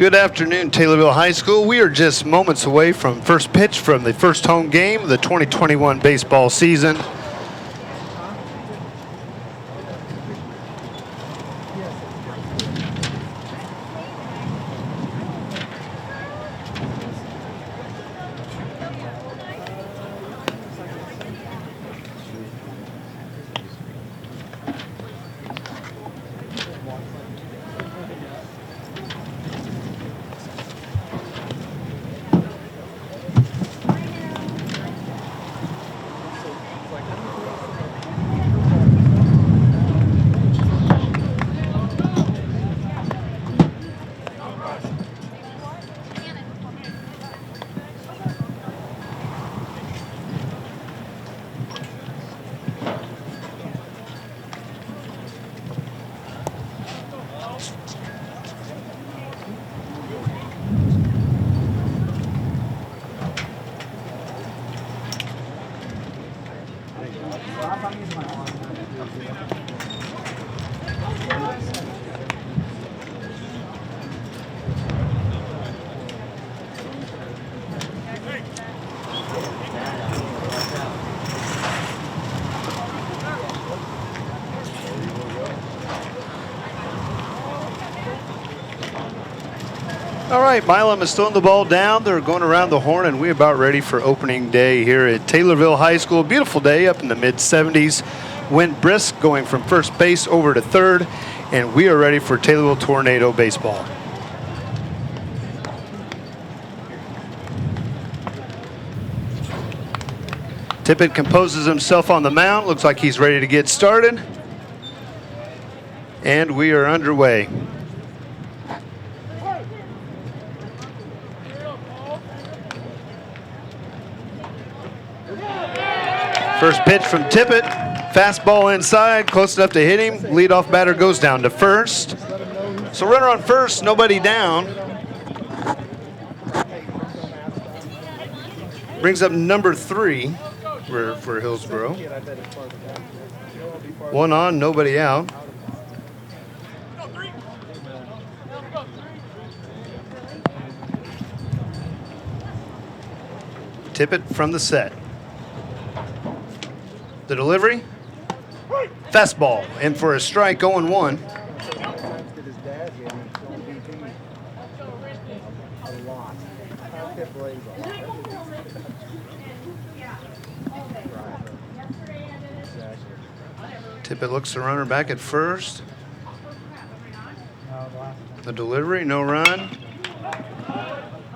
Good afternoon, Taylorville High School. We are just moments away from first pitch from the first home game of the 2021 baseball season. All right, Milam is throwing the ball down. They're going around the horn, and we're about ready for opening day here at Taylorville High School. Beautiful day up in the mid-70s. Wind brisk going from first base over to third, and we are ready for Taylorville Tornado baseball. Tippett composes himself on the mound. Looks like he's ready to get started. And we are underway. First pitch from Tippett. Fastball inside, close enough to hit him. Leadoff batter goes down to first. So runner on first, nobody down. Brings up number 3 for Hillsboro. One on, nobody out. Tippett from the set. The delivery. Fastball in for a strike, 0-1. Tippett looks the runner back at first. The delivery, no run.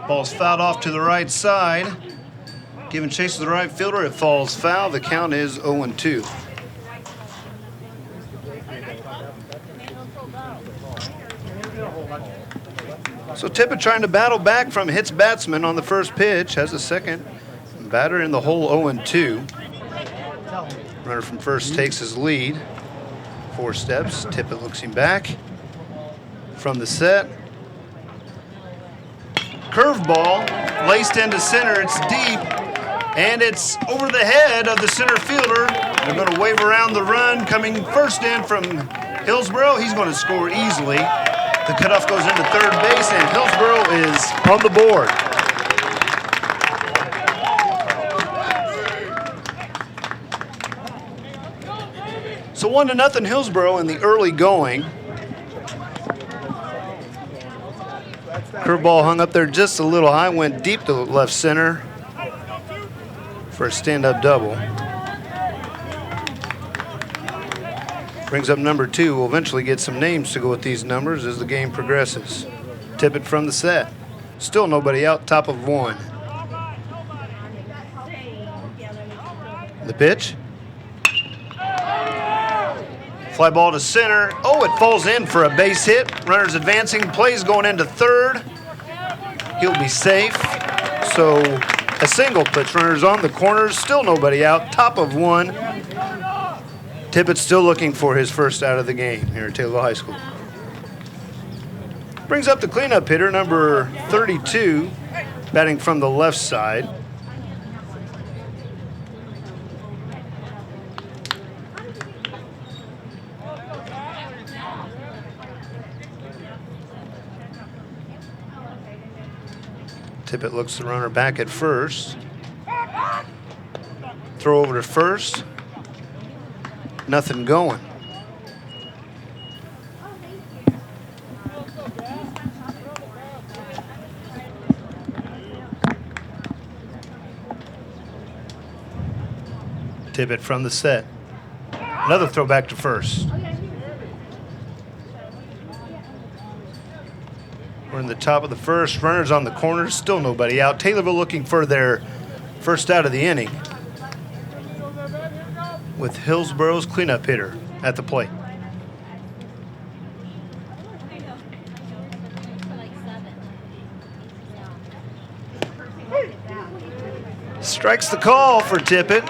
Ball's fouled off to the right side. Giving chase to the right fielder, it falls foul. The count is 0-2. So Tippett trying to battle back from hits batsman on the first pitch. Has a second batter in the hole, 0-2. Runner from first takes his lead. 4 steps. Tippett looks him back. From the set. Curveball laced into center. It's deep. And it's over the head of the center fielder. They're going to wave around the run. Coming first in from Hillsboro. He's going to score easily. The cutoff goes into third base, and Hillsboro is on the board. So 1-0 Hillsboro in the early going. Curveball hung up there just a little high, went deep to left center for a stand-up double. Brings up number 2. We'll eventually get some names to go with these numbers as the game progresses. Tippett from the set. Still nobody out, top of 1. The pitch. Fly ball to center. Oh, it falls in for a base hit. Runners advancing. Plays going into third. He'll be safe. So a single puts runners on the corners. Still nobody out. Top of 1. Tippett still looking for his first out of the game here at Taylorville High School. Brings up the cleanup hitter, number 32, batting from the left side. Tippett looks the runner back at first. Throw over to first. Nothing going. Tippett from the set. Another throw back to first. We're in the top of the first. Runners on the corner. Still nobody out. Taylorville looking for their first out of the inning with Hillsboro's cleanup hitter at the plate. Strikes the call for Tippett.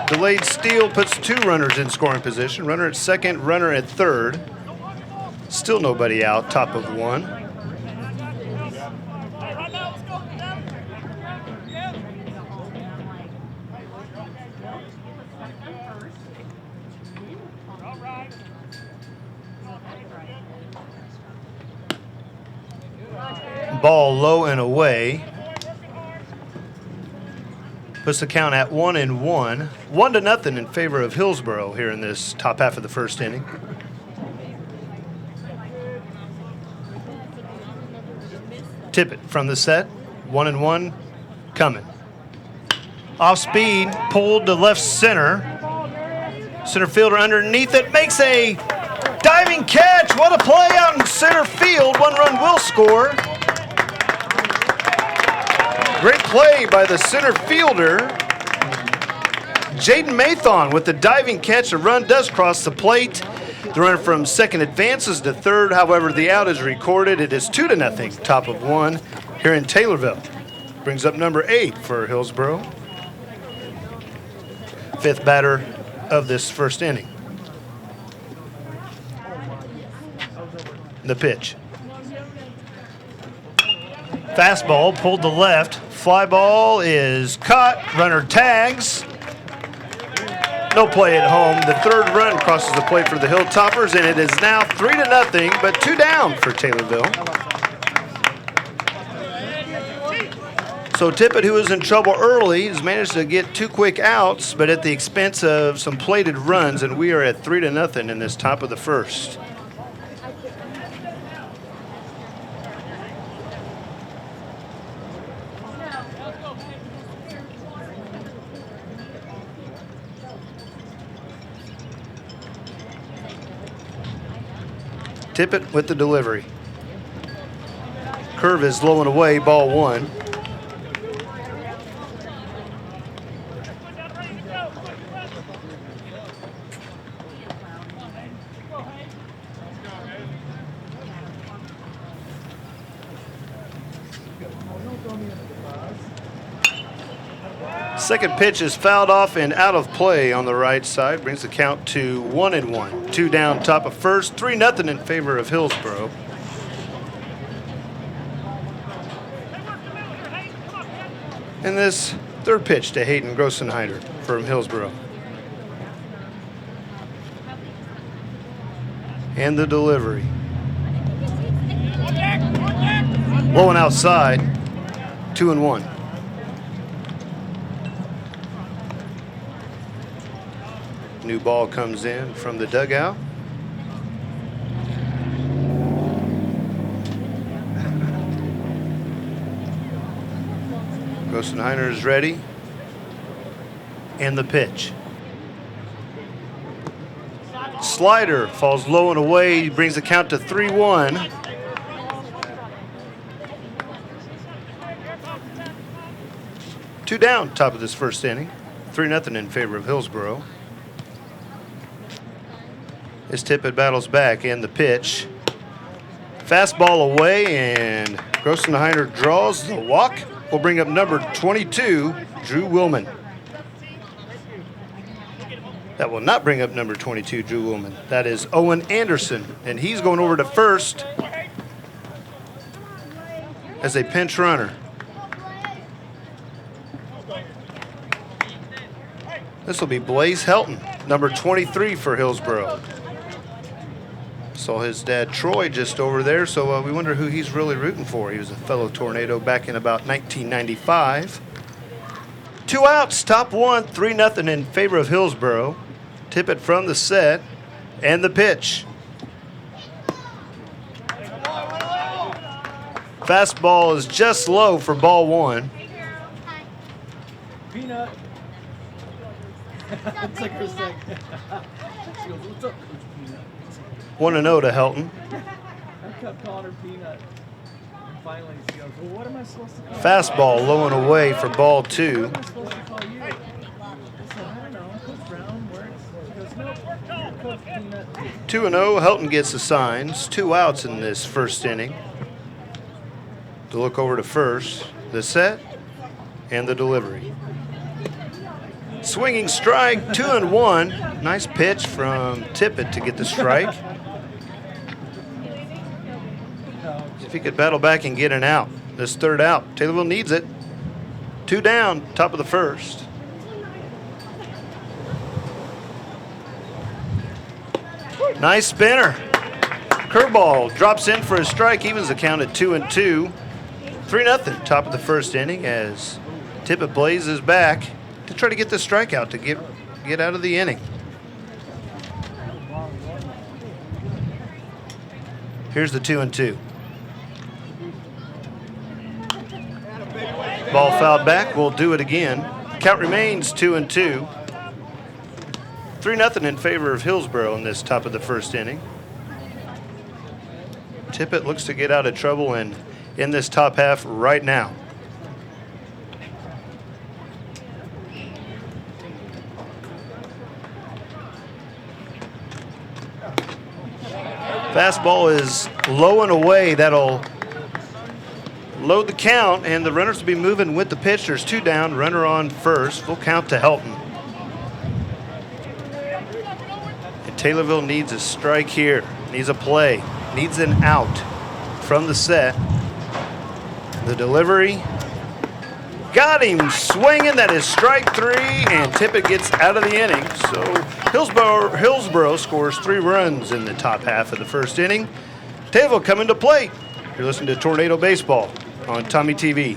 Delayed steal puts two runners in scoring position. Runner at second, runner at third. Still nobody out, top of one. Ball low and away. Puts the count at 1-1. 1-0 in favor of Hillsboro here in this top half of the first inning. Tippett from the set. 1-1 coming. Off speed, pulled to left center. Center fielder underneath it makes a diving catch. What a play out in center field. One run will score. Great play by the center fielder, Jaden Mathon, with the diving catch. A run does cross the plate. The runner from second advances to third. However, the out is recorded. It is 2-0, top of one here in Taylorville. Brings up number 8 for Hillsboro. Fifth batter of this first inning. The pitch. Fastball pulled to left. Fly ball is caught. Runner tags. No play at home. The third run crosses the plate for the Hilltoppers, and it is now 3-0, but 2 down for Taylorville. So Tippett, who was in trouble early, has managed to get 2 quick outs, but at the expense of some plated runs, and we are at 3-0 in this top of the first. Tippett with the delivery. Curve is low and away, ball 1. Second pitch is fouled off and out of play on the right side. Brings the count to 1-1. 2 down, top of first. 3-0 in favor of Hillsboro. And this third pitch to Hayden Grossenheider from Hillsboro. And the delivery. Low and outside. 2-1. New ball comes in from the dugout. Grossenheider is ready. And the pitch. Slider falls low and away. He brings the count to 3-1. Two down, top of this first inning. 3-0 in favor of Hillsboro. As Tippett battles back, and the pitch. Fastball away, and Grossenheider draws the walk. Will bring up number 22, Drew Willman. That will not bring up number 22, Drew Willman. That is Owen Anderson, and he's going over to first as a pinch runner. This will be Blaze Helton, number 23 for Hillsboro. So Saw his dad Troy just over there, so we wonder who he's really rooting for. He was a fellow Tornado back in about 1995. 2 outs, top one, 3-0 in favor of Hillsboro. Tippett from the set and the pitch. Fastball is just low for ball one. Peanut. It's like her saying. She goes, "What's up, Coach Peanut?" 1-0 to Helton. I kept calling her Peanut. And finally she goes, "Well, what am I supposed to call you?" Fastball low and away for ball two. What am I supposed to call you? I said, "I don't know. Coach Brown works." She goes, "No, Coach Peanut." 2-0, Helton gets the signs. 2 outs in this first inning. To look over to first, the set and the delivery. Swinging strike, 2-1. Nice pitch from Tippett to get the strike. If he could battle back and get an out. This third out, Taylorville needs it. 2 down, top of the first. Nice spinner. Curveball drops in for a strike, evens the count at 2-2. 3-0, top of the first inning as Tippett blazes back to try to get the strikeout to get out of the inning. Here's the 2-2. Ball fouled back. We'll do it again. Count remains 2-2. 3-0 in favor of Hillsboro in this top of the first inning. Tippett looks to get out of trouble and in this top half right now. Fastball is low and away. That'll load the count, and the runners will be moving with the pitch. There's 2 down, runner on first. Full count to Helton. And Taylorville needs a strike here, needs a play, needs an out from the set. The delivery got him swinging. That is strike 3, and Tippett gets out of the inning. So Hillsboro scores 3 runs in the top half of the first inning. Taylorville coming to play. You're listening to Tornado Baseball on Tommy TV.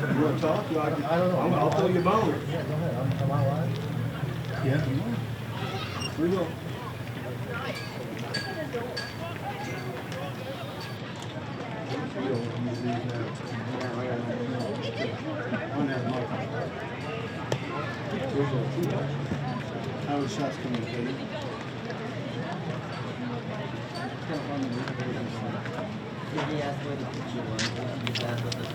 You want to talk? I don't know. I'll throw you a bone. Yeah, go ahead. Am I live? Yeah, you will. We will. How are the shots coming, Katie? He asked where the picture was, and he asked what the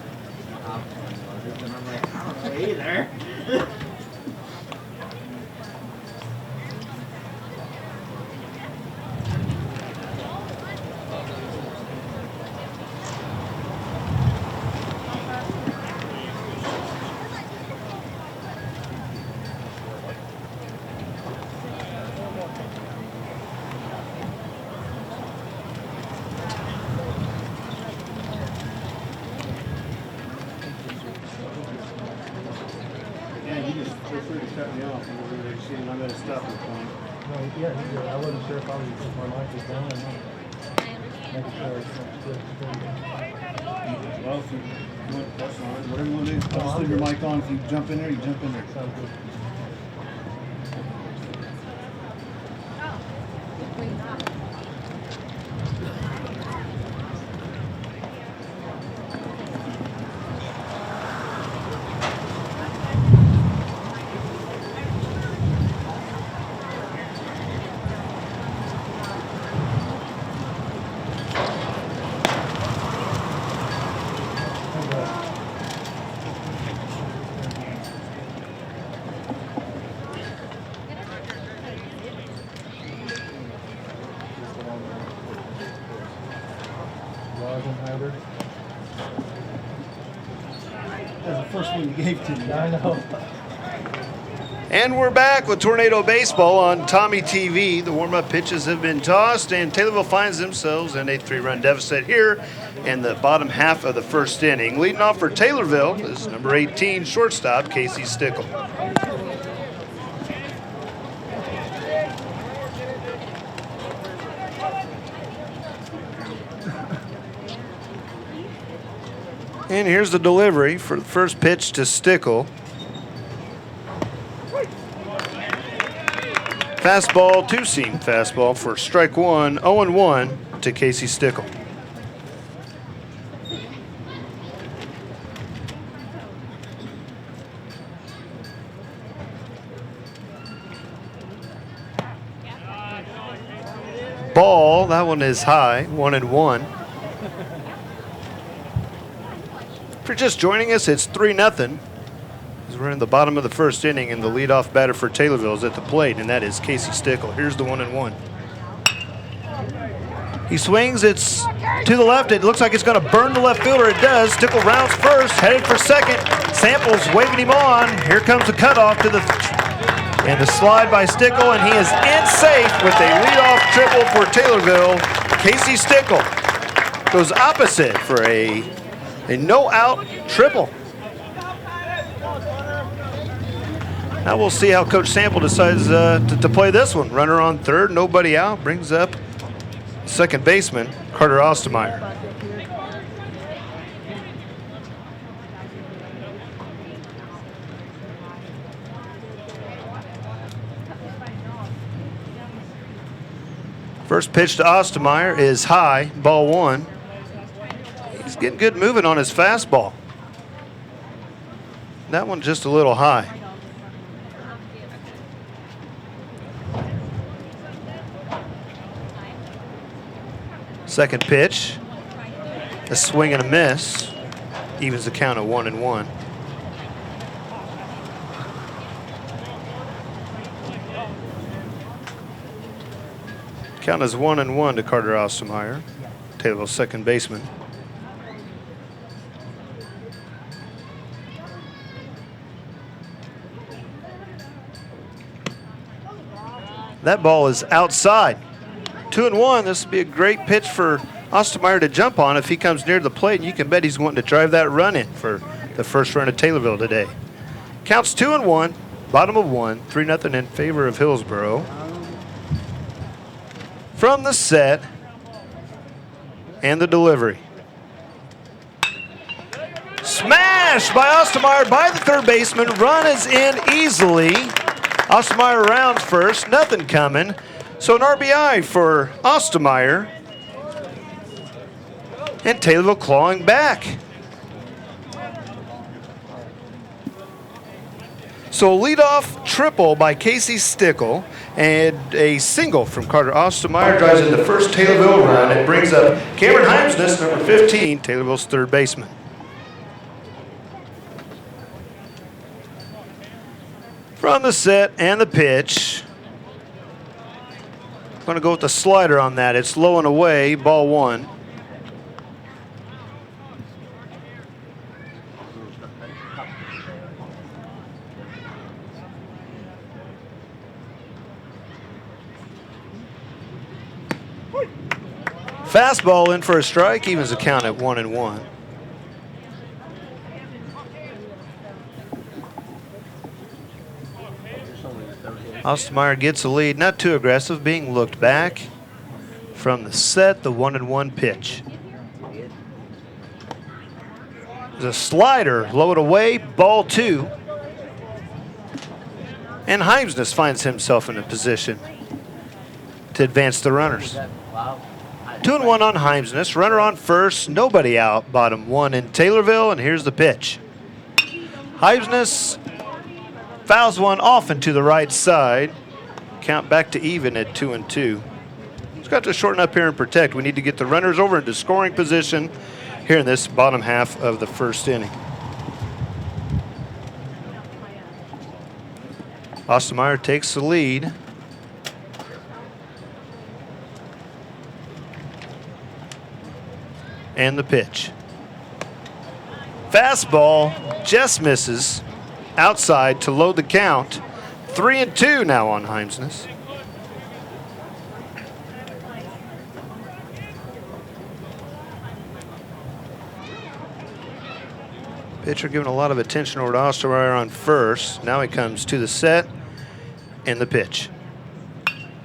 top one was, and I'm like, I don't know either. Feel free to cut me off. You're seeing I'm going to stop the phone. No, yeah, I wasn't sure if I was if my mic was down or not. Making sure it's not still. Well, if you want, that's fine. Whatever you want to do. I'll just leave your mic on. If you jump in there, you jump in there. Sounds good. That's the first one you gave to me. I know. And we're back with Tornado Baseball on Tommy TV. The warm-up pitches have been tossed, and Taylorville finds themselves in a 3-run deficit here in the bottom half of the first inning. Leading off for Taylorville is number 18, shortstop, Casey Stickle. And here's the delivery for the first pitch to Stickle. Fastball, two-seam fastball for strike one, 0-1 to Casey Stickle. Ball, that one is high, 1-1. If you're just joining us, it's 3-0. We're in the bottom of the first inning, and the leadoff batter for Taylorville is at the plate, and that is Casey Stickle. Here's the 1-1. He swings, it's to the left. It looks like it's going to burn the left fielder. It does. Stickle rounds first, headed for second. Samples waving him on. Here comes the cutoff to the and the slide by Stickle, and he is in safe with a leadoff triple for Taylorville. Casey Stickle goes opposite for a no-out triple. Now we'll see how Coach Sample decides to play this one. Runner on third, nobody out, brings up second baseman, Carter Ostermeyer. First pitch to Ostermeyer is high, ball one. He's getting good moving on his fastball. That one just a little high. Second pitch, a swing and a miss, evens the count at 1-1. Count is 1-1 to Carter Ostermeyer, Taylorville's second baseman. That ball is outside. 2-1, this would be a great pitch for Ostermeyer to jump on if he comes near the plate, and you can bet he's wanting to drive that run in for the first run of Taylorville today. Counts 2-1, bottom of one, 3-0 in favor of Hillsboro. From the set and the delivery. Smash by Ostermeyer by the third baseman. Run is in easily. Ostermeyer rounds first, nothing coming. So an RBI for Ostermeyer. And Taylorville clawing back. So leadoff triple by Casey Stickle and a single from Carter Ostermeyer drives in the first Taylorville run. It brings up Cameron Heimsness, number 15, Taylorville's third baseman. From the set and the pitch. Going to go with the slider on that. It's low and away, ball one. Fastball in for a strike, evens the count at 1-1. Ostermeyer gets the lead, not too aggressive, being looked back. From the set, the 1-1 pitch. There's a slider, low and away, ball two. And Heimsness finds himself in a position to advance the runners. 2-1 on Heimsness, runner on first, nobody out, bottom one in Taylorville, and here's the pitch. Heimsness fouls one off and to the right side. Count back to even at 2-2. He's got to shorten up here and protect. We need to get the runners over into scoring position here in this bottom half of the first inning. Ostermeyer takes the lead. And the pitch. Fastball just misses outside to load the count. 3-2 now on Heimsness. Pitcher giving a lot of attention over to Ostermeyer on first. Now he comes to the set and the pitch.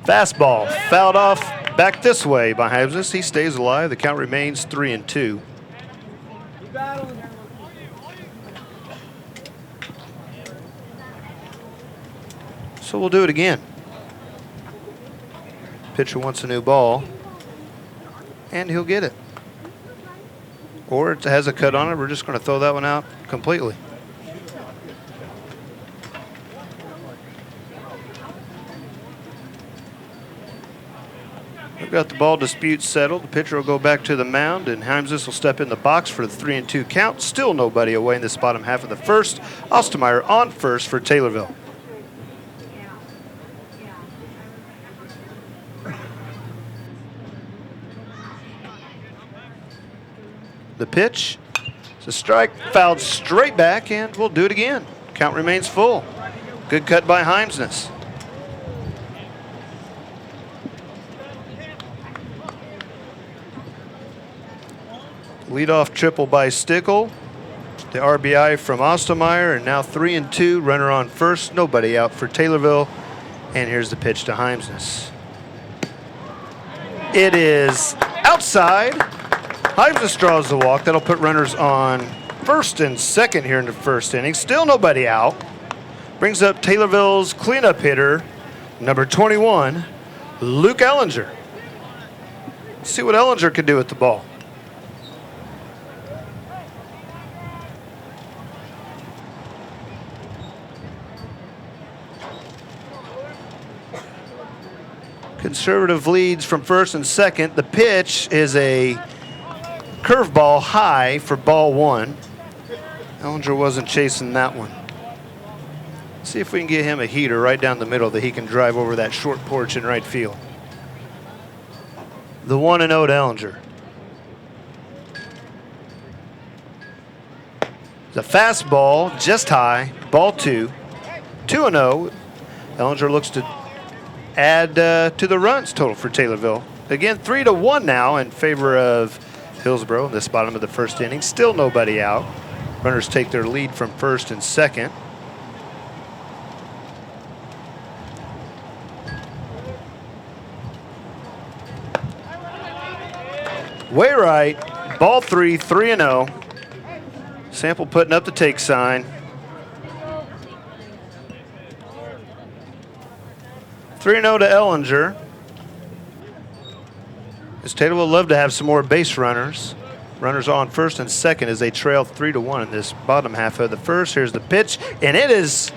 Fastball fouled off back this way by Heimsness. He stays alive. The count remains 3-2. So we'll do it again. Pitcher wants a new ball, and he'll get it. Or it has a cut on it. We're just going to throw that one out completely. We've got the ball dispute settled. The pitcher will go back to the mound, and Heimsness will step in the box for the 3-2 count. Still nobody away in this bottom half of the first. Ostermeyer on first for Taylorville. The pitch, it's a strike, fouled straight back, and we'll do it again. Count remains full. Good cut by Heimsness. Leadoff triple by Stickle. The RBI from Ostermeyer, and now 3-2. Runner on first, nobody out for Taylorville. And here's the pitch to Heimsness. It is outside. Heimsness draws the walk. That'll put runners on first and second here in the first inning. Still nobody out. Brings up Taylorville's cleanup hitter, number 21, Luke Ellinger. See what Ellinger can do with the ball. Conservative leads from first and second. The pitch is a curveball high for ball one. Ellinger wasn't chasing that one. See if we can get him a heater right down the middle that he can drive over that short porch in right field. The 1-0 to Ellinger. The fastball just high, ball two. 2-0. Ellinger looks to add to the runs total for Taylorville. Again, 3-1 now in favor of Hillsboro in this bottom of the first inning. Still nobody out. Runners take their lead from first and second. Way right, ball three, 3-0. Sample putting up the take sign. 3-0 to Ellinger. As Taylor will love to have some more base runners. Runners on first and second as they trail 3-1 in this bottom half of the first. Here's the pitch, and it is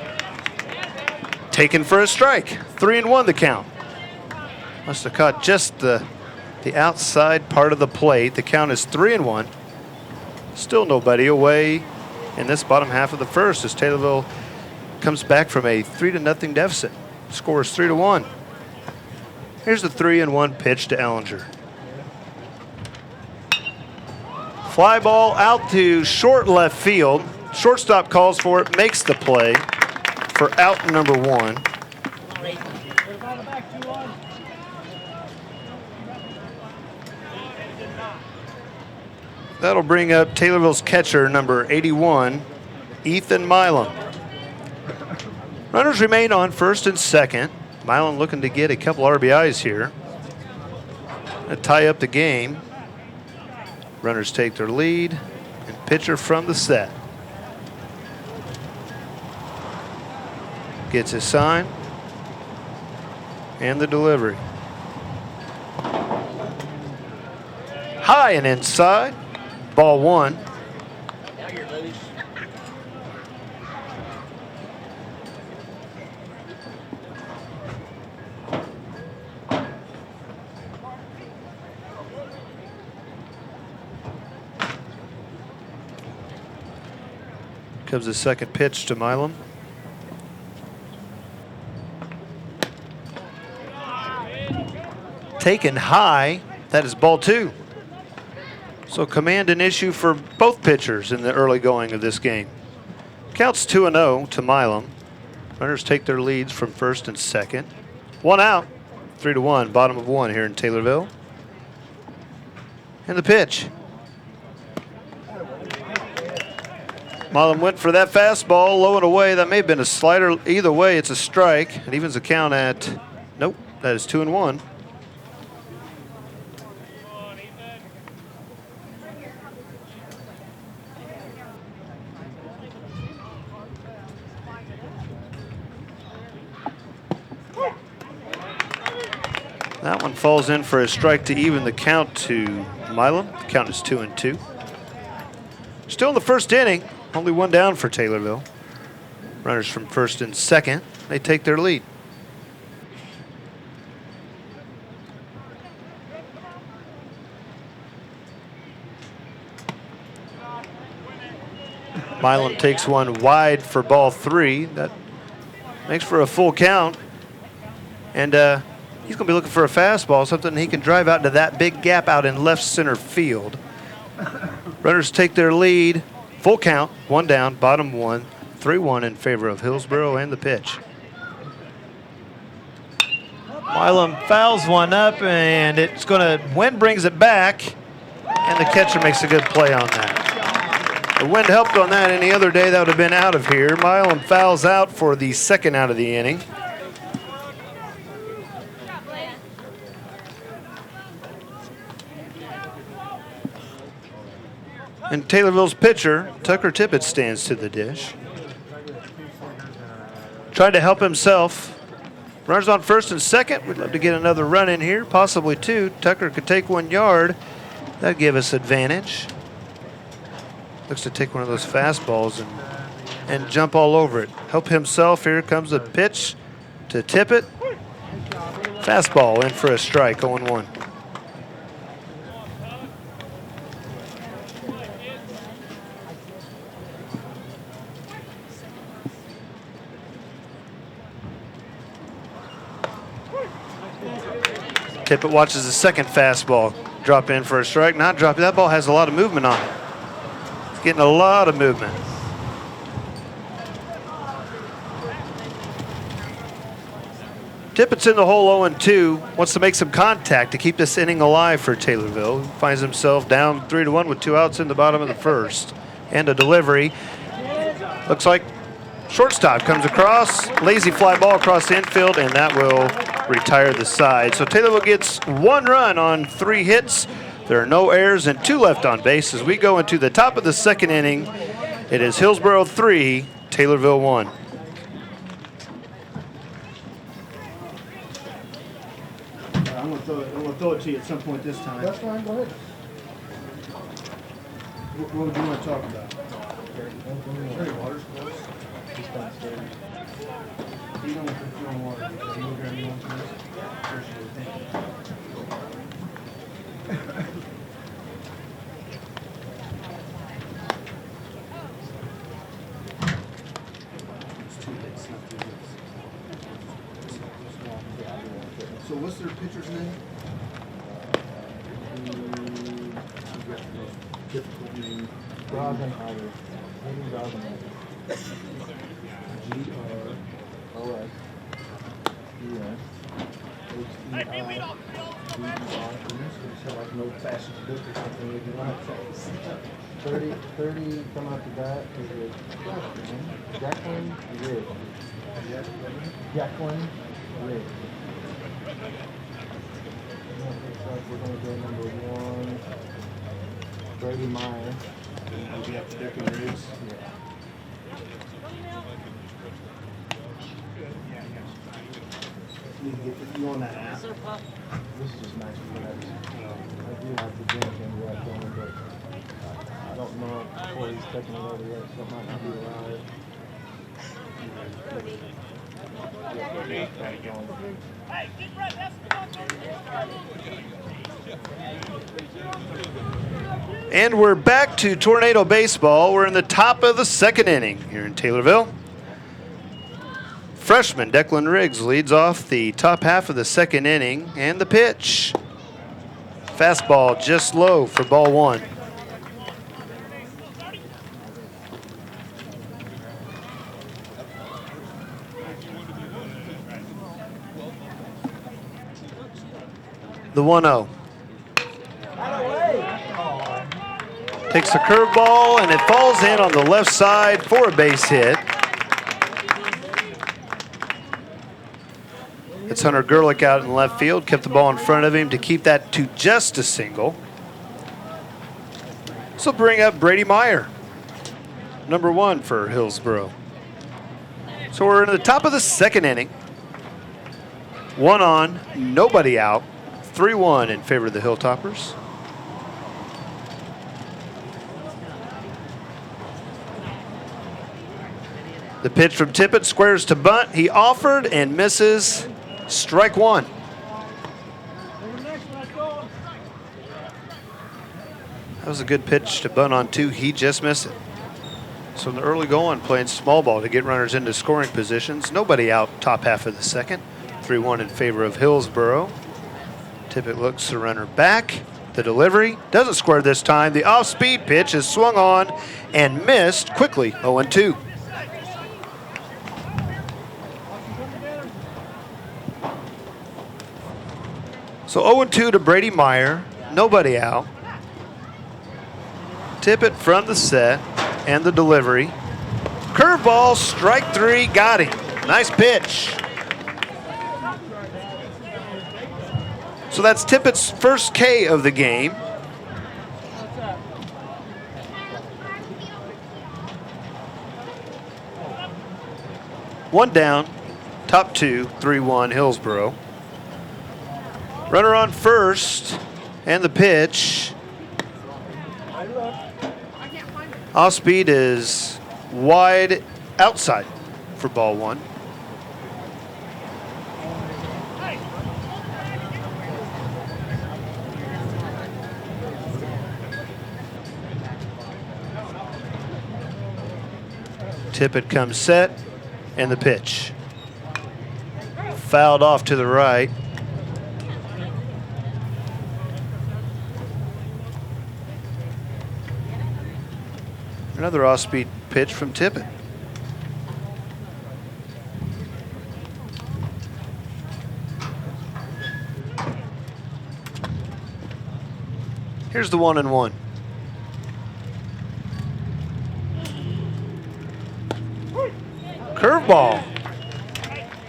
taken for a strike. 3-1 the count. Must have caught just the outside part of the plate. The count is 3-1. Still nobody away in this bottom half of the first as Taylorville comes back from a 3-0 deficit. Score is 3-1. Here's the 3-1 pitch to Ellinger. Fly ball out to short left field. Shortstop calls for it, makes the play for out number one. That'll bring up Taylorville's catcher, number 81, Ethan Milam. Runners remain on first and second. Milam looking to get a couple RBIs here. To tie up the game. Runners take their lead, and pitcher from the set. Gets his sign and the delivery. High and inside, ball one. Now you're loose. Comes the second pitch to Milam. Taken high, that is ball two. So command an issue for both pitchers in the early going of this game. Counts 2-0 to Milam. Runners take their leads from first and second. One out, 3-1, bottom of one here in Taylorville. And the pitch. Milam went for that fastball, low and away. That may have been a slider. Either way, it's a strike. It evens the count at, nope, that is 2-1. That one falls in for a strike to even the count to Milam. The count is 2-2. Still in the first inning, only one down for Taylorville. Runners from first and second, they take their lead. Milam takes one wide for ball 3. That makes for a full count. And he's going to be looking for a fastball, something he can drive out to that big gap out in left center field. Runners take their lead. Full count, one down, bottom one, 3-1 in favor of Hillsboro and the pitch. Milam fouls one up, and it's going to, wind brings it back, and the catcher makes a good play on that. The wind helped on that. Any other day, that would have been out of here. Milam fouls out for the second out of the inning. And Taylorville's pitcher, Tucker Tippett, stands to the dish. Trying to help himself. Runners on first and second. We'd love to get another run in here, possibly two. Tucker could take 1 yard. That'd give us advantage. Looks to take one of those fastballs and jump all over it. Help himself. Here comes the pitch to Tippett. Fastball in for a strike, 0-1. Tippett watches the second fastball drop in for a strike. Not dropping. That ball has a lot of movement on it. It's getting a lot of movement. Tippett's in the hole 0-2. Wants to make some contact to keep this inning alive for Taylorville. Finds himself down 3-1 with 2 outs in the bottom of the first. And a delivery. Looks like shortstop comes across. Lazy fly ball across the infield, and that will retire the side. So Taylorville gets 1 run on 3 hits. There are no errors and 2 left on base as we go into the top of the second inning. It is Hillsboro 3, Taylorville 1. I'm gonna throw it to you at some point this time. That's fine, go ahead. What would you want to talk about? Water's close. Just don't stay. You don't want to throw water. You know where you want to this? Appreciate it. Thank you. So what's their pitcher's name? Difficult name. Robin Otter. Maybe Robin Otter. G-R-O-S. E-S. H-E-I. Like an old-fashioned book or something if you like. 30 come out the bat is a Jacqueline Rigg. Jacqueline Rigg. We're going to go number 1. Brady Meyer. We'll be after Declan Riggs. Yeah. Need to get you on that app. This is just nice for that. I do have the drink and we're going, but I don't know if Corey's taking it over yet, so it might not be allowed. And we're back to Tornado Baseball. We're in the top of the second inning here in Taylorville. Freshman Declan Riggs leads off the top half of the second inning, and the pitch. Fastball just low for ball 1. The 1-0. Takes the curveball, and it falls in on the left side for a base hit. It's Hunter Gerlich out in left field, kept the ball in front of him to keep that to just a single. So bring up Brady Meyer, number 1 for Hillsboro. So we're in the top of the second inning. 1 on, nobody out. 3-1 in favor of the Hilltoppers. The pitch from Tippett squares to bunt. He offered and misses. Strike 1. That was a good pitch to bunt on 2. He just missed it. So in the early going, playing small ball to get runners into scoring positions. Nobody out top half of the second. 3-1 in favor of Hillsboro. Tippett looks the runner back. The delivery doesn't square this time. The off-speed pitch is swung on and missed quickly. 0-2. So 0-2 to Brady Meyer. Nobody out. Tippett from the set and the delivery. Curveball, strike 3, got him. Nice pitch. So that's Tippett's first K of the game. One down, top 2, 3-1 Hillsboro. Runner on first, and the pitch. Off speed is wide outside for ball 1. Tippett comes set, and the pitch. Fouled off to the right. Another off-speed pitch from Tippett. Here's the 1-1. Curveball.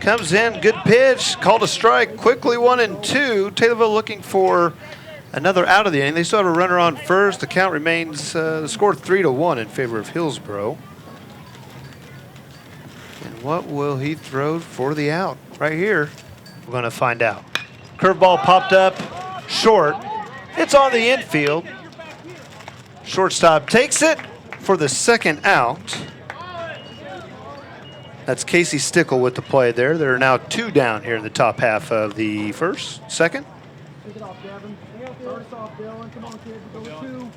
Comes in, good pitch, called a strike, quickly 1-2. Taylorville looking for another out of the inning. They still have a runner on first. The count remains, the score 3-1 in favor of Hillsboro. And what will he throw for the out? Right here, we're going to find out. Curveball popped up short. It's on the infield. Shortstop takes it for the second out. That's Casey Stickle with the play there. There are now 2 down here in the top half of the second. Take it off, Devin. First off, Dylan. Come on, kid. Go 2.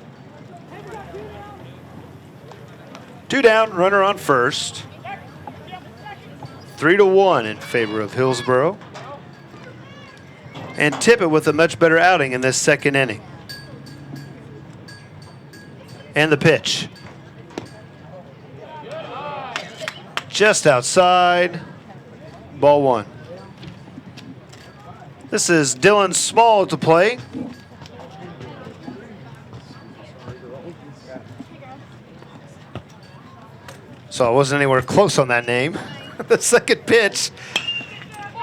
2 down, runner on first. 3-1 in favor of Hillsboro. And Tippett with a much better outing in this second inning. And the pitch. Just outside, ball 1. This is Dylan Small at the plate. So I wasn't anywhere close on that name. The second pitch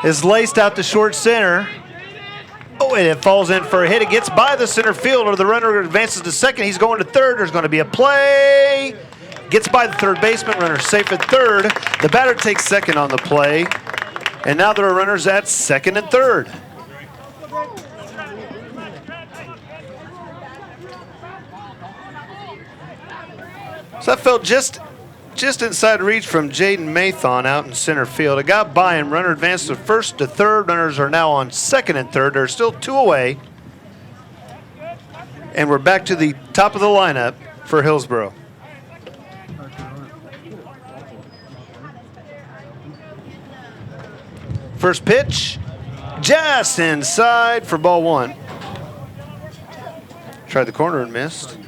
is laced out to short center. Oh, and it falls in for a hit. It gets by the center fielder. The runner advances to second. He's going to third. There's going to be a play. Gets by the third baseman. Runner safe at third. The batter takes second on the play. And now there are runners at second and third. So that felt just inside reach from Jaden Mathon out in center field. It got by him. Runner advanced to first to third. Runners are now on second and third. There's still 2 away. And we're back to the top of the lineup for Hillsboro. First pitch, just inside for ball 1. Tried the corner and missed.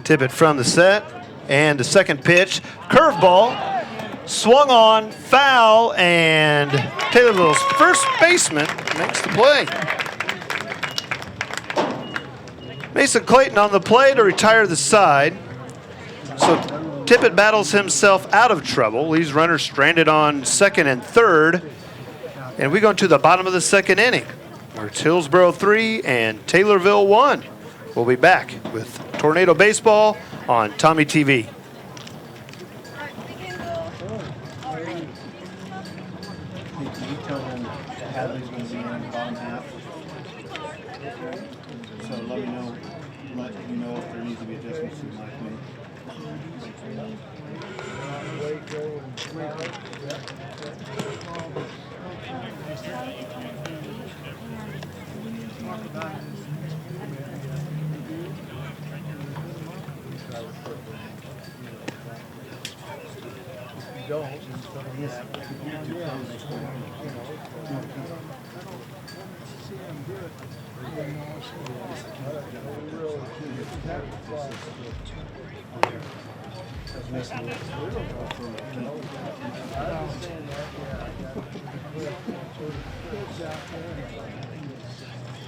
Tippett from the set And the second pitch, curveball, swung on, foul, and Taylorville's first baseman makes the play. Mason Clayton on the play to retire the side. So Tippett battles himself out of trouble. Leaves runners stranded on second and third. And we go into the bottom of the second inning, where it's Hillsboro 3 and Taylorville 1. We'll be back with Tornado Baseball on Tommy TV. Can you tell them Hadley's going to be in the bottom half? So let me know if there needs to be adjustments to my committee.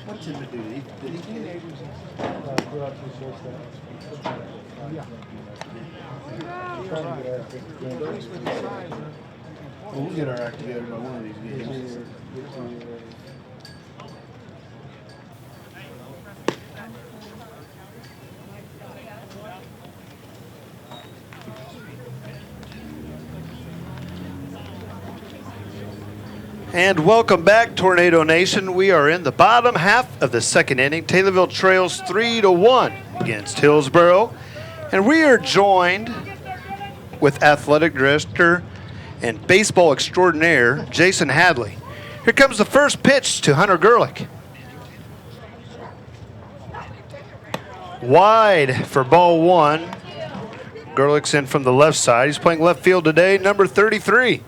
What did he do? Did he get it? Well, we'll get our act together by one of these games. And welcome back, Tornado Nation. We are in the bottom half of the second inning. Taylorville trails 3-1 against Hillsboro. And we are joined with athletic director and baseball extraordinaire, Jason Hadley. Here comes the first pitch to Hunter Gerlich. Wide for ball one. Gerlich's in from the left side. He's playing left field today, number 33.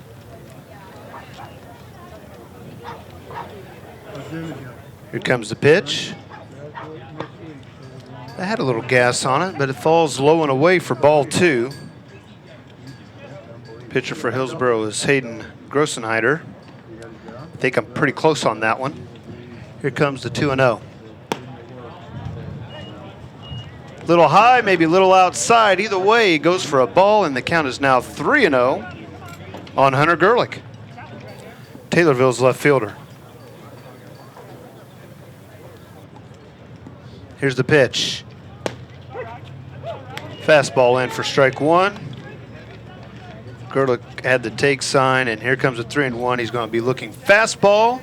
Here comes the pitch. That had a little gas on it, but it falls low and away for ball two. Pitcher for Hillsboro is Hayden Grossenheider. I think I'm pretty close on that one. Here comes the 2-0. Little high, maybe a little outside. Either way, he goes for a ball, and the count is now 3-0 on Hunter Gerlich, Taylorville's left fielder. Here's the pitch. Fastball in for strike one. Gerlich had the take sign, and here comes a 3-1. He's going to be looking fastball,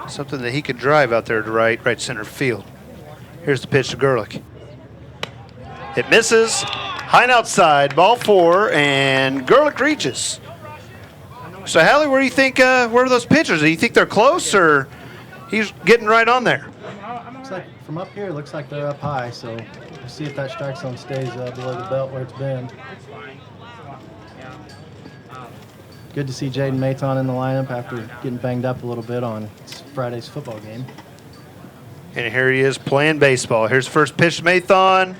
something that he could drive out there to right center field. Here's the pitch to Gerlich. It misses, high and outside, ball four, and Gerlich reaches. So, Hallie, where do you think, where are those pitchers? Do you think they're close, or he's getting right on there? Looks like from up here, it looks like they're up high, so we'll see if that strike zone stays below the belt where it's been. Good to see Jaden Maton in the lineup after getting banged up a little bit on Friday's football game. And here he is playing baseball. Here's first pitch to Mathon.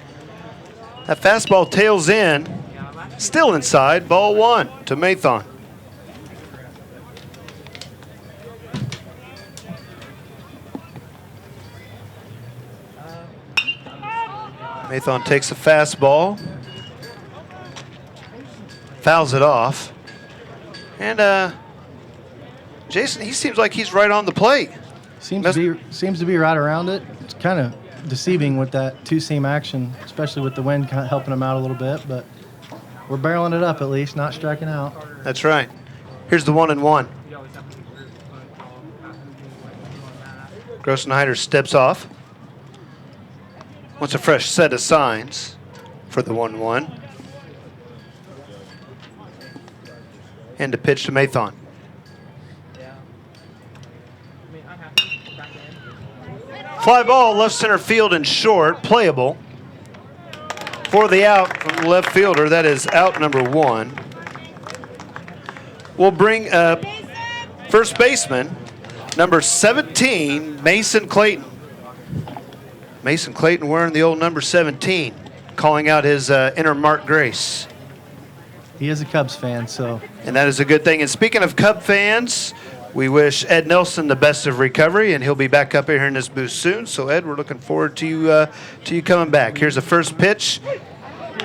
That fastball tails in, still inside, ball one to Mathon. Mathon takes the fastball, fouls it off, and Jason, he seems like he's right on the plate. Seems to be right around it. It's kind of deceiving with that two-seam action, especially with the wind kind of helping him out a little bit, but we're barreling it up at least, not striking out. That's right. Here's the 1-1. Grossenheider steps off. Wants a fresh set of signs for the 1-1. And a pitch to Mathon. Fly ball, left center field and short, playable. For the out from the left fielder, that is out number one. We'll bring up first baseman, number 17, Mason Clayton. Mason Clayton wearing the old number 17. calling out his inner Mark Grace. He is a Cubs fan, so. And that is a good thing. And speaking of Cub fans, we wish Ed Nelson the best of recovery, and he'll be back up here in this booth soon. So, Ed, we're looking forward to you coming back. Here's the first pitch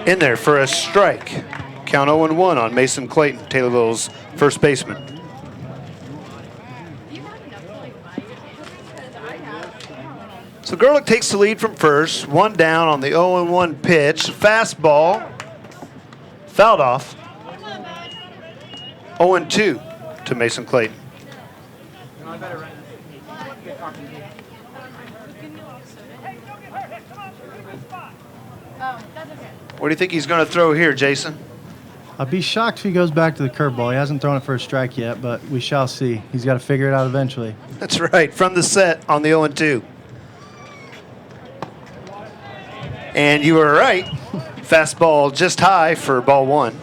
in there for a strike. Count 0-1 on Mason Clayton, Taylorville's first baseman. So Gerlich takes the lead from first. One down on the 0-1 pitch. Fastball. Fouled off. 0-2 to Mason Clayton. What do you think he's going to throw here, Jason? I'd be shocked if he goes back to the curveball. He hasn't thrown it for a strike yet, but we shall see. He's got to figure it out eventually. That's right, from the set on the 0-2. And you were right. Fastball just high for ball one.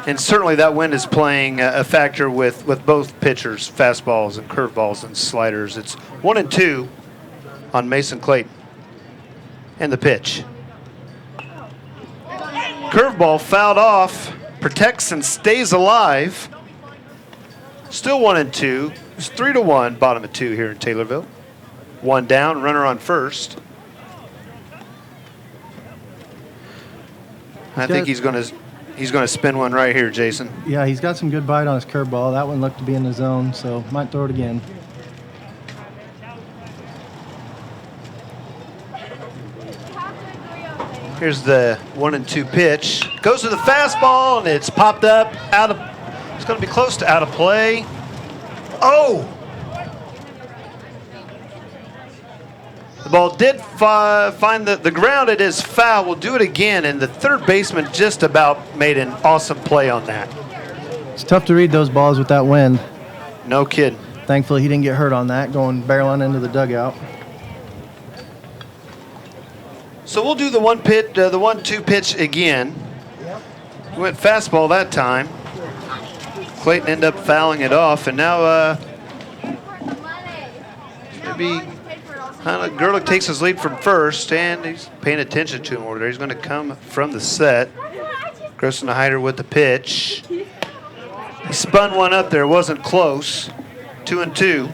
And certainly that wind is playing a factor with both pitchers, fastballs and curveballs and sliders. It's 1-2 on Mason Clayton. And the pitch. Curveball fouled off, protects and stays alive. Still 1-2. It's 3-1, bottom of 2 here in Taylorville. One down, runner on first. I think he's going to spin one right here, Jason. Yeah, he's got some good bite on his curveball. That one looked to be in the zone, so might throw it again. Here's the 1-2 pitch. Goes to the fastball, and it's popped up out of. It's going to be close to out of play. Oh! The ball did find the ground. It is foul. We'll do it again, and the third baseman just about made an awesome play on that. It's tough to read those balls with that wind. No kidding. Thankfully, he didn't get hurt on that, going barreling into the dugout. So we'll do the 1-2 pitch again. He went fastball that time. Clayton ended up fouling it off, and now maybe Gerlich takes his lead from first, and he's paying attention to him over there. He's going to come from the set. Grosson the hider with the pitch. He spun one up there. Wasn't close. 2-2.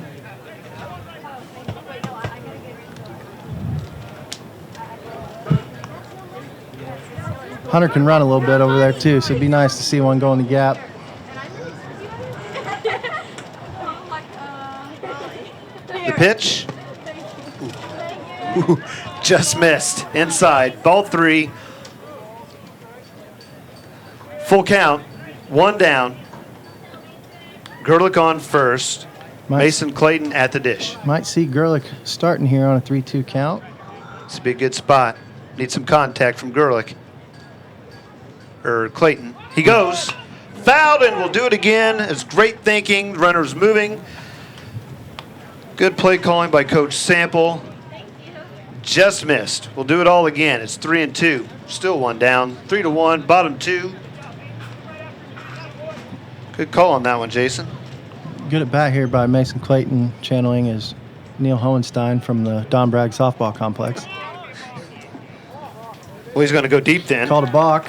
Hunter can run a little bit over there, too, so it'd be nice to see one go in the gap. The pitch. Ooh, just missed. Inside. Ball 3. Full count. One down. Gerlich on first. Mason Clayton at the dish. Might see Gerlich starting here on a 3-2 count. This would be a good spot. Need some contact from Gerlich. Or Clayton. He goes. Fouled, and we'll do it again. It's great thinking. The runner's moving. Good play calling by Coach Sample. Just missed. We'll do it all again. It's 3-2. Still one down. 3-1. Bottom 2. Good call on that one, Jason. Good at bat here by Mason Clayton, channeling his Neil Hohenstein from the Don Bragg softball complex. Well, he's going to go deep then. Called a balk.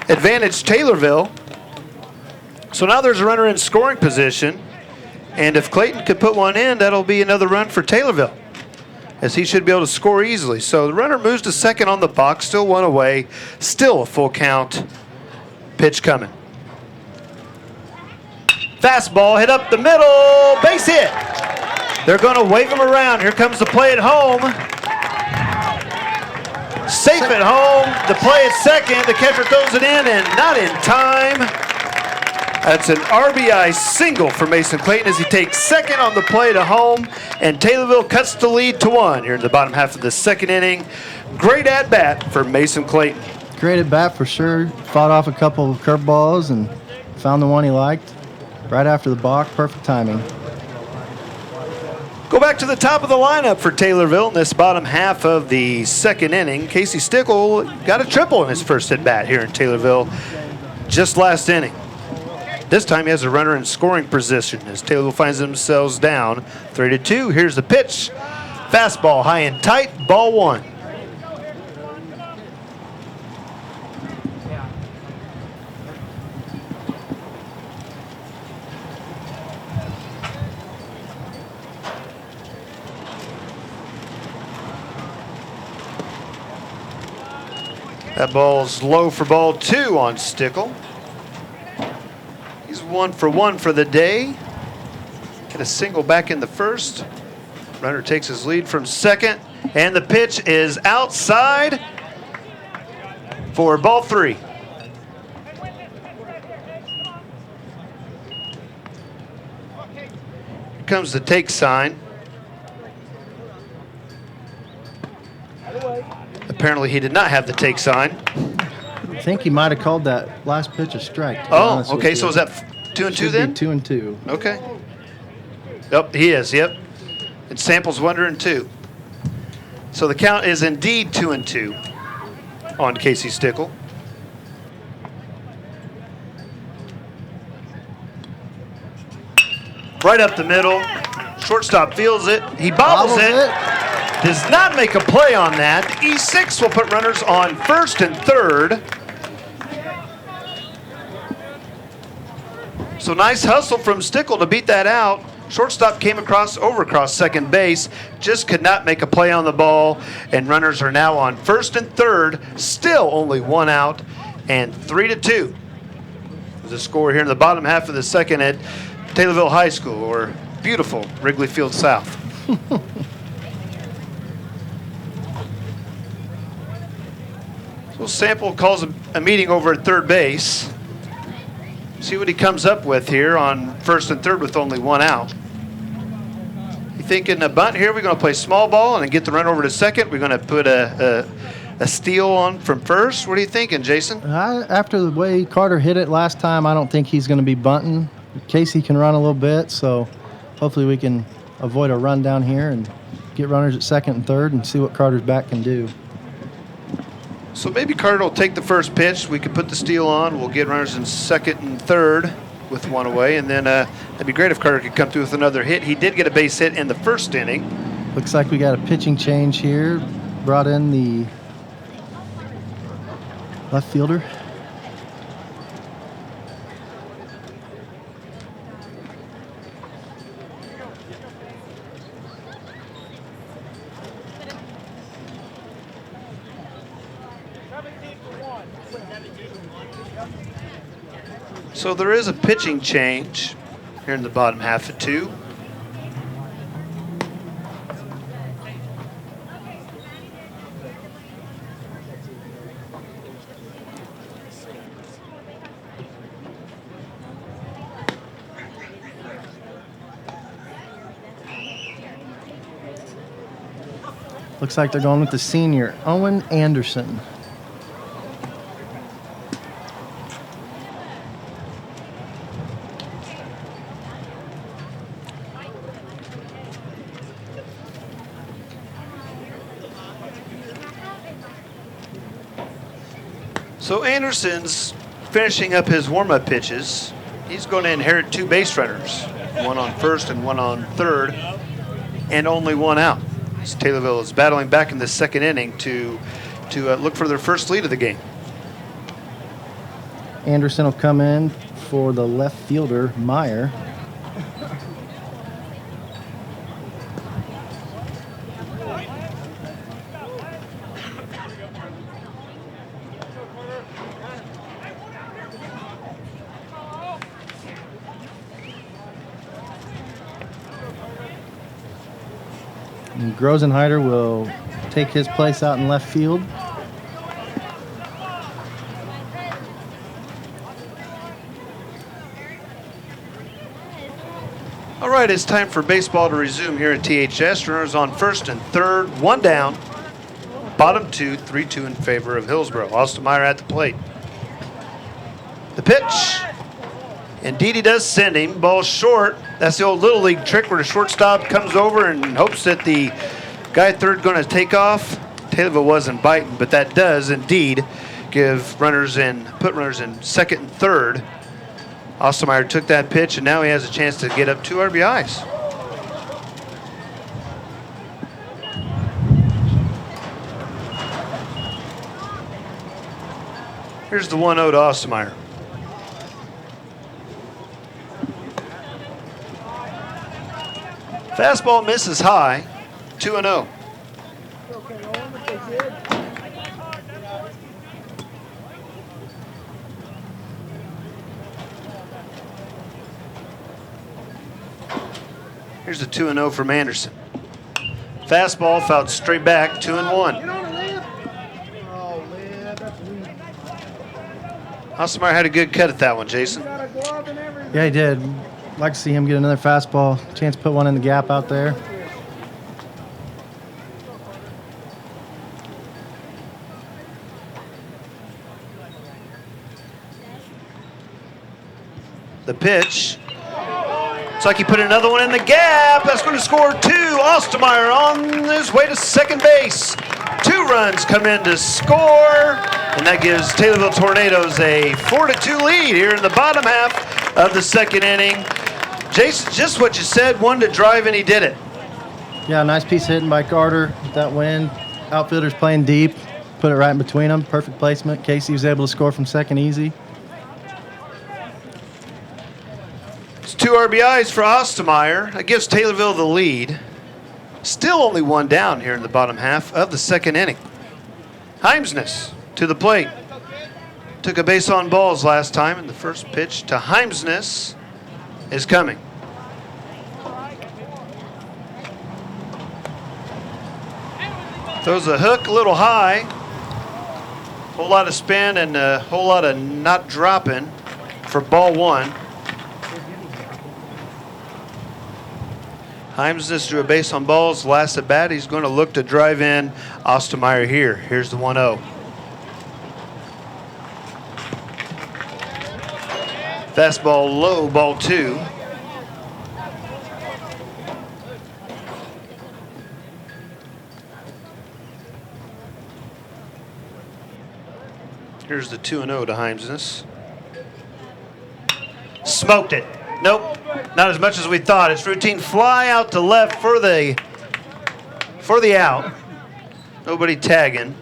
Advantage Taylorville. So now there's a runner in scoring position. And if Clayton could put one in, that'll be another run for Taylorville, as he should be able to score easily. So the runner moves to second on the box, still one away, still a full count. Pitch coming. Fastball hit up the middle, base hit. They're going to wave him around. Here comes the play at home. Safe at home. The play at second. The catcher throws it in, and not in time. That's an RBI single for Mason Clayton as he takes second on the play to home, and Taylorville cuts the lead to 1 here in the bottom half of the second inning. Great at-bat for Mason Clayton. Great at bat for sure. Fought off a couple of curveballs and found the one he liked. Right after the balk, perfect timing. Go back to the top of the lineup for Taylorville in this bottom half of the second inning. Casey Stickle got a triple in his first at-bat here in Taylorville just last inning. This time he has a runner in scoring position as Taylorville finds themselves down 3-2. Here's the pitch. Fastball high and tight, ball one. That ball's low for ball two on Stickle. He's 1 for 1 for the day. Get a single back in the first. Runner takes his lead from second, and the pitch is outside for ball three. Here comes the take sign. Apparently he did not have the take sign. I think he might have called that last pitch a strike. Oh, okay, so is that 2 and 2 Should then? be 2 and 2. Okay. Yep, he is, yep. And Sample's 1 and 2. So the count is indeed 2 and 2 on Casey Stickle. Right up the middle. Shortstop feels it. He bobbles it. Does not make a play on that. E6 will put runners on first and third. So nice hustle from Stickle to beat that out. Shortstop came across second base, just could not make a play on the ball, and runners are now on first and third, still only 1 out, and 3-2. There's a score here in the bottom half of the second at Taylorville High School, or beautiful Wrigley Field South. So Sample calls a meeting over at third base. See what he comes up with here on first and third with only 1 out. You thinking a bunt here? We're going to play small ball and then get the run over to second. We're going to put a steal on from first. What are you thinking, Jason? After the way Carter hit it last time, I don't think he's going to be bunting. Casey can run a little bit, so hopefully we can avoid a run down here and get runners at second and third and see what Carter's bat can do. So maybe Carter will take the first pitch. We could put the steal on. We'll get runners in second and third with 1 away. And then it'd be great if Carter could come through with another hit. He did get a base hit in the first inning. Looks like we got a pitching change here. Brought in the left fielder. So there is a pitching change here in the bottom half of 2. Looks like they're going with the senior, Owen Anderson. So Anderson's finishing up his warm-up pitches. He's going to inherit 2 base runners, 1 on first and 1 on third, and only 1 out. As Taylorville is battling back in the second inning to look for their first lead of the game. Anderson will come in for the left fielder, Meyer. And Grosenheider will take his place out in left field. All right, it's time for baseball to resume here at THS. Runners on first and third, 1 down. Bottom 2, 3-2 in favor of Hillsboro. Ostermeyer at the plate. The pitch. Indeed, he does send him. Ball short. That's the old Little League trick where the shortstop comes over and hopes that the guy at third going to take off. Taylorville wasn't biting, but that does indeed put runners in second and third. Ostermeyer took that pitch, and now he has a chance to get up 2 RBIs. Here's the 1-0 to Ostermeyer. Fastball misses high, 2-0. Okay, Owen, if they did. Here's the 2-0 from Anderson. Fastball fouled straight back, 2-1. Get on it, Lamb. Oh, man, that's weak. Ostermeyer had a good cut at that one, Jason. Got a glove and everything. Yeah, he did. Like to see him get another fastball. Chance to put one in the gap out there. The pitch. It's like he put another one in the gap. That's going to score 2. Ostermeyer on his way to second base. 2 runs come in to score, and that gives Taylorville Tornadoes a 4-2 lead here in the bottom half of the second inning. Jason, just what you said, one to drive, and he did it. Yeah, nice piece of hitting by Carter with that wind. Outfielders playing deep. Put it right in between them. Perfect placement. Casey was able to score from second easy. It's 2 RBIs for Ostermeyer. That gives Taylorville the lead. Still only 1 down here in the bottom half of the second inning. Heimsness to the plate. Took a base on balls last time, and the first pitch to Heimsness is coming. Throws a hook a little high. Whole lot of spin and a whole lot of not dropping for ball 1. Heimsness drew a base on balls. Last at bat, he's going to look to drive in Ostermeyer here. Here's the 1-0. Fastball low, ball 2. Here's the 2-0 to Heimsness. Smoked it. Nope, not as much as we thought. It's routine fly out to left for the out. Nobody tagging.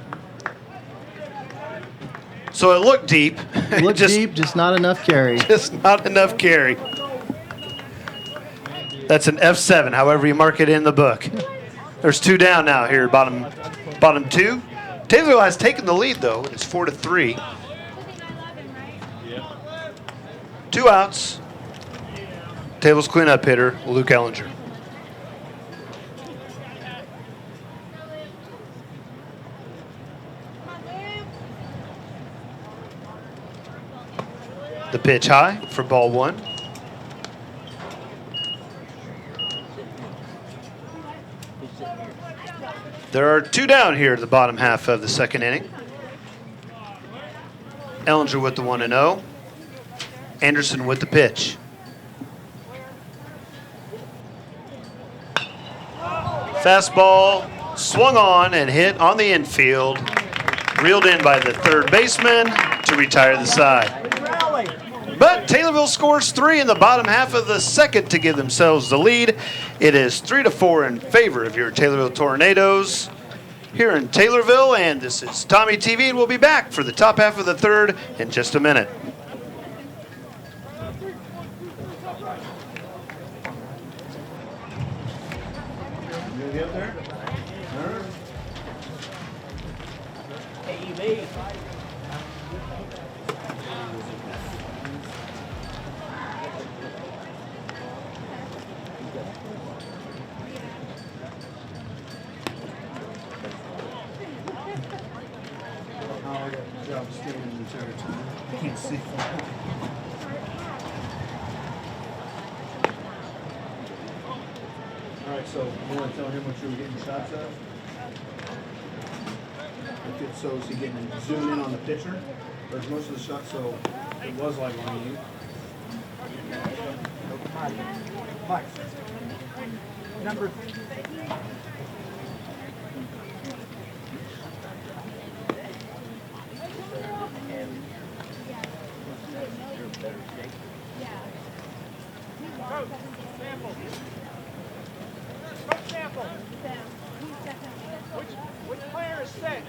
So it looked deep. Looked deep, just not enough carry. Just not enough carry. That's an F7, however you mark it in the book. There's 2 down now here, bottom 2. Taylorville has taken the lead though. It's 4-3. 2 outs. Taylorville's cleanup hitter, Luke Ellinger. The pitch high for ball 1. There are 2 down here at the bottom half of the second inning. Ellinger with the 1-0. Anderson with the pitch. Fastball swung on and hit on the infield. Reeled in by the third baseman to retire the side. But Taylorville scores 3 in the bottom half of the second to give themselves the lead. It is 3-4 in favor of your Taylorville Tornadoes here in Taylorville. And this is Tommy TV, and we'll be back for the top half of the third in just a minute. All right, so you want to tell him what you were getting shots of? Okay, so is he getting zoom in on the pitcher? Or is most of the shots, so it was like on you? Mike. Number. Which player is set?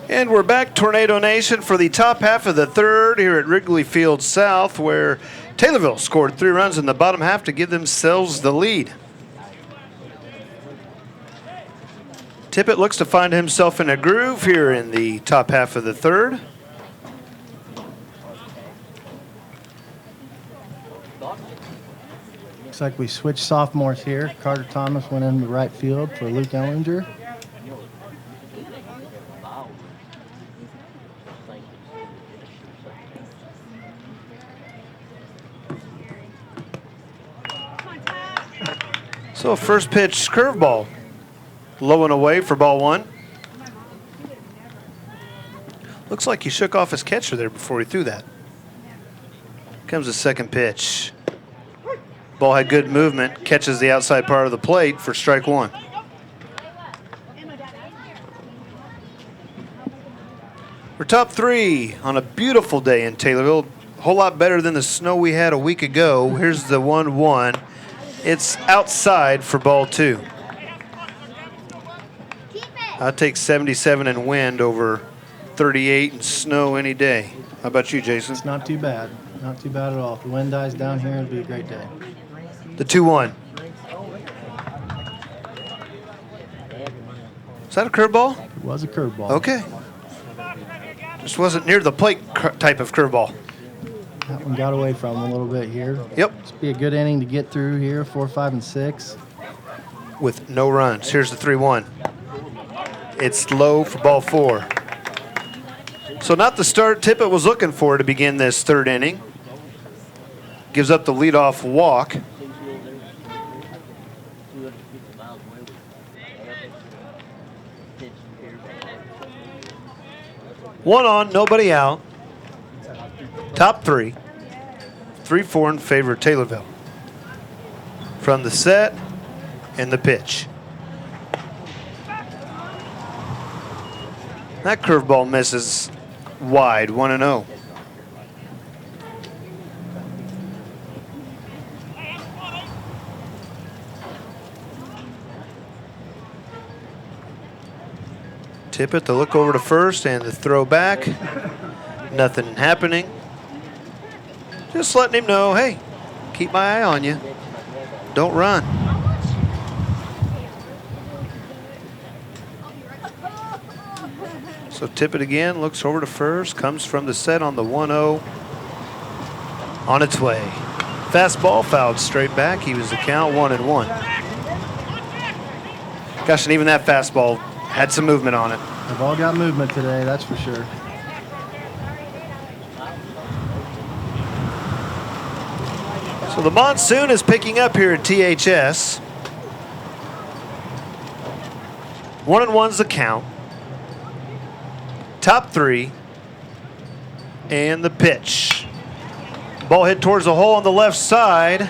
And we're back, Tornado Nation, for the top half of the third here at Wrigley Field South, where Taylorville scored 3 runs in the bottom half to give themselves the lead. Tippett looks to find himself in a groove here in the top half of the third. Looks like we switched sophomores here. Carter Thomas went into right field for Luke Ellinger. So first pitch curveball, low and away for ball 1. Looks like he shook off his catcher there before he threw that. Comes the second pitch. Ball had good movement, catches the outside part of the plate for strike 1. We're top 3 on a beautiful day in Taylorville. A whole lot better than the snow we had a week ago. Here's the 1-1. It's outside for ball 2. I'll take 77 in wind over 38 and snow any day. How about you, Jason? It's not too bad. Not too bad at all. If the wind dies down here, it'll be a great day. The 2-1. Is that a curveball? It was a curveball. Okay. Just wasn't near the plate type of curveball. That one got away from him a little bit here. Yep. This will be a good inning to get through here, 4, 5, and 6. With no runs. Here's the 3-1. It's low for ball 4. So not the start Tippett was looking for to begin this third inning. Gives up the leadoff walk. One on, nobody out. Top 3. 3-4 in favor of Taylorville. From the set and the pitch. That curveball misses wide, 1-0. Tippett to look over to first and the throw back. Nothing happening. Just letting him know, hey, keep my eye on you. Don't run. So Tippett again, looks over to first, comes from the set on the 1-0. On its way. Fastball fouled straight back. He was the count, 1-1. Gosh, and even that fastball had some movement on it. They've all got movement today, that's for sure. So the monsoon is picking up here at THS. 1-1's the count. Top 3. And the pitch. Ball hit towards the hole on the left side.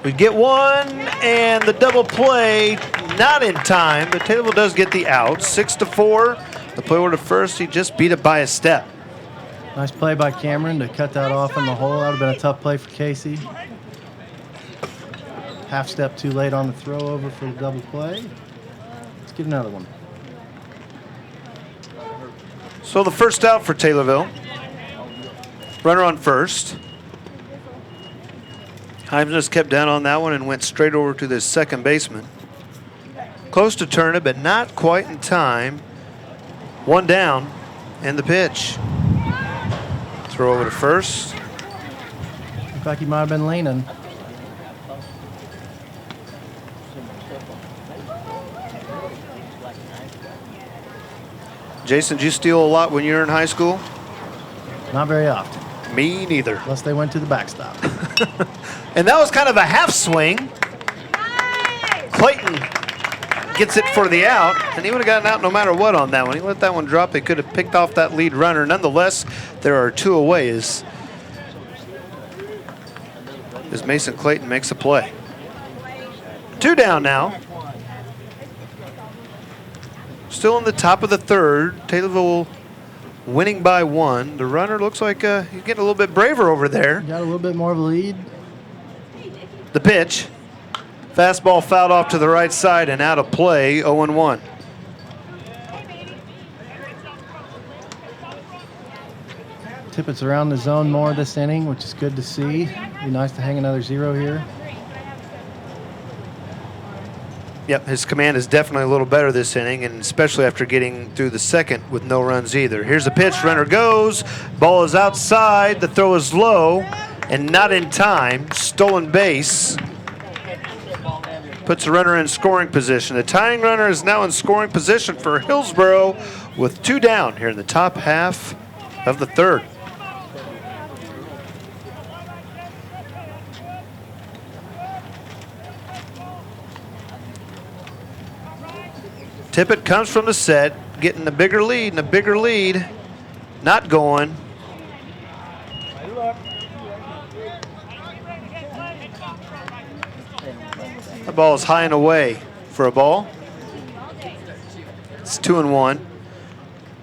We get one, and the double play, not in time, but Taylorville does get the out. 6-4. The play over to first, he just beat it by a step. Nice play by Cameron to cut that off in the hole. That would have been a tough play for Casey. Half step too late on the throw over for the double play. Let's get another one. So the first out for Taylorville. Runner on first. Hyman just kept down on that one and went straight over to the second baseman. Close to turn it, but not quite in time. One down, and the pitch. Throw over to first. Looked like he might have been leaning. Jason, did you steal a lot when you were in high school? Not very often. Me neither. Unless they went to the backstop. And that was kind of a half swing. Clayton gets it for the out, and he would have gotten out no matter what on that one. He let that one drop. They could have picked off that lead runner. Nonetheless, there are 2 away as Mason Clayton makes a play. 2 down now. Still in the top of the third. Taylorville winning by 1. The runner looks like he's getting a little bit braver over there. Got a little bit more of a lead. The pitch. Fastball fouled off to the right side and out of play, 0-1. Tippett's around the zone more this inning, which is good to see. Be nice to hang another 0 here. Yep, his command is definitely a little better this inning, and especially after getting through the second with no runs either. Here's the pitch, runner goes, ball is outside, the throw is low, and not in time. Stolen base. Puts the runner in scoring position. The tying runner is now in scoring position for Hillsboro with 2 down here in the top half of the third. Tippett comes from the set, getting a bigger lead and a bigger lead. Not going. The ball is high and away for a ball. It's 2-1.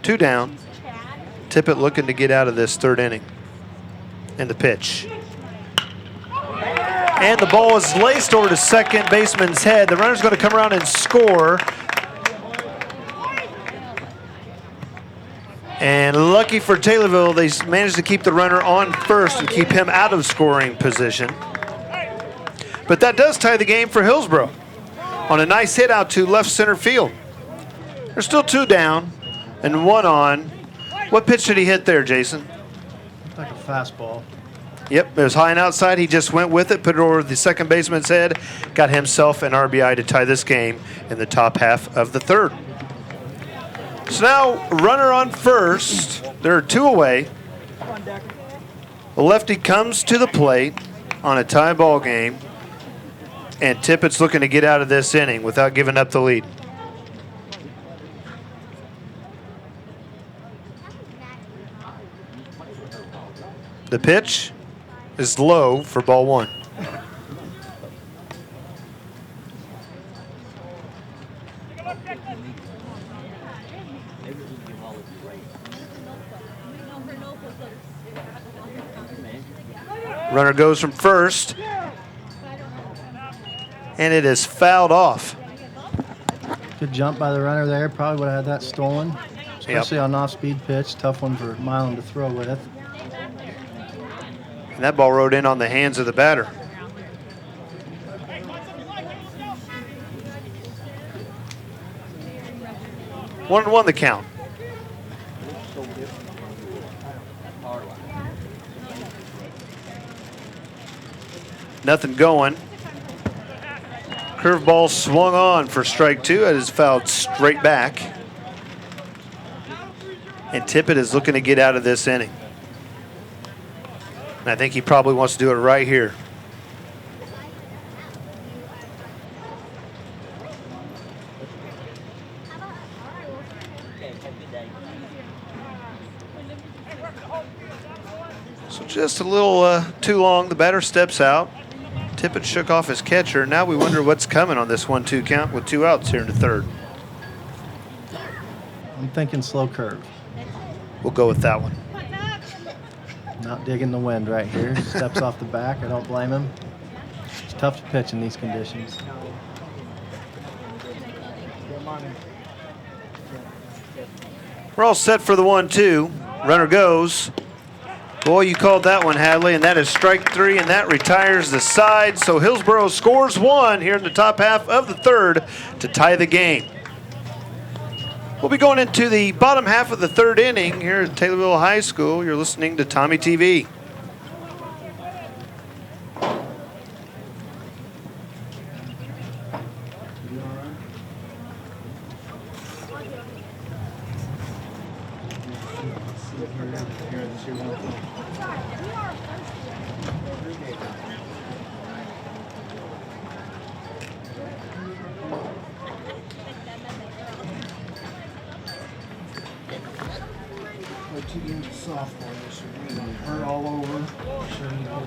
2 down. Tippett looking to get out of this third inning. And the pitch. And the ball is laced over to second baseman's head. The runner's going to come around and score. And lucky for Taylorville, they managed to keep the runner on first and keep him out of scoring position. But that does tie the game for Hillsboro on a nice hit out to left center field. There's still 2 down and 1 on. What pitch did he hit there, Jason? Like a fastball. Yep, it was high and outside. He just went with it, put it over the second baseman's head, got himself an RBI to tie this game in the top half of the third. So now, runner on first. There are 2 away. The lefty comes to the plate on a tie ball game, and Tippett's looking to get out of this inning without giving up the lead. The pitch is low for ball 1. Runner goes from first, and it is fouled off. Good jump by the runner there. Probably would have had that stolen, especially on an off-speed pitch. Tough one for Milan to throw with. And that ball rode in on the hands of the batter. One and 1 the count. Nothing going. Curveball swung on for strike 2. It is fouled straight back. And Tippett is looking to get out of this inning. And I think he probably wants to do it right here. So just a little too long. The batter steps out. Tippett shook off his catcher. Now we wonder what's coming on this 1-2 count with 2 outs here in the third. I'm thinking slow curve. We'll go with that one. Not digging the wind right here. Steps off the back. I don't blame him. It's tough to pitch in these conditions. We're all set for the 1-2. Runner goes. Boy, you called that one, Hadley, and that is strike 3, and that retires the side. So Hillsboro scores 1 here in the top half of the third to tie the game. We'll be going into the bottom half of the third inning here at Taylorville High School. You're listening to Tommy TV. Two games of softball this year. He's gonna hurt all over. Sure he will.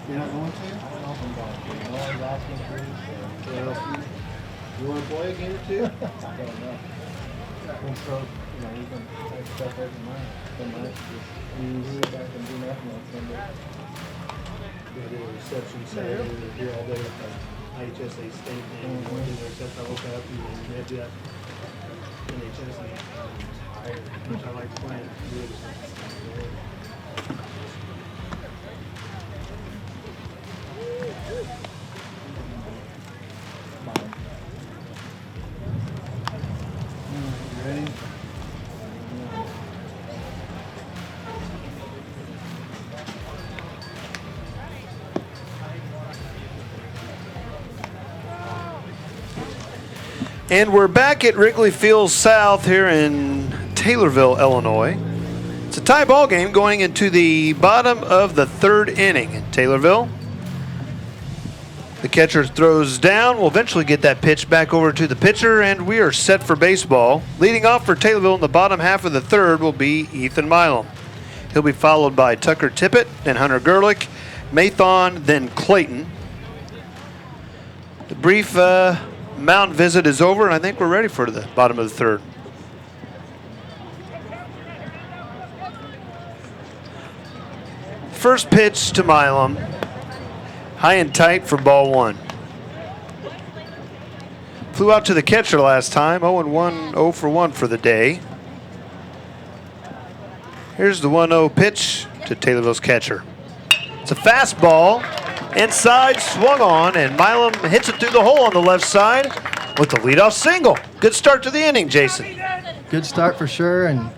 You're not going to? I don't know if I'm going to. No one's asking for you. You want to play a game or 2? I don't know. We've been playing stuff every night. Been nice to just sit back and do nothing on Sunday. We did a reception Saturday. We were here all day with the IHSA state and we did a reception. I woke up and we had that THS and tired, which I like playing. You ready? And we're back at Wrigley Field South here in Taylorville, Illinois. It's a tie ball game going into the bottom of the third inning in Taylorville. The catcher throws down. We'll eventually get that pitch back over to the pitcher, and we are set for baseball. Leading off for Taylorville in the bottom half of the third will be Ethan Milam. He'll be followed by Tucker Tippett, then Hunter Gerlich, Mathon, then Clayton. The brief mound visit is over, and I think we're ready for the bottom of the third. First pitch to Milam. High and tight for ball one. Flew out to the catcher last time. 0-1, 0 for 1 for the day. Here's the 1-0 pitch to Taylorville's catcher. It's a fastball. Inside, swung on, and Milam hits it through the hole on the left side with the leadoff single. Good start to the inning, Jason. Good start for sure, and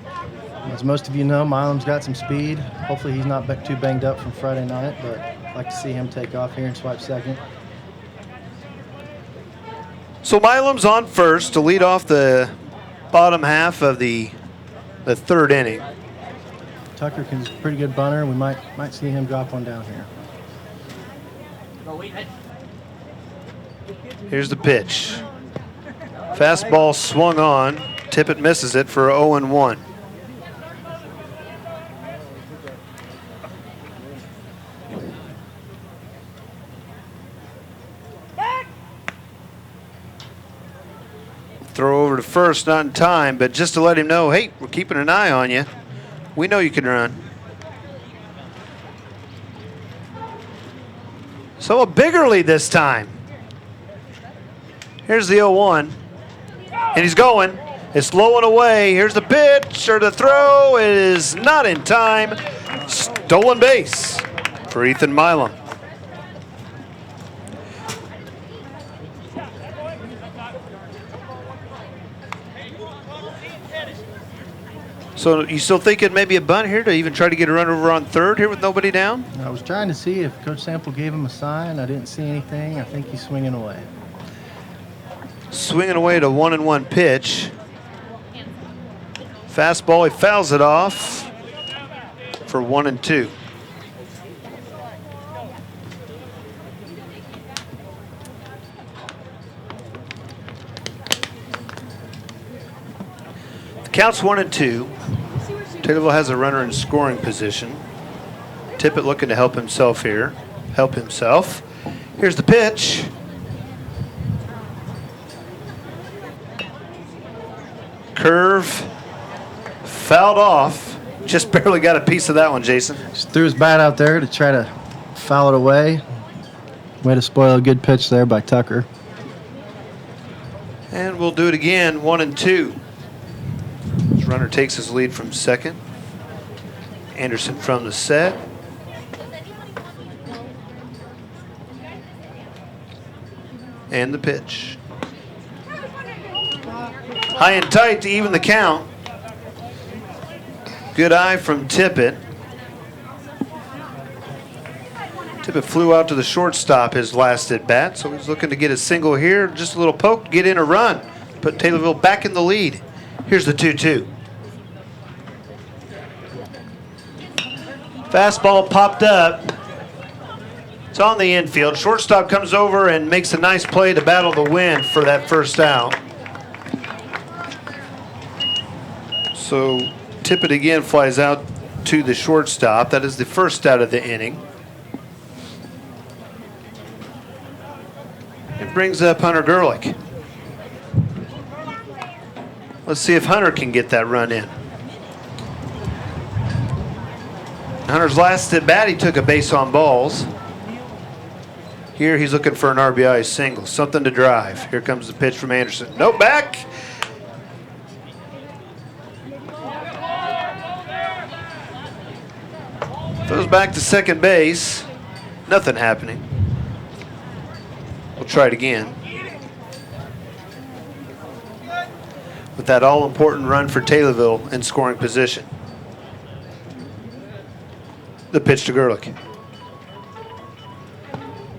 as most of you know, Milam's got some speed. Hopefully he's not too banged up from Friday night, but I'd like to see him take off here and swipe second. So Milam's on first to lead off the bottom half of the third inning. Tucker is a pretty good bunter. We might see him drop one down here. Here's the pitch. Fastball swung on. Tippett misses it for 0-1. Throw over to first, not in time, but just to let him know, hey, we're keeping an eye on you. We know you can run. So a bigger lead this time. Here's the 0-1. And he's going. It's low and away. Here's the pitch or the throw. It is not in time. Stolen base for Ethan Milam. So you still thinking maybe a bunt here to even try to get a run over on third here with nobody down? I was trying to see if Coach Sample gave him a sign. I didn't see anything. I think he's swinging away. Swinging away to 1-1 pitch. Fastball, he fouls it off for 1-2. The count's 1-2. Taylorville has a runner in scoring position. Tippett looking to help himself here. Here's the pitch. Curve. Fouled off. Just barely got a piece of that one, Jason. Just threw his bat out there to try to foul it away. Way to spoil a good pitch there by Tucker. And we'll do it again, 1-2. This runner takes his lead from second. Anderson from the set. And the pitch. High and tight to even the count. Good eye from Tippett. Tippett flew out to the shortstop his last at bat, so he's looking to get a single here. Just a little poke, get in a run. Put Taylorville back in the lead. Here's the 2-2. Fastball popped up. It's on the infield. Shortstop comes over and makes a nice play to battle the wind for that first out. So Tippett again flies out to the shortstop. That is the first out of the inning. It brings up Hunter Gerlich. Let's see if Hunter can get that run in. Hunter's last at bat, he took a base on balls. Here he's looking for an RBI single, something to drive. Here comes the pitch from Anderson. No back. Throws back to second base. Nothing happening. We'll try it again. With that all-important run for Taylorville in scoring position. The pitch to Gerlich.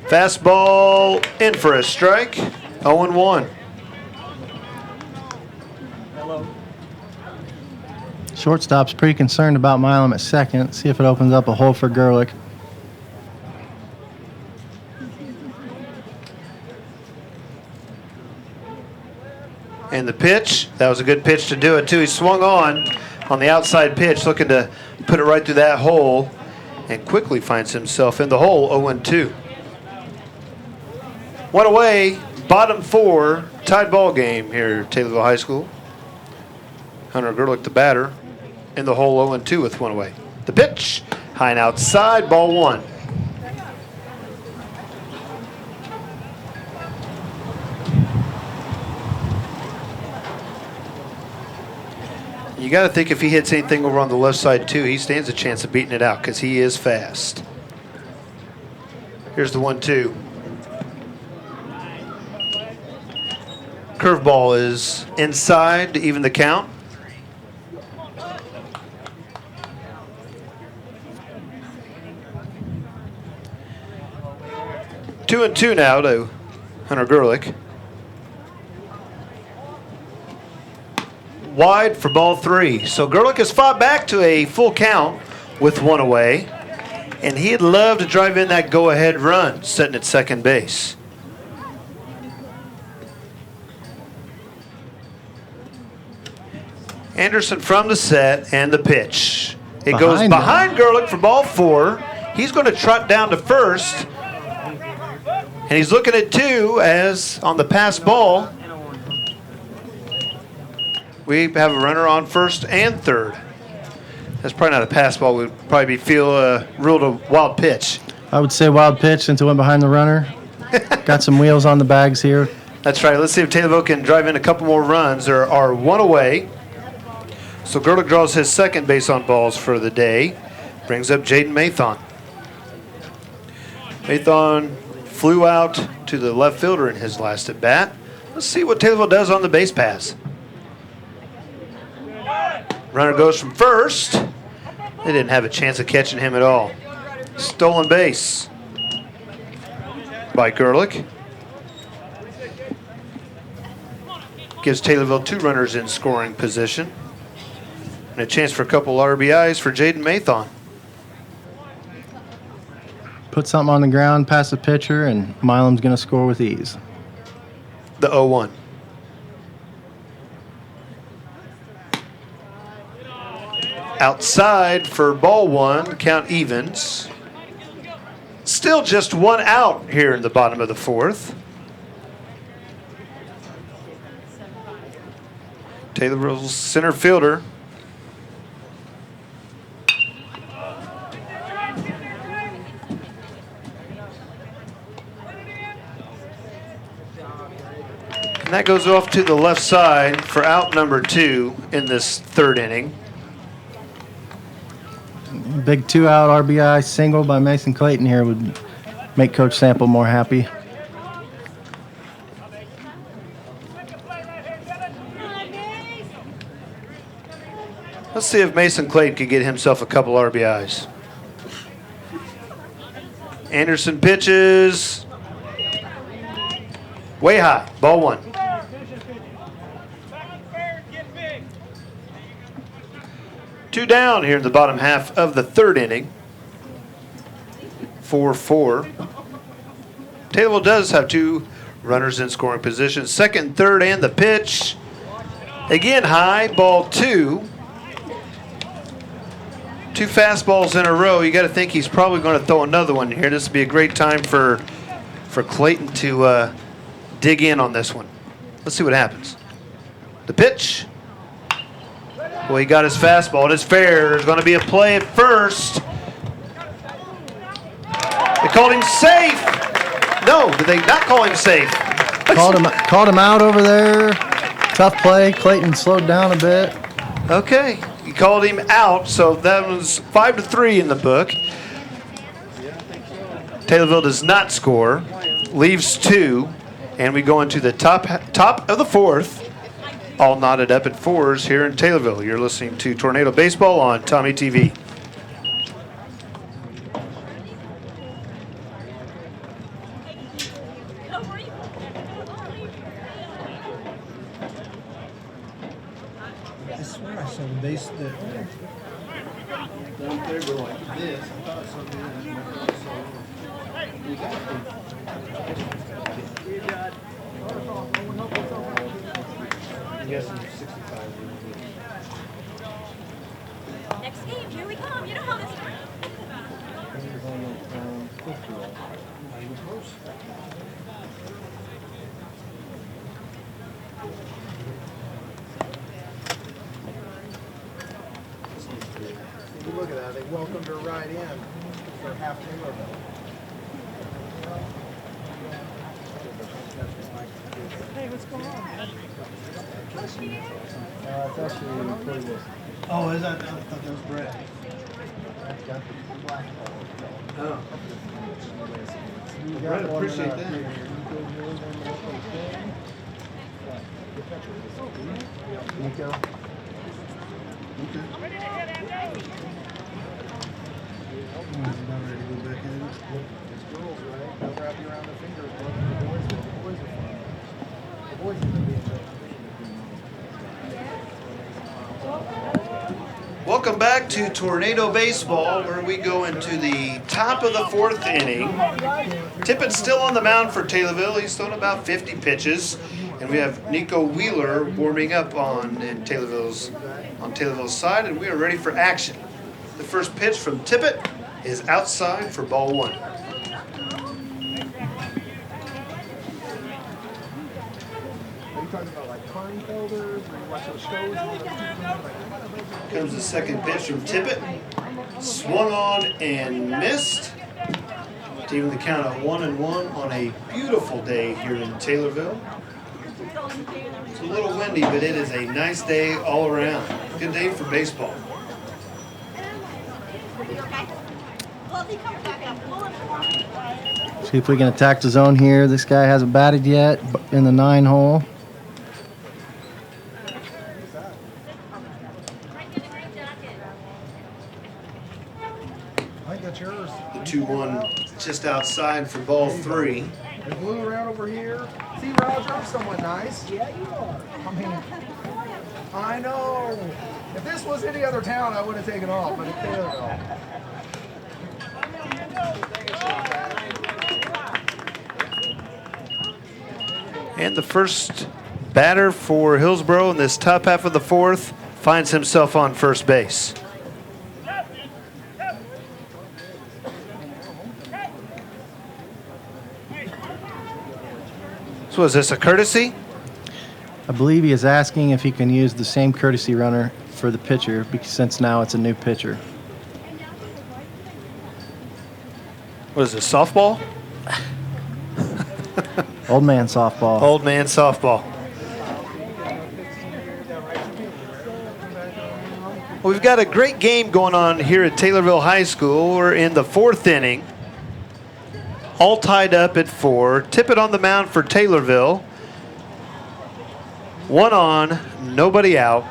Fastball in for a strike. 0-1. Shortstop's pretty concerned about Milam at second. See if it opens up a hole for Gerlich. And the pitch, that was a good pitch to do it too. He swung on the outside pitch, looking to put it right through that hole, and quickly finds himself in the hole. 0-2. One away, bottom 4, tied ball game here at Taylorville High School. Hunter Gerlich, the batter, in the hole. 0-2 with one away. The pitch, high and outside, ball 1. You got to think if he hits anything over on the left side too, he stands a chance of beating it out because he is fast. Here's the 1-2. Curveball is inside to even the count. Two and two now to Hunter Gerlich. Wide for ball 3. So Gerlich has fought back to a full count with one away, and he'd love to drive in that go-ahead run, sitting at second base. Anderson from the set and the pitch. It goes behind Gerlich for ball 4. He's going to trot down to first, and he's looking at 2 as on the pass ball. We have a runner on first and third. That's probably not a pass ball. We'd probably ruled a wild pitch. I would say wild pitch since it went behind the runner. Got some wheels on the bags here. That's right. Let's see if Taylorville can drive in a couple more runs. There are one away. So Gerlich draws his second base on balls for the day. Brings up Jaden Mathon. Mathon flew out to the left fielder in his last at bat. Let's see what Taylorville does on the base pass. Runner goes from first. They didn't have a chance of catching him at all. Stolen base by Gerlich. Gives Taylorville 2 runners in scoring position. And a chance for a couple RBIs for Jaden Mathon. Put something on the ground past the pitcher, and Milam's going to score with ease. The 0-1. Outside for ball 1, count evens. Still just 1 out here in the bottom of the 4th. Taylorville's center fielder. And that goes off to the left side for out number 2 in this 3rd inning. Big 2-out RBI single by Mason Clayton here would make Coach Sample more happy. Let's see if Mason Clayton can get himself a couple RBIs. Anderson pitches. Way high, ball 1. Two down here in the bottom half of the 3rd inning. 4-4. Taylorville does have 2 runners in scoring position. Second, third, and the pitch. Again high, ball 2. 2 fastballs in a row. You got to think he's probably going to throw another one here. This would be a great time for Clayton to dig in on this one. Let's see what happens. The pitch. Well, he got his fastball. It is fair. There's going to be a play at first. They called him safe. No, did they not call him safe? Called him out over there. Tough play. Clayton slowed down a bit. Okay. He called him out, so that was 5-3 in the book. Taylorville does not score, leaves 2, and we go into the top of the fourth, all knotted up at 4s here in Taylorville. You're listening to Tornado Baseball on Tommy TV. I swear I saw the base that. Down there go like this. I thought something you got I'm guessing 65. Next game, here we come. You know how this works. Look at that. They welcomed her right in for half Taylorville. Hey, what's going on? It's actually pretty good. Oh, is that? I thought that was Brett. Oh. Brett, appreciate that. Nico. Not ready to go back in. It's girls, right? They'll wrap you around the fingers. The boys will. The boys are fun. The boys are going to be Welcome back to Tornado Baseball, where we go into the top of the fourth inning. Tippett's still on the mound for Taylorville. He's thrown about 50 pitches. And we have Nico Wheeler warming up on Taylorville's side, and we are ready for action. The first pitch from Tippett is outside for ball 1. Are you talking about like Kleinfelders or you watch those shows? Comes the second pitch from Tippett. Swung on and missed. To even the count of 1-1 on a beautiful day here in Taylorville. It's a little windy, but it is a nice day all around. Good day for baseball. See if we can attack the zone here. This guy hasn't batted yet in the 9 hole. I think that's yours. The 2-1 just outside for ball 3. They blew around over here. See, Roger, I'm somewhat nice. Yeah, you are. I mean, I know. If this was any other town, I would have taken off, but it's Taylorville. And the first batter for Hillsboro in this top half of the fourth finds himself on first base. So is this a courtesy? I believe he is asking if he can use the same courtesy runner for the pitcher, because since now it's a new pitcher. What is this, softball? Old man softball. Old man softball. Well, we've got a great game going on here at Taylorville High School. We're in the fourth inning. All tied up at 4. Tippett on the mound for Taylorville. 1 on, nobody out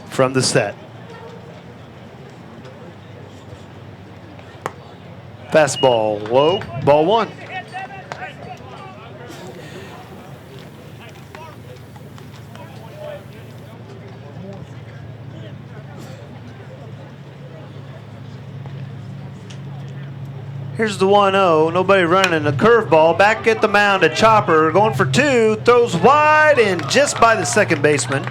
from the set. Fastball low, ball 1. Here's the 1-0, nobody running, a curveball, back at the mound, a chopper, going for 2, throws wide and just by the second baseman.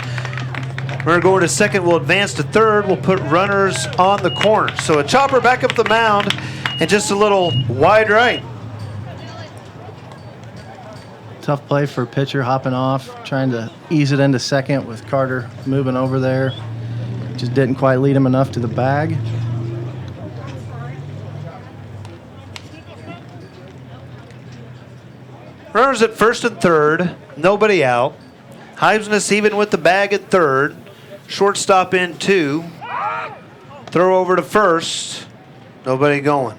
Runner going to second, will advance to third, we'll put runners on the corner. So a chopper back up the mound and just a little wide right. Tough play for a pitcher, hopping off, trying to ease it into second with Carter moving over there. Just didn't quite lead him enough to the bag. Runners at first and third, nobody out. Heisness even with the bag at third. Shortstop in 2. Throw over to first. Nobody going.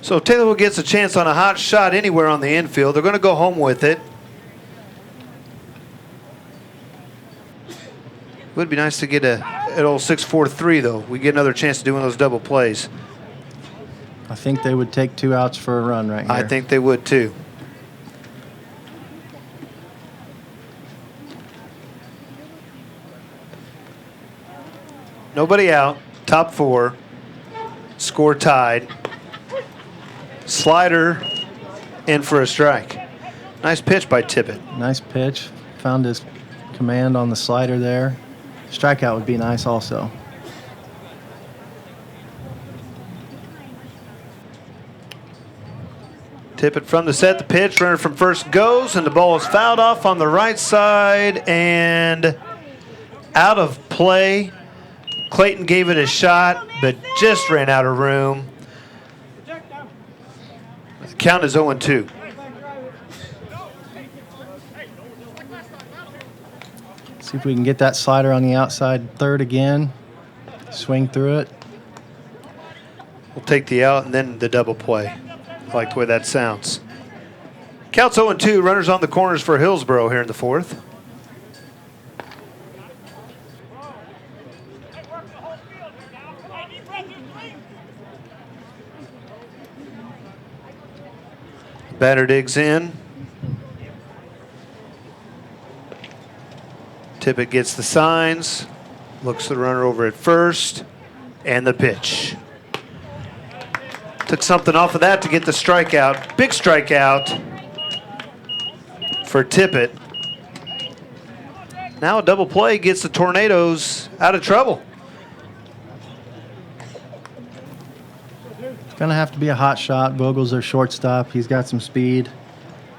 So Taylorville gets a chance on a hot shot anywhere on the infield. They're going to go home with it. Would be nice to get an old 6-4-3 though. We get another chance to do one of those double plays. I think they would take 2 outs for a run right here. I think they would too. Nobody out. Top 4. Score tied. Slider in for a strike. Nice pitch by Tippett. Nice pitch. Found his command on the slider there. Strikeout would be nice also. Tippett from the set, the pitch, runner from first goes, and the ball is fouled off on the right side and out of play. Clayton gave it a shot, but just ran out of room. The count is 0-2. See if we can get that slider on the outside third again. Swing through it. We'll take the out and then the double play. I like the way that sounds. Counts 0-2. Runners on the corners for Hillsboro here in the 4th. Batter digs in. Tippett gets the signs. Looks the runner over at first. And the pitch. Took something off of that to get the strikeout. Big strikeout for Tippett. Now a double play gets the Tornadoes out of trouble. It's going to have to be a hot shot. Vogel's their shortstop. He's got some speed.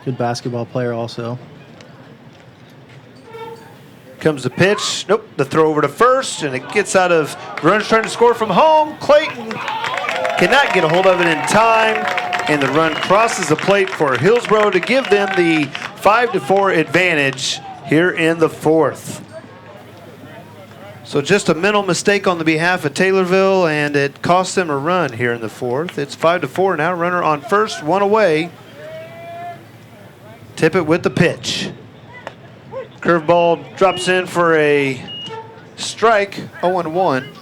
Good basketball player also. Comes the pitch. Nope, the throw over to first, and it gets out of runners trying to score from home. Clayton cannot get a hold of it in time, and the run crosses the plate for Hillsboro to give them the 5-4 advantage here in the 4th. So just a mental mistake on the behalf of Taylorville, and it cost them a run here in the 4th. It's 5-4 now. Runner on first, 1 away. Tippett with the pitch. Curveball drops in for a strike, 0-1.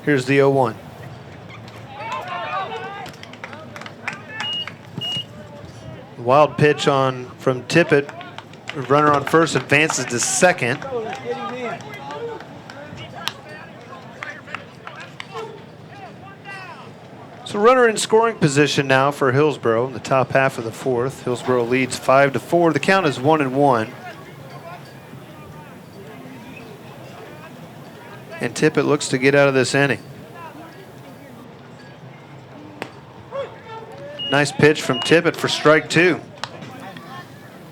Here's the 0-1. Wild pitch from Tippett. Runner on first advances to second. So runner in scoring position now for Hillsboro in the top half of the 4th. Hillsboro leads 5-4. The count is 1-1. And Tippett looks to get out of this inning. Nice pitch from Tippett for strike 2.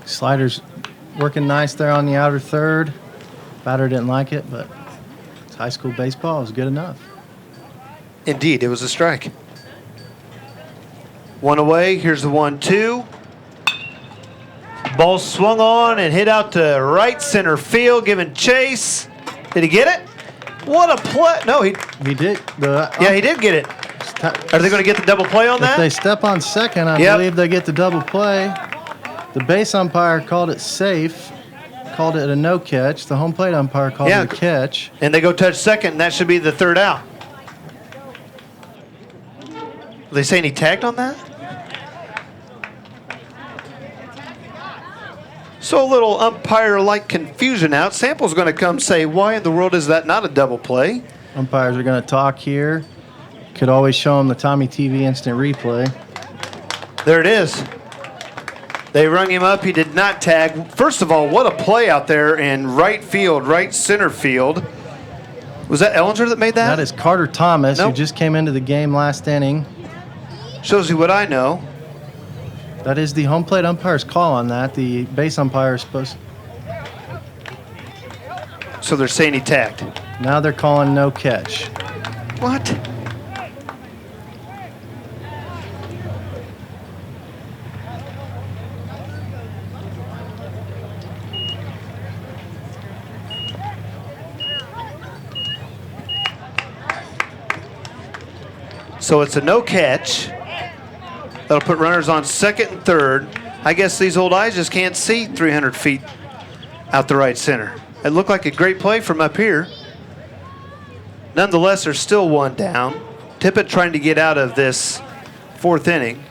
Slider's working nice there on the outer third. Batter didn't like it, but it's high school baseball. It was good enough. Indeed, it was a strike. 1 away. Here's the 1-2. Ball swung on and hit out to right center field, giving chase. Did he get it? What a play. No, he did. Yeah, he did get it. Are they going to get the double play on that? If they step on second, I believe they get the double play. The base umpire called it safe, called it a no catch. The home plate umpire called it a catch. And they go touch second, and that should be the 3rd out. Are they saying he tagged on that? So a little umpire-like confusion out. Sample's going to come say, why in the world is that not a double play? Umpires are going to talk here. Could always show them the Tommy TV instant replay. There it is. They rung him up. He did not tag. First of all, what a play out there in right field, right center field. Was that Ellinger that made that? That is Carter Thomas, who just came into the game last inning. Shows you what I know. That is the home plate umpire's call on that. The base umpire is supposed. So they're saying he tagged. Now they're calling no catch. What? So it's a no catch. That'll put runners on second and third. I guess these old eyes just can't see 300 feet out the right center. It looked like a great play from up here. Nonetheless, there's still one down. Tippett trying to get out of this fourth inning.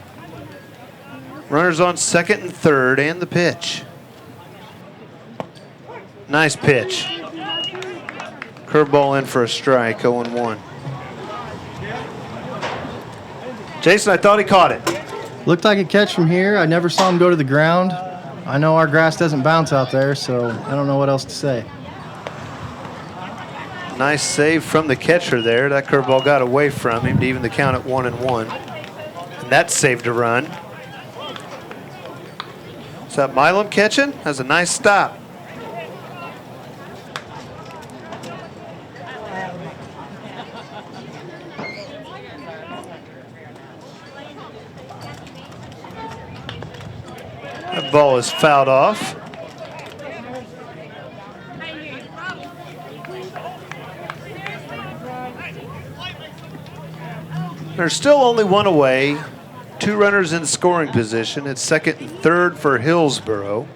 Runners on second and third, and the pitch. Nice pitch. Curveball in for a strike, 0-1. Jason, I thought he caught it. Looked like a catch from here. I never saw him go to the ground. I know our grass doesn't bounce out there, so I don't know what else to say. Nice save from the catcher there. That curveball got away from him to even the count at 1-1. And that saved a run. Is that Milam catching? That's a nice stop. That ball is fouled off. There's still only one away. 2 runners in scoring position. It's second and third for Hillsboro.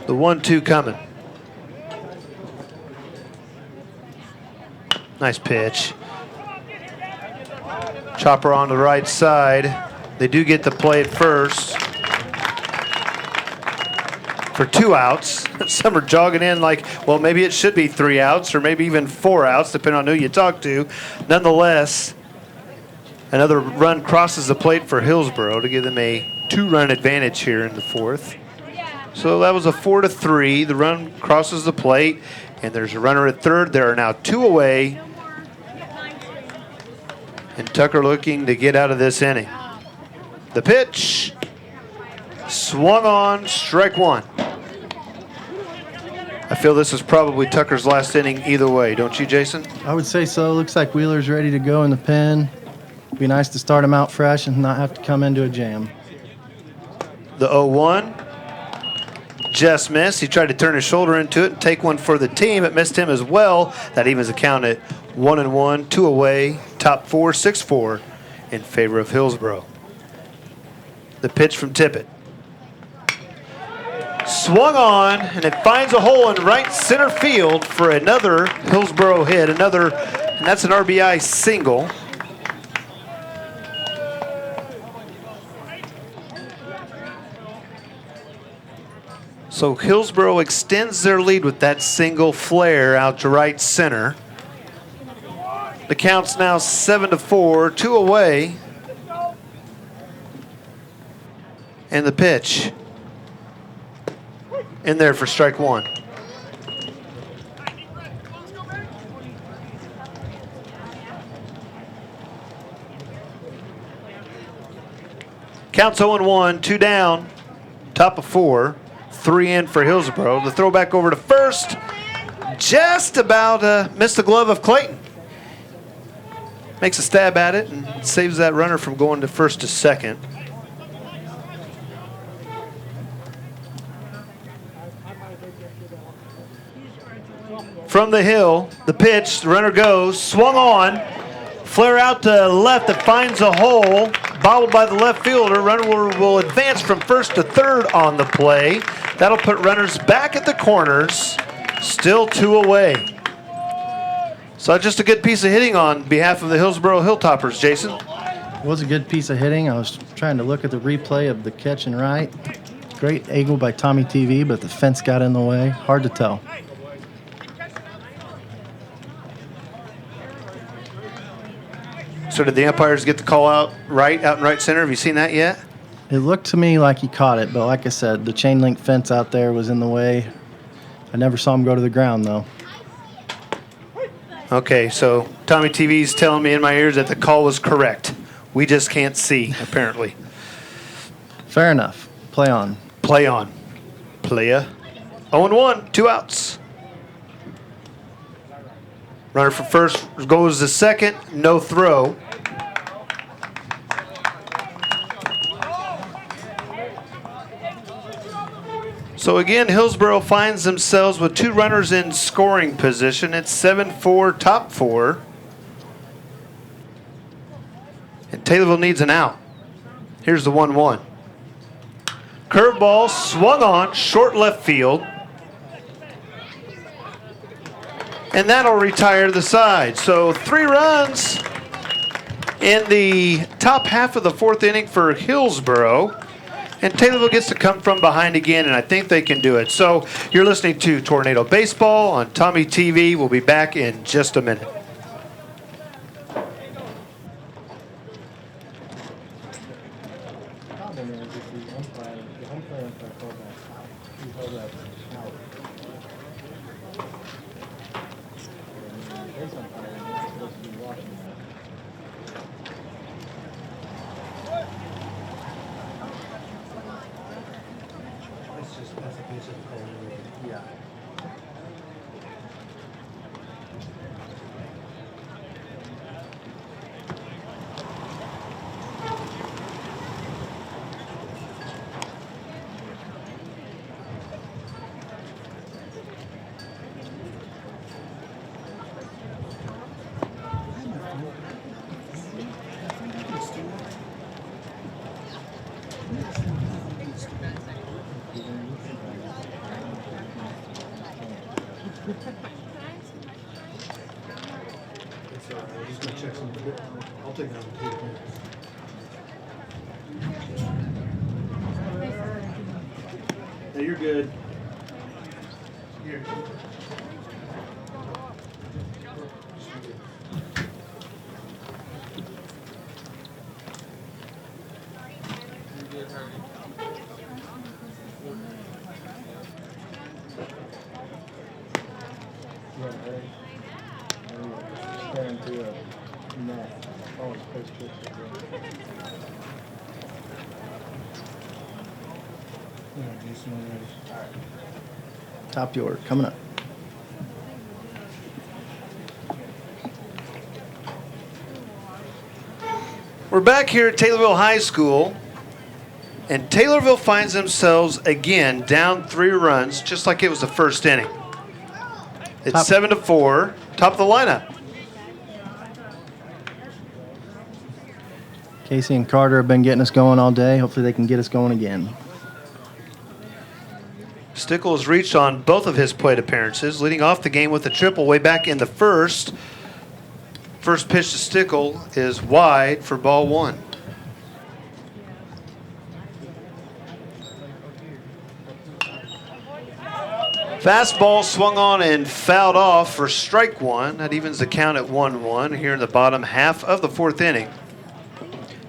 The 1-2 coming. Nice pitch. Chopper on the right side. They do get the play at first for 2 outs. Some are jogging in like, well, maybe it should be 3 outs or maybe even 4 outs, depending on who you talk to. Nonetheless, another run crosses the plate for Hillsboro to give them a 2-run advantage here in the fourth. So that was a 4-3. The run crosses the plate, and there's a runner at third. There are now 2 away. And Tucker looking to get out of this inning. The pitch. Swung on, strike 1. I feel this is probably Tucker's last inning either way, don't you, Jason? I would say so. Looks like Wheeler's ready to go in the pen. Be nice to start him out fresh and not have to come into a jam. The 0-1. Just missed. He tried to turn his shoulder into it and take one for the team. It missed him as well. That evens the count at 1-1, 2 away, top 4, 6-4 in favor of Hillsboro. The pitch from Tippett. Swung on, and it finds a hole in right center field for another Hillsboro hit. And that's an RBI single. So Hillsboro extends their lead with that single flare out to right center. The count's now 7-4, 2 away. And the pitch in there for strike 1. Counts 0-1, 2 down, top of 4. 3 in for Hillsboro. The throw back over to first. Just about missed the glove of Clayton. Makes a stab at it and saves that runner from going to first to second. From the hill, the pitch, the runner goes, swung on. Flare out to left that finds a hole. Bobbled by the left fielder. Runner will advance from first to third on the play. That'll put runners back at the corners. Still 2 away. So just a good piece of hitting on behalf of the Hillsboro Hilltoppers, Jason. It was a good piece of hitting. I was trying to look at the replay of the catch and right. Great angle by Tommy TV, but the fence got in the way. Hard to tell. So did the umpires get the call out in right center? Have you seen that yet? It looked to me like he caught it, but like I said, the chain link fence out there was in the way. I never saw him go to the ground, though. Okay, so Tommy TV's telling me in my ears that the call was correct. We just can't see, apparently. Fair enough. Play on. Play on. Playa. 0-1, 2 outs. Runner for first goes to second, no throw. So again, Hillsboro finds themselves with 2 runners in scoring position. It's 7-4, top 4. And Taylorville needs an out. Here's the 1-1. Curveball swung on, short left field. And that'll retire the side. So 3 runs in the top half of the 4th inning for Hillsboro. And Taylorville gets to come from behind again, and I think they can do it. So you're listening to Tornado Baseball on Tommy TV. We'll be back in just a minute. I'll take that one. No, you're good. Top York coming up. We're back here at Taylorville High School, and Taylorville finds themselves again down 3 runs, just like it was the first inning. It's 7-4, top of the lineup. Casey and Carter have been getting us going all day. Hopefully they can get us going again. Stickle has reached on both of his plate appearances, leading off the game with a triple way back in the first. First pitch to Stickle is wide for ball 1. Fastball swung on and fouled off for strike 1. That evens the count at 1-1 here in the bottom half of the 4th inning.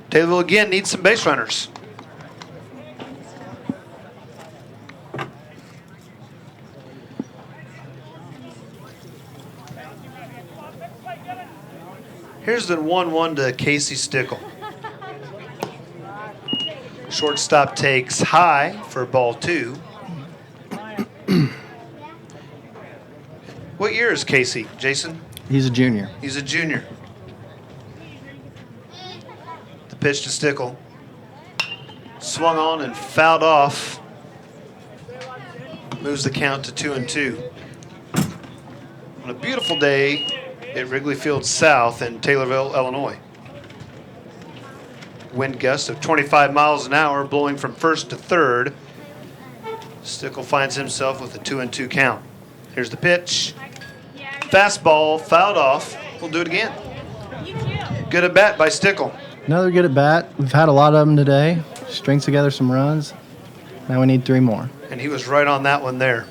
Taylorville again needs some base runners. Here's the 1-1 to Casey Stickle. Shortstop takes high for ball 2. What year is Casey, Jason? He's a junior. He's a junior. The pitch to Stickle. Swung on and fouled off. Moves the count to 2-2. On a beautiful day at Wrigley Field South in Taylorville, Illinois. Wind gusts of 25 miles an hour blowing from first to third. Stickle finds himself with a 2-2 count. Here's the pitch. Fastball fouled off. We'll do it again. Good at bat by Stickle. Another good at bat. We've had a lot of them today. Strings together some runs. Now we need 3 more. And he was right on that one there.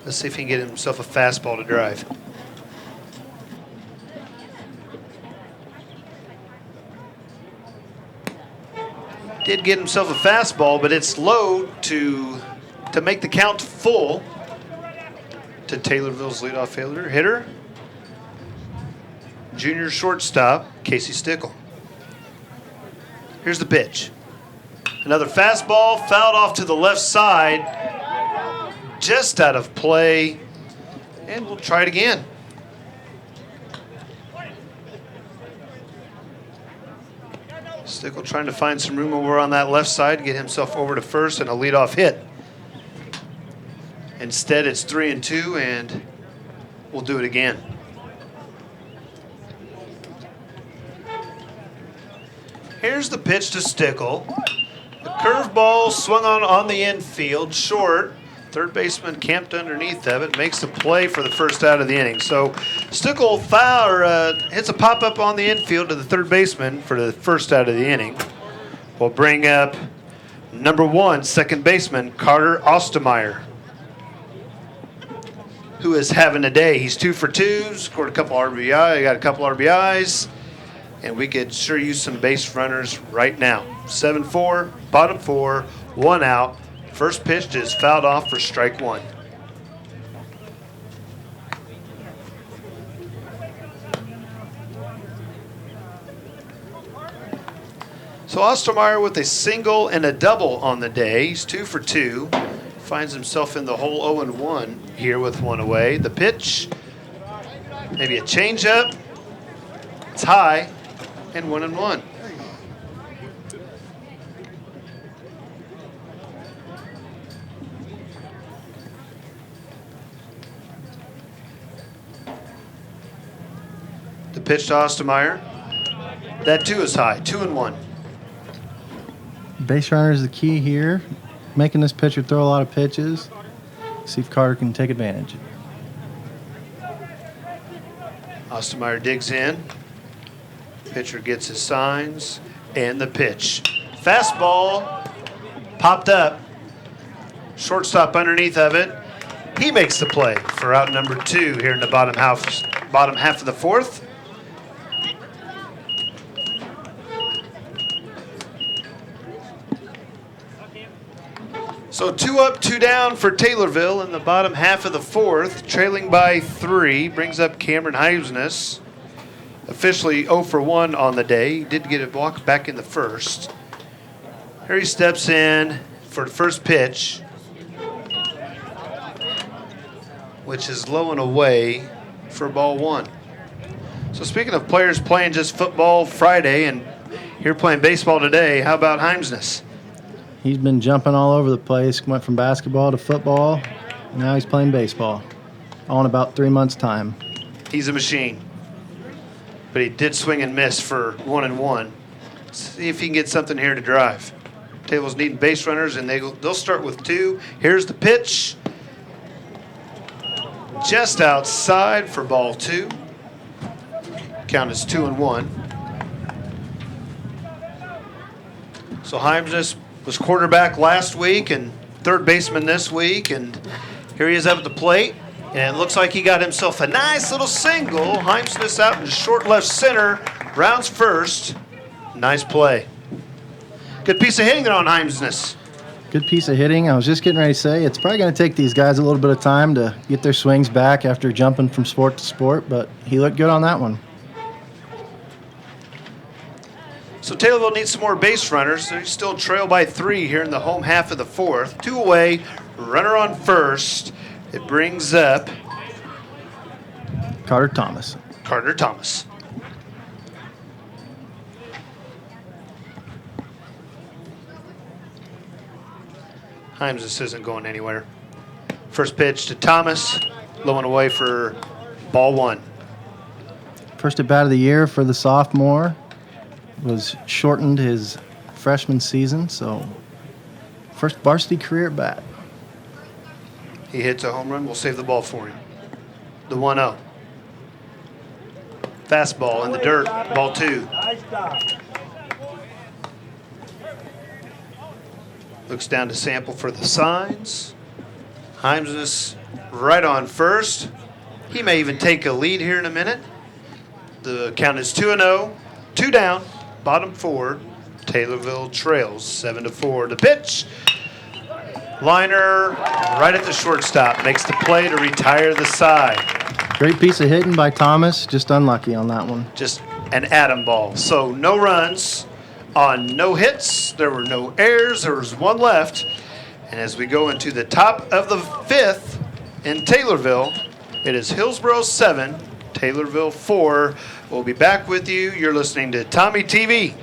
Let's see if he can get himself a fastball to drive. Did get himself a fastball, but it's low to make the count full to Taylorville's leadoff hitter, junior shortstop, Casey Stickle. Here's the pitch. Another fastball, fouled off to the left side, just out of play, and we'll try it again. Stickle trying to find some room over on that left side, get himself over to first and a leadoff hit. Instead, it's 3-2, and we'll do it again. Here's the pitch to Stickle. The curveball swung on the infield, short. Third baseman camped underneath of it, makes the play for the first out of the inning. So Stickle hits a pop-up on the infield to the third baseman for the first out of the inning. We'll bring up number 1, second baseman, Carter Ostermeyer, who is having a day. He's 2 for 2, scored a couple RBI, got a couple RBIs, and we could sure use some base runners right now. 7-4, bottom 4, 1 out. First pitch is fouled off for strike 1. So Ostermeyer with a single and a double on the day. He's 2 for 2. Finds himself in the hole 0-1 here with 1 away. The pitch, maybe a changeup. It's high and 1-1. The pitch to Ostermeyer. That too is high, 2-1. Base runner is the key here. Making this pitcher throw a lot of pitches. See if Carter can take advantage. Ostermeyer digs in. Pitcher gets his signs. And the pitch. Fastball popped up. Shortstop underneath of it. He makes the play for out number 2 here in the bottom half of the 4th. So 2 up, 2 down for Taylorville in the bottom half of the 4th, trailing by 3. Brings up Cameron Heimsness, officially 0 for 1 on the day. He did get a walk back in the first. Here he steps in for the first pitch, which is low and away for ball 1. So speaking of players playing just football Friday and here playing baseball today, how about Heimsness? He's been jumping all over the place. Went from basketball to football. Now he's playing baseball. All in about 3 months' time. He's a machine. But he did swing and miss for 1-1. See if he can get something here to drive. Table's needing base runners, and they'll start with 2. Here's the pitch. Just outside for ball 2. Count is 2-1. So Heimsness was quarterback last week and third baseman this week, and here he is up at the plate, and it looks like he got himself a nice little single. Heimsness out in short left center, rounds first. Nice play. Good piece of hitting there on Heimsness. Good piece of hitting. I was just getting ready to say it's probably going to take these guys a little bit of time to get their swings back after jumping from sport to sport, but he looked good on that one. So Taylorville needs some more base runners. They still trail by 3 here in the home half of the 4th. 2 away, runner on first. It brings up Carter Thomas. Carter Thomas. Heimsness isn't going anywhere. First pitch to Thomas, low and away for ball 1. First at bat of the year for the sophomore. Was shortened his freshman season, so first varsity career at bat. He hits a home run. We'll save the ball for him. The 1-0. Fastball in the dirt, ball 2. Looks down to sample for the signs. Heimsness right on first. He may even take a lead here in a minute. The count is 2-0, 2 down. Bottom 4, Taylorville trails 7-4. The pitch, liner right at the shortstop, makes the play to retire the side. Great piece of hitting by Thomas, just unlucky on that one. Just an atom ball. So no runs on no hits. There were no errors. There was 1 left. And as we go into the top of the 5th in Taylorville, it is Hillsboro 7, Taylorville 4. We'll be back with you. You're listening to Tommy TV.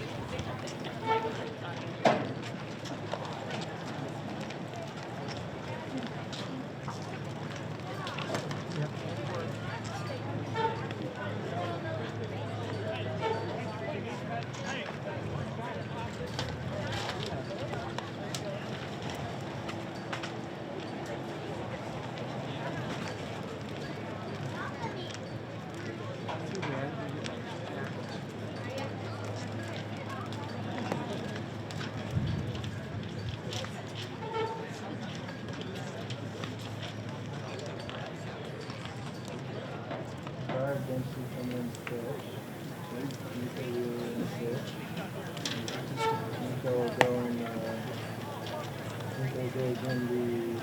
Dempsey coming in to pitch. Nico Wheeler in to pitch. Nico will go in, Nico goes in the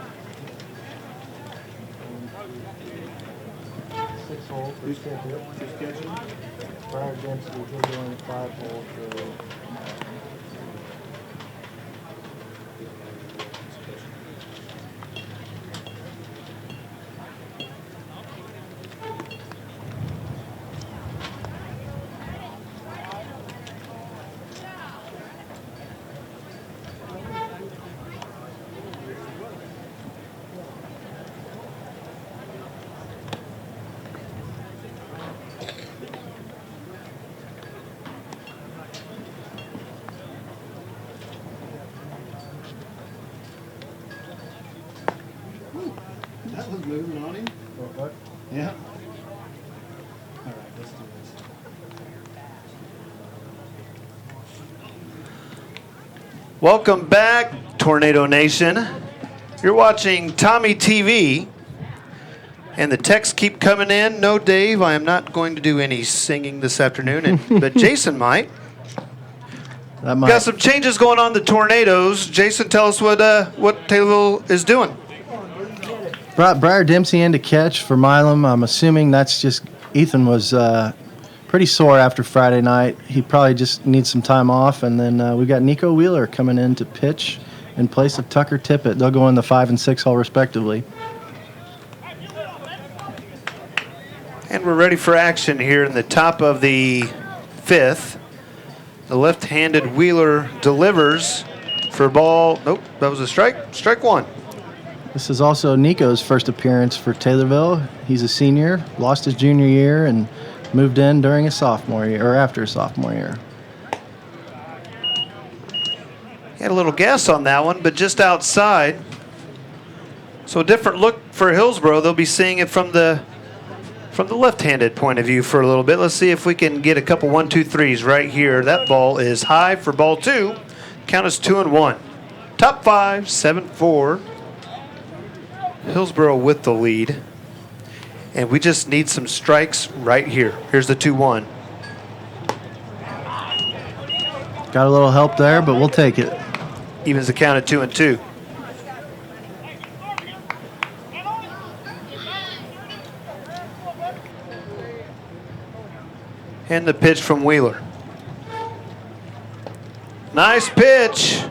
6 hole for skip it. Just catching. Briar Dempsey will go in the 5 hole for That was moving on him. what? Yeah. All right, let's do this. Welcome back, Tornado Nation. You're watching Tommy TV, and the texts keep coming in. No, Dave, I am not going to do any singing this afternoon, but Jason might. That might. Got some changes going on the Tornadoes. Jason, tell us what Taylorville is doing. Brought Briar Dempsey in to catch for Milam. I'm assuming that's just Ethan was pretty sore after Friday night. He probably just needs some time off. And then we got Nico Wheeler coming in to pitch in place of Tucker Tippett. They'll go in the 5 and 6 hole respectively. And we're ready for action here in the top of the 5th. The left-handed Wheeler delivers for ball. Nope, that was a strike. Strike 1. This is also Nico's first appearance for Taylorville. He's a senior, lost his junior year, and moved in during his sophomore year, or after his sophomore year. He had a little guess on that one, but just outside. So a different look for Hillsboro. They'll be seeing it from the left-handed point of view for a little bit. Let's see if we can get a couple 1-2-3s right here. That ball is high for ball 2. Count is 2-1. Top 5, 7-4. Hillsboro with the lead. And we just need some strikes right here. Here's the 2-1. Got a little help there, but we'll take it. Evens the count at 2-2. And the pitch from Wheeler. Nice pitch.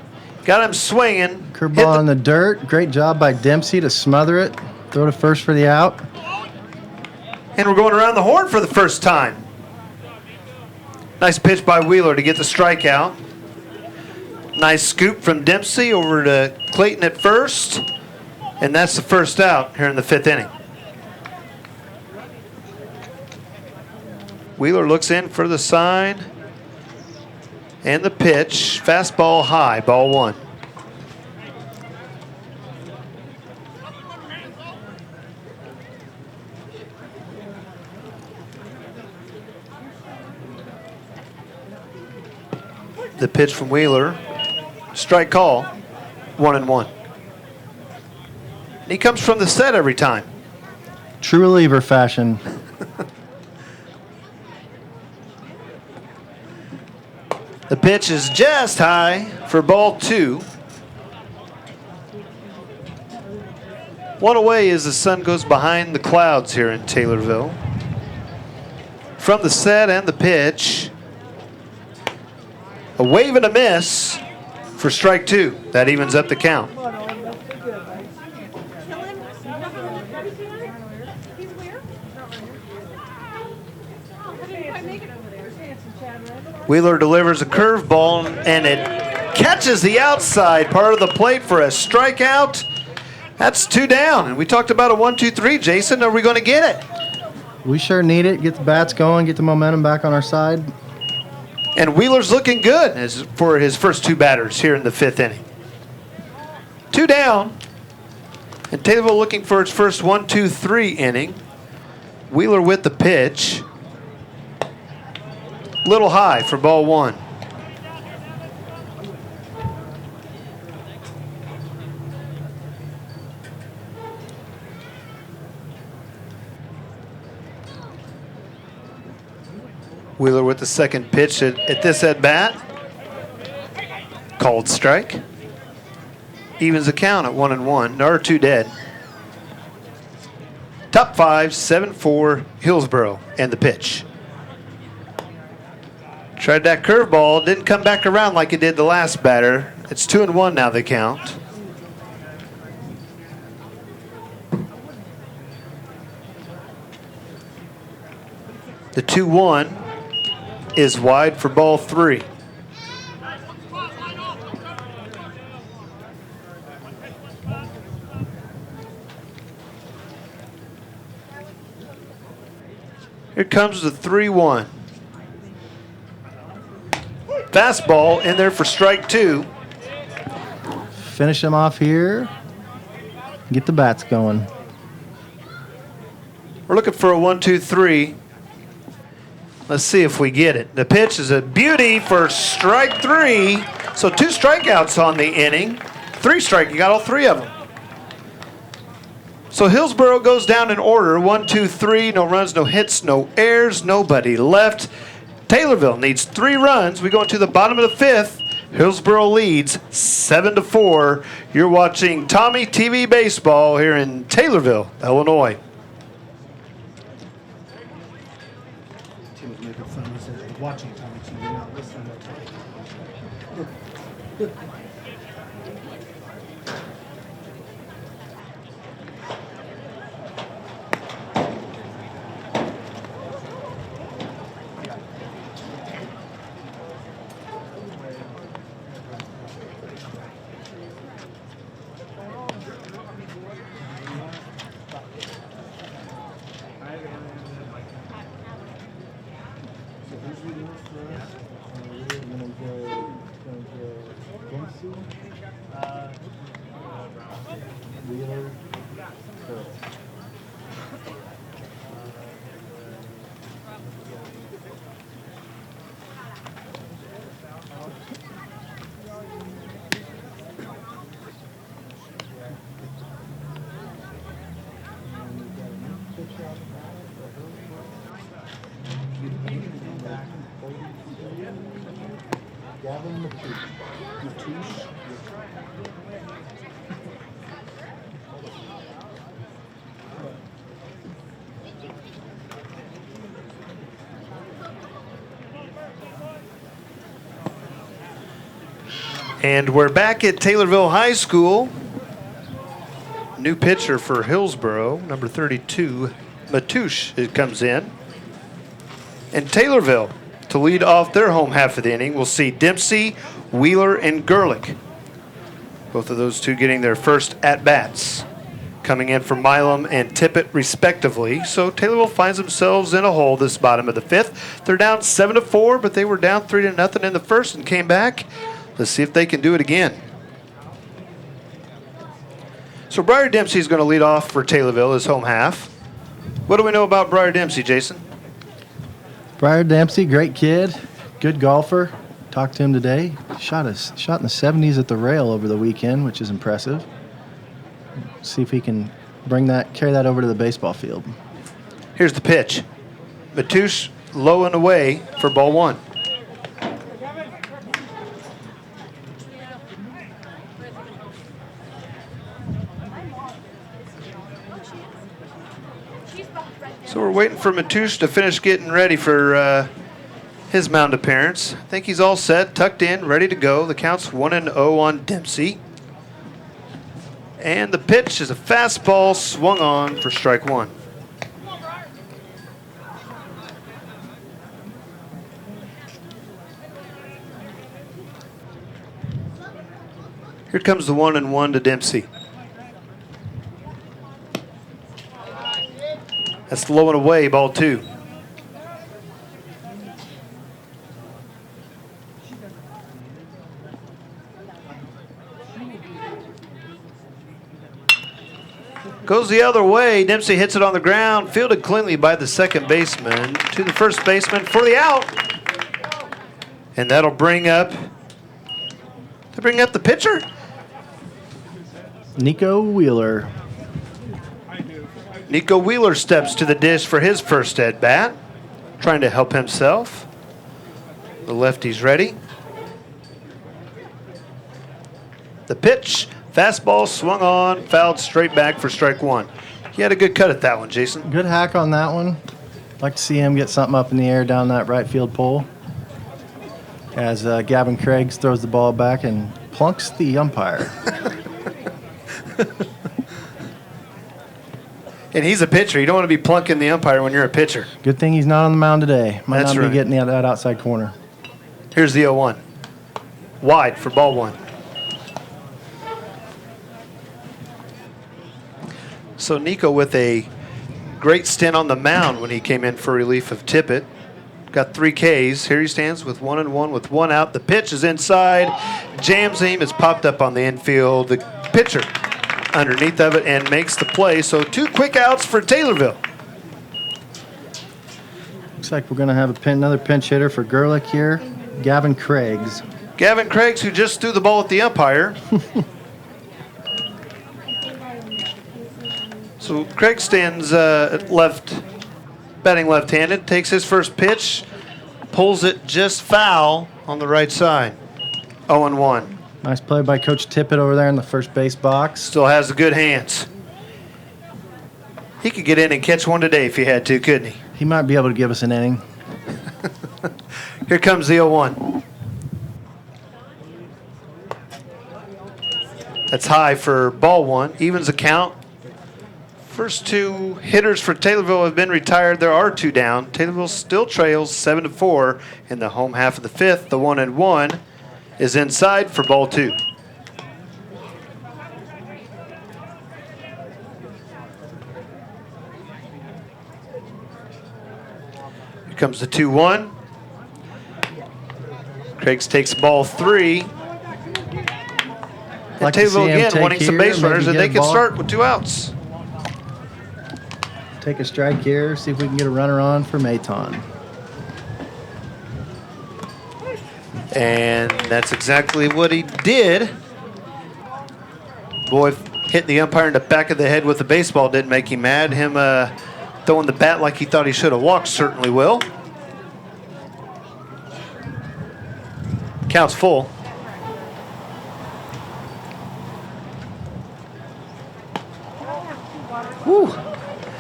Got him swinging. Curveball in the dirt. Great job by Dempsey to smother it. Throw to first for the out. And we're going around the horn for the first time. Nice pitch by Wheeler to get the strikeout. Nice scoop from Dempsey over to Clayton at first. And that's the first out here in the 5th inning. Wheeler looks in for the sign. And the pitch. Fastball high, ball 1. The pitch from Wheeler. Strike call. 1-1. And he comes from the set every time. True reliever fashion. The pitch is just high for ball 2. One away as the sun goes behind the clouds here in Taylorville. From the set and the pitch. A wave and a miss for strike 2. That evens up the count. Wheeler delivers a curveball, and it catches the outside part of the plate for a strikeout. That's 2 down, and we talked about a 1-2-3. Jason, are we going to get it? We sure need it. Get the bats going, get the momentum back on our side. And Wheeler's looking good for his first 2 batters here in the 5th inning. 2 down, and Taylorville looking for its first 1-2-3 inning. Wheeler with the pitch. Little high for ball 1. Wheeler with the second pitch at this at-bat. Called strike. Evens the count at 1-1. There are 2 dead. Top 5, 7-4 Hillsboro, and the pitch. Tried that curveball, didn't come back around like it did the last batter. It's 2-1 now, the count. The 2-1 is wide for ball 3. Here comes the 3-1. Fastball in there for strike 2. Finish him off here. Get the bats going. We're looking for a 1-2-3. Let's see if we get it. The pitch is a beauty for strike 3. So 2 strikeouts on the inning. 3 strike, you got all 3 of them. So Hillsboro goes down in order, 1-2-3, no runs, no hits, no errors, nobody left. Taylorville needs 3 runs. We go into the bottom of the 5th. Hillsboro leads 7-4. You're watching Tommy TV Baseball here in Taylorville, Illinois. Tim was making fun. He said, watching Tommy TV, not listening to Tommy. Wheeler. Gavin Matouche. And we're back at Taylorville High School. New pitcher for Hillsboro, number 32, Matouche, it comes in. And Taylorville, to lead off their home half of the inning, we'll see Dempsey, Wheeler, and Gerlich. Both of those 2 getting their first at-bats. Coming in from Milam and Tippett, respectively. So Taylorville finds themselves in a hole this bottom of the 5th. They're down 7-4, but they were down 3-0 in the first and came back. Let's see if they can do it again. So Briar Dempsey is going to lead off for Taylorville, his home half. What do we know about Briar Dempsey, Jason? Briar Dempsey, great kid, good golfer. Talked to him today. Shot in the 70s at the rail over the weekend, which is impressive. See if he can carry that over to the baseball field. Here's the pitch. Matouche low and away for ball 1. So we're waiting for Matouche to finish getting ready for his mound appearance. I think he's all set, tucked in, ready to go. The count's 1-0 on Dempsey. And the pitch is a fastball swung on for strike 1. Here comes the 1-1 to Dempsey. That's low and away, ball 2. Goes the other way. Dempsey hits it on the ground, fielded cleanly by the second baseman to the first baseman for the out. And that'll bring up the pitcher. Nico Wheeler. Nico Wheeler steps to the dish for his first at bat. trying to help himself. The lefty's ready. The pitch, fastball swung on, fouled straight back for strike one. He had a good cut at that one, Jason. Good hack on that one. Like to see him get something up in the air down that right field pole. As Gavin Craigs throws the ball back and plunks the umpire. And he's a pitcher. You don't want to be plunking the umpire when you're a pitcher. Good thing he's not on the mound today. Might That's not right. be getting that outside corner. Here's the 0-1. Wide for ball one. So Nico with a great stint on the mound when he came in for relief of Tippett. Got 3 Ks. Here he stands with 1-1 with 1 out. The pitch is inside. Jams him. It's popped up on the infield. The pitcher underneath of it and makes the play. So 2 quick outs for Taylorville. Looks like we're going to have another pinch hitter for Gerlich here. Gavin Craigs. Gavin Craigs, who just threw the ball at the umpire. So Craig stands at left, batting left-handed, takes his first pitch, pulls it just foul on the right side. 0-1. Nice play by Coach Tippett over there in the first base box. Still has the good hands. He could get in and catch one today if he had to, couldn't he? He might be able to give us an inning. Here comes the 0-1. That's high for ball one. Evens the count. First 2 hitters for Taylorville have been retired. There are 2 down. Taylorville still trails 7-4 in the home half of the 5th. The 1-1 is inside for ball 2. Here comes the 2-1. Craigs takes ball 3. And Like to see Taylorville him again take wanting some here, base maybe runners, and get they a can ball. start with 2 outs. Take a strike here, see if we can get a runner on for Maton. And that's exactly what he did. Boy, hitting the umpire in the back of the head with the baseball didn't make him mad. Him throwing the bat like he thought he should have walked certainly will. Count's full. Whew.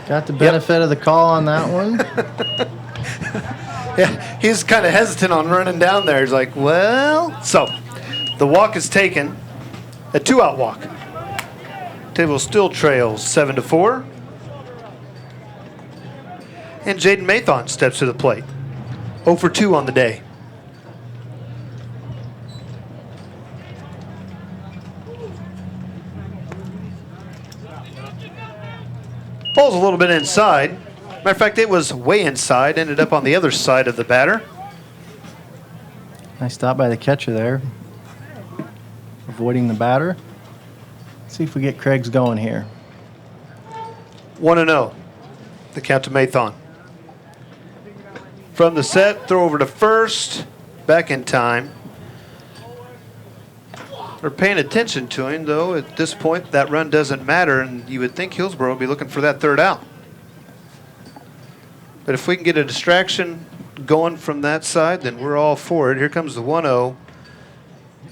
Got the benefit of the call on that one. Yeah, he's kind of hesitant on running down there. He's like, well. So, the walk is taken. A 2-out walk. Taylorville still trails 7-4. And Jaden Mathon steps to the plate. 0 for 2 on the day. Ball's a little bit inside. Matter of fact, it was way inside. Ended up on the other side of the batter. Nice stop by the catcher there. Avoiding the batter. Let's see if we get Craigs going here. 1-0. The count to Mathon. From the set, throw over to first. Back in time. They're paying attention to him, though. At this point, that run doesn't matter, and you would think Hillsboro would be looking for that 3rd out. But if we can get a distraction going from that side, then we're all for it. Here comes the 1-0,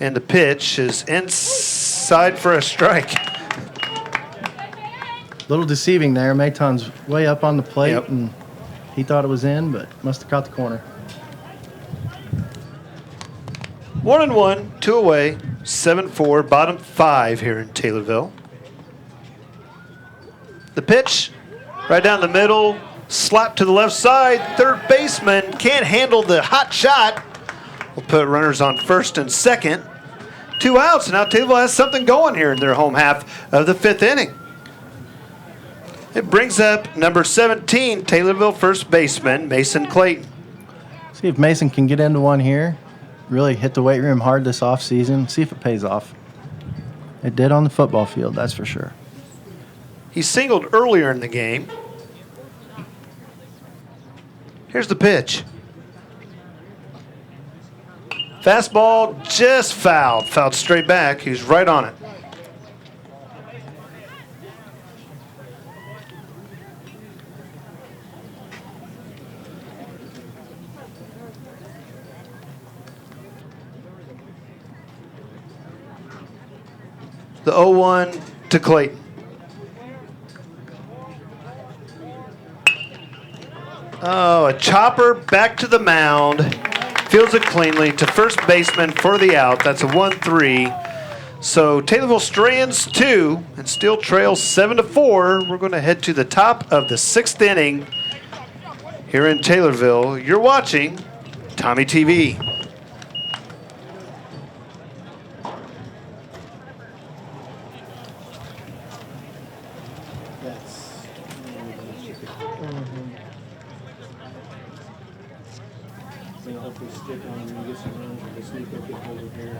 and the pitch is inside for a strike. Little deceiving there. Maton's way up on the plate, Yep. and he thought it was in, but must have caught the corner. 1-1, 2 away, 7-4, bottom 5 here in Taylorville. The pitch, right down the middle, slap to the left side. 3rd baseman can't handle the hot shot. We'll put runners on 1st and 2nd. 2 outs, and now Taylorville has something going here in their home half of the 5th inning. It brings up number 17, Taylorville first baseman, Mason Clayton. See if Mason can get into one here. Really hit the weight room hard this offseason. See if it pays off. It did on the football field, that's for sure. He singled earlier in the game. Here's the pitch. Fastball just fouled. Fouled straight back. He's right on it. The 0-1 to Clayton. Oh, a chopper back to the mound. Fields it cleanly to first baseman for the out. That's a 1-3. So Taylorville strands 2 and still trails 7-4. We're going to head to the top of the 6th inning here in Taylorville. You're watching Tommy TV. Hopefully stick on him and get some runs with the sneaker kick over here.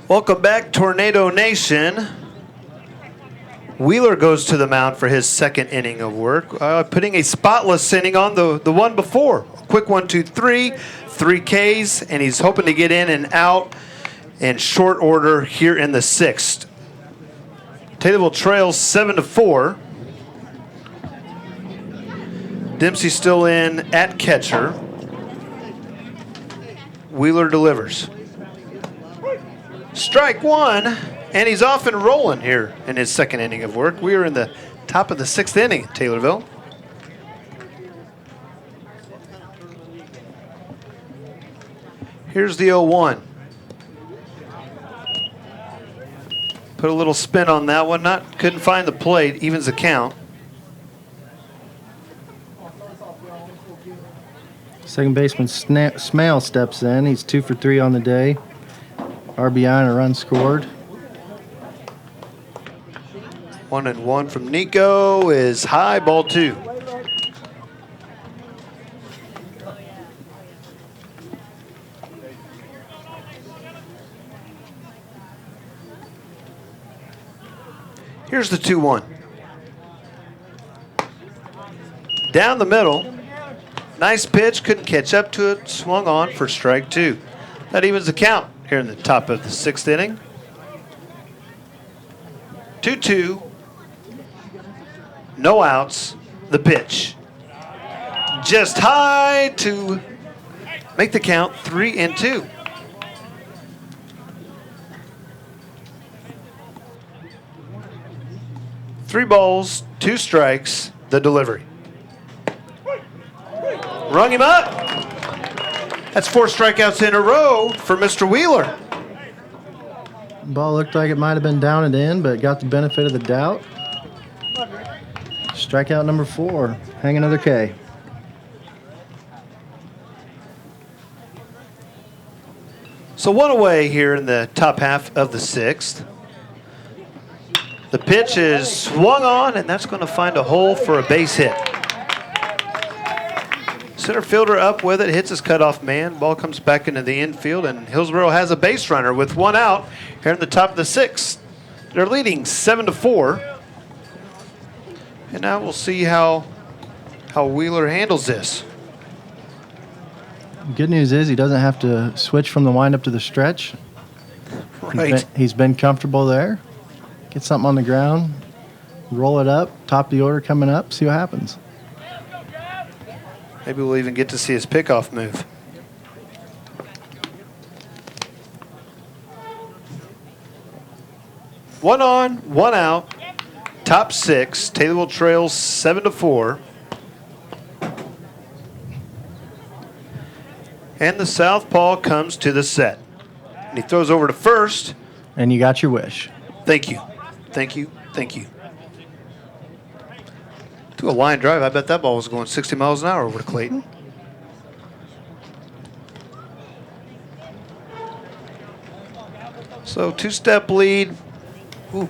Welcome back, Tornado Nation. Wheeler goes to the mound for his 2nd inning of work, putting a spotless inning on the one before. Quick 1-2-3, 3 Ks, and he's hoping to get in and out in short order here in the 6th. Taylorville trails 7-4. Dempsey still in at catcher. Wheeler delivers. Strike 1, and he's off and rolling here in his 2nd inning of work. We are in the top of the 6th inning at Taylorville. Here's the 0-1. Put a little spin on that one. Couldn't find the plate. Evens the count. Second baseman Smale steps in. He's 2 for 3 on the day. RBI and a run scored. 1-1 from Nico is high, ball 2. Here's the 2-1. Down the middle. Nice pitch, couldn't catch up to it, swung on for strike 2. That evens the count here in the top of the 6th inning. 2-2. No outs. The pitch. Just high to make the count 3-2. Three balls, 2 strikes, the delivery. Rung him up. That's 4 strikeouts in a row for Mr. Wheeler. Ball looked like it might have been down and in, but got the benefit of the doubt. Strikeout number 4. Hang another K. So 1 away here in the top half of the 6th. The pitch is swung on, and that's going to find a hole for a base hit. Center fielder up with it, hits his cutoff man. Ball comes back into the infield, and Hillsboro has a base runner with 1 out here in the top of the 6th. They're leading 7-4. And now we'll see how Wheeler handles this. Good news is he doesn't have to switch from the windup to the stretch. Right. He's been comfortable there. Get something on the ground, roll it up, top of the order coming up, see what happens. Maybe we'll even get to see his pickoff move. One on, 1 out. Top 6. Taylorville trails 7-4. And the southpaw comes to the set. And he throws over to first. And you got your wish. Thank you. Thank you. Thank you. To a line drive, I bet that ball was going 60 miles an hour over to Clayton. So two-step lead. Ooh.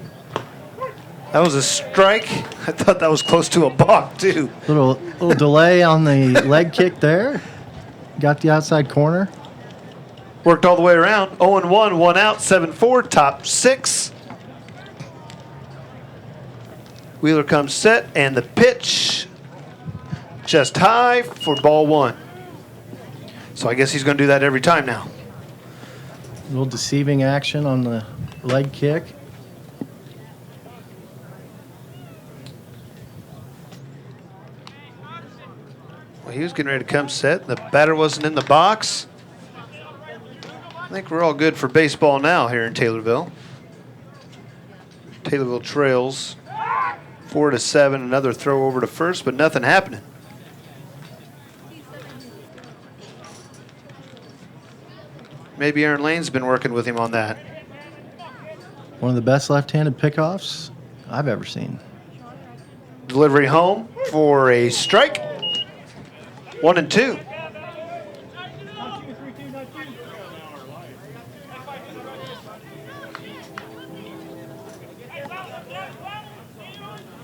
That was a strike. I thought that was close to a balk, too. Little delay on the leg kick there. Got the outside corner. Worked all the way around. 0-1, 1 out, 7-4, top 6. Wheeler comes set, and the pitch just high for ball 1. So I guess he's going to do that every time now. A little deceiving action on the leg kick. Well, he was getting ready to come set. The batter wasn't in the box. I think we're all good for baseball now here in Taylorville. Taylorville trails 4-7. Another throw over to first, but nothing happening. Maybe Aaron Lane's been working with him on that. One of the best left-handed pickoffs I've ever seen. Delivery home for a strike. 1-2.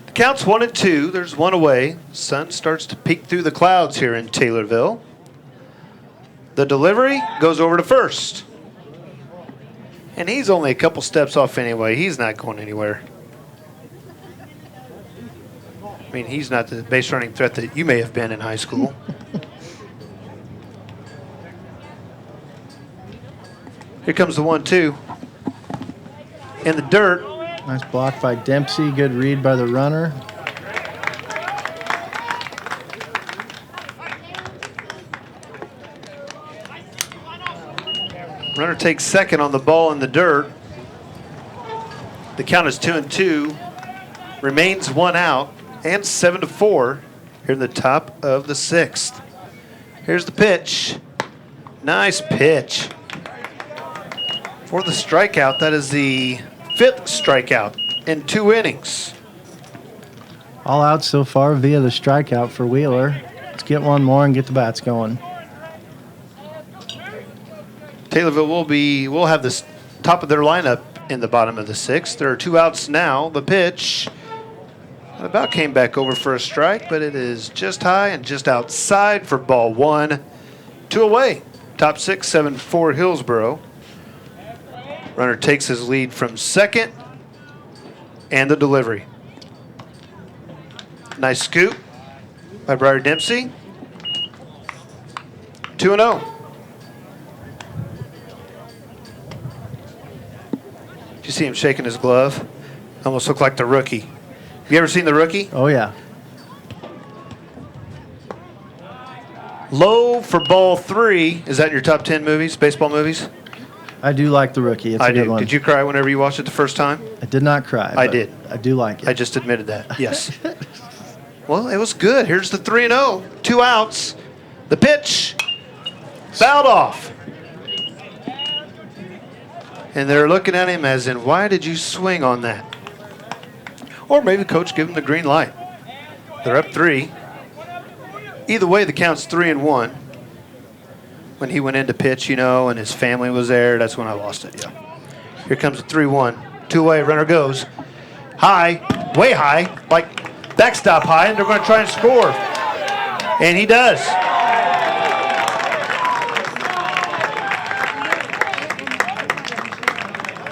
The count's 1-2. There's one away. Sun starts to peek through the clouds here in Taylorville. The delivery goes over to first. And he's only a couple steps off anyway. He's not going anywhere. I mean, he's not the base running threat that you may have been in high school. Here comes the 1-2. In the dirt. Nice block by Dempsey. Good read by the runner. Runner takes second on the ball in the dirt. The count is 2-2. Remains 1 out and 7-4 here in the top of the 6th. Here's the pitch. Nice pitch. For the strikeout, that is the 5th strikeout in 2 innings. All out so far via the strikeout for Wheeler. Let's get one more and get the bats going. Taylorville will have this top of their lineup in the bottom of the 6th. There are 2 outs now. The pitch about came back over for a strike, but it is just high and just outside for ball 1. 2 away. Top 6, 7-4 Hillsboro. Runner takes his lead from second, and the delivery. Nice scoop by Briar Dempsey. 2-0. Did you see him shaking his glove? Almost looked like the Rookie. Have you ever seen The Rookie? Oh, yeah. Low for ball 3. Is that in your top 10 movies, baseball movies? I do like the Rookie. It's a good one. Did you cry whenever you watched it the first time? I did not cry. I did. I do like it. I just admitted that. Yes. Well, it was good. Here's the 3-0. 2 outs. The pitch. Fouled off. And they're looking at him as in, why did you swing on that? Or maybe the coach gave him the green light. They're up 3. Either way, the count's 3-1. When he went into pitch, and his family was there, that's when I lost it, yeah. Here comes the 3-1. 2-away, runner goes. High, way high, like backstop high, and they're going to try and score. And he does.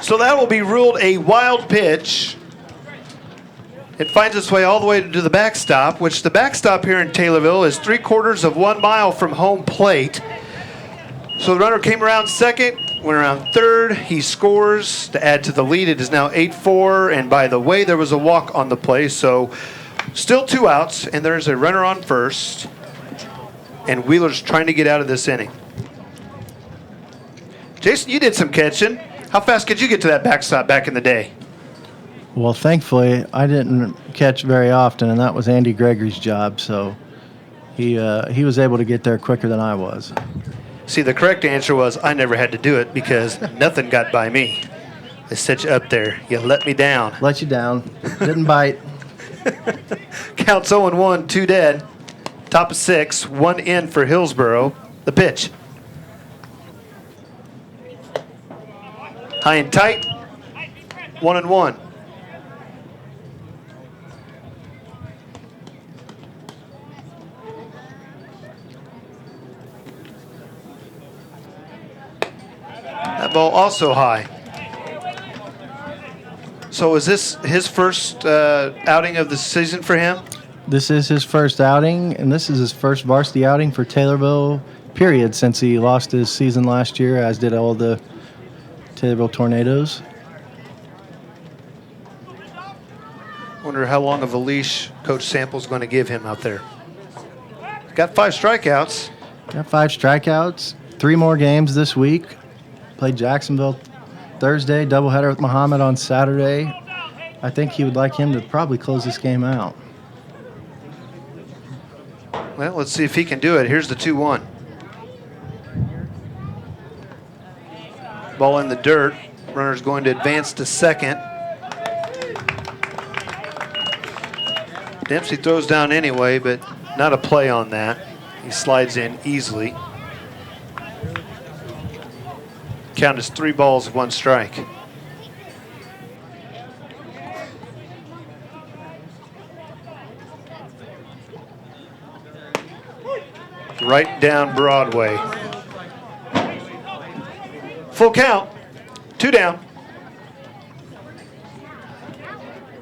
So that will be ruled a wild pitch. It finds its way all the way to the backstop, which the backstop here in Taylorville is 3/4 of 1 mile from home plate. So the runner came around second, went around third. He scores to add to the lead. It is now 8-4. And by the way, there was a walk on the play. So still 2 outs, and there's a runner on first. And Wheeler's trying to get out of this inning. Jason, you did some catching. How fast could you get to that backstop back in the day? Well, thankfully, I didn't catch very often, and that was Andy Gregory's job. So he was able to get there quicker than I was. See, the correct answer was I never had to do it because nothing got by me. They set you up there. You let me down. Let you down. Didn't bite. Counts 0-1, 2 dead. Top of 6, 1 in for Hillsboro. The pitch. High and tight. 1-1. That ball also high. So is this his first outing of the season for him? This is his first outing, and this is his first varsity outing for Taylorville, period, since he lost his season last year, as did all the Taylorville Tornadoes. Wonder how long of a leash Coach Sample's going to give him out there. Got 5 strikeouts. Got 5 strikeouts, 3 more games this week. Played Jacksonville Thursday, doubleheader with Muhammad on Saturday. I think he would like him to probably close this game out. Well, let's see if he can do it. Here's the 2-1. Ball in the dirt. Runner's going to advance to second. Dempsey throws down anyway, but not a play on that. He slides in easily. Count is 3 balls, 1 strike. Right down Broadway. Full count. 2 down.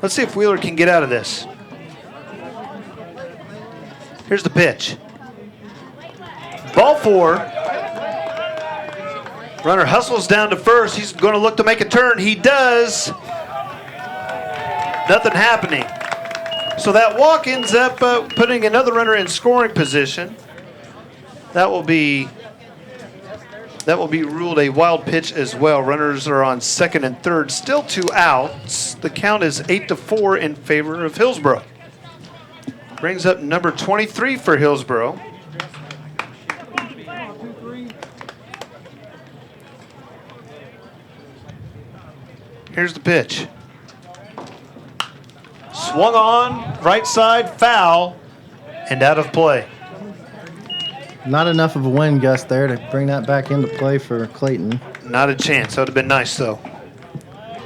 Let's see if Wheeler can get out of this. Here's the pitch. Ball 4. Runner hustles down to first. He's going to look to make a turn. He does. Nothing happening. So that walk ends up putting another runner in scoring position. That will be ruled a wild pitch as well. Runners are on second and third. Still 2 outs. The count is 8-4 in favor of Hillsboro. Brings up number 23 for Hillsboro. Here's the pitch. Swung on, right side, foul, and out of play. Not enough of a wind gust there to bring that back into play for Clayton. Not a chance. That would have been nice, though.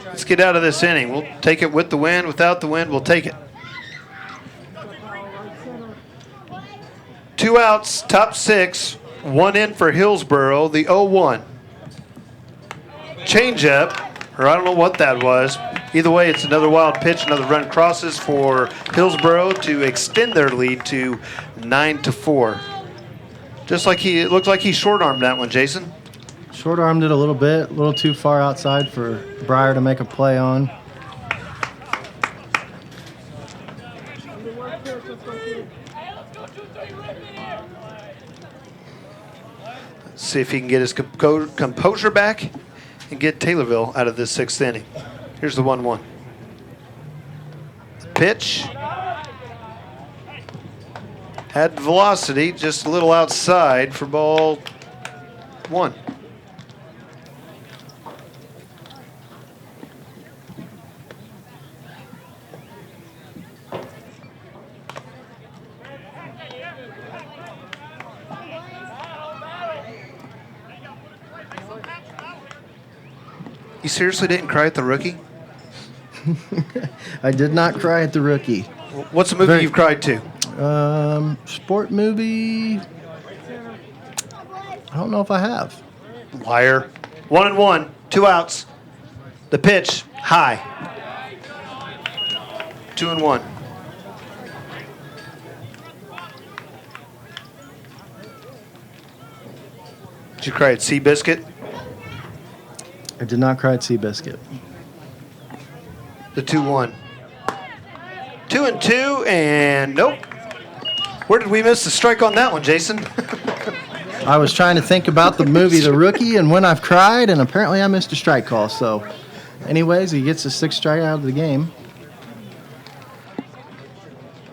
Let's get out of this inning. We'll take it with the wind. Without the wind, we'll take it. 2 outs, top 6, 1 in for Hillsboro, the 0-1. Changeup, or I don't know what that was. Either way, it's another wild pitch. Another run crosses for Hillsboro to extend their lead to 9-4. Just like it looked like he short-armed that one, Jason. Short-armed it a little bit, a little too far outside for Breyer to make a play on. Let's see if he can get his composure back and get Taylorville out of this 6th inning. Here's the 1-1. Pitch. Had velocity, just a little outside for ball 1. You seriously didn't cry at the rookie? I did not cry at the rookie. What's a movie you've cried to? Sport movie. I don't know if I have. Liar. 1-1, 2 outs. The pitch, high. 2-1. Did you cry at Seabiscuit? I did not cry at Seabiscuit. The 2-1. 2-2, and nope. Where did we miss the strike on that one, Jason? I was trying to think about the movie The Rookie and when I've cried, and apparently I missed a strike call. So, anyways, he gets his 6th strike out of the game.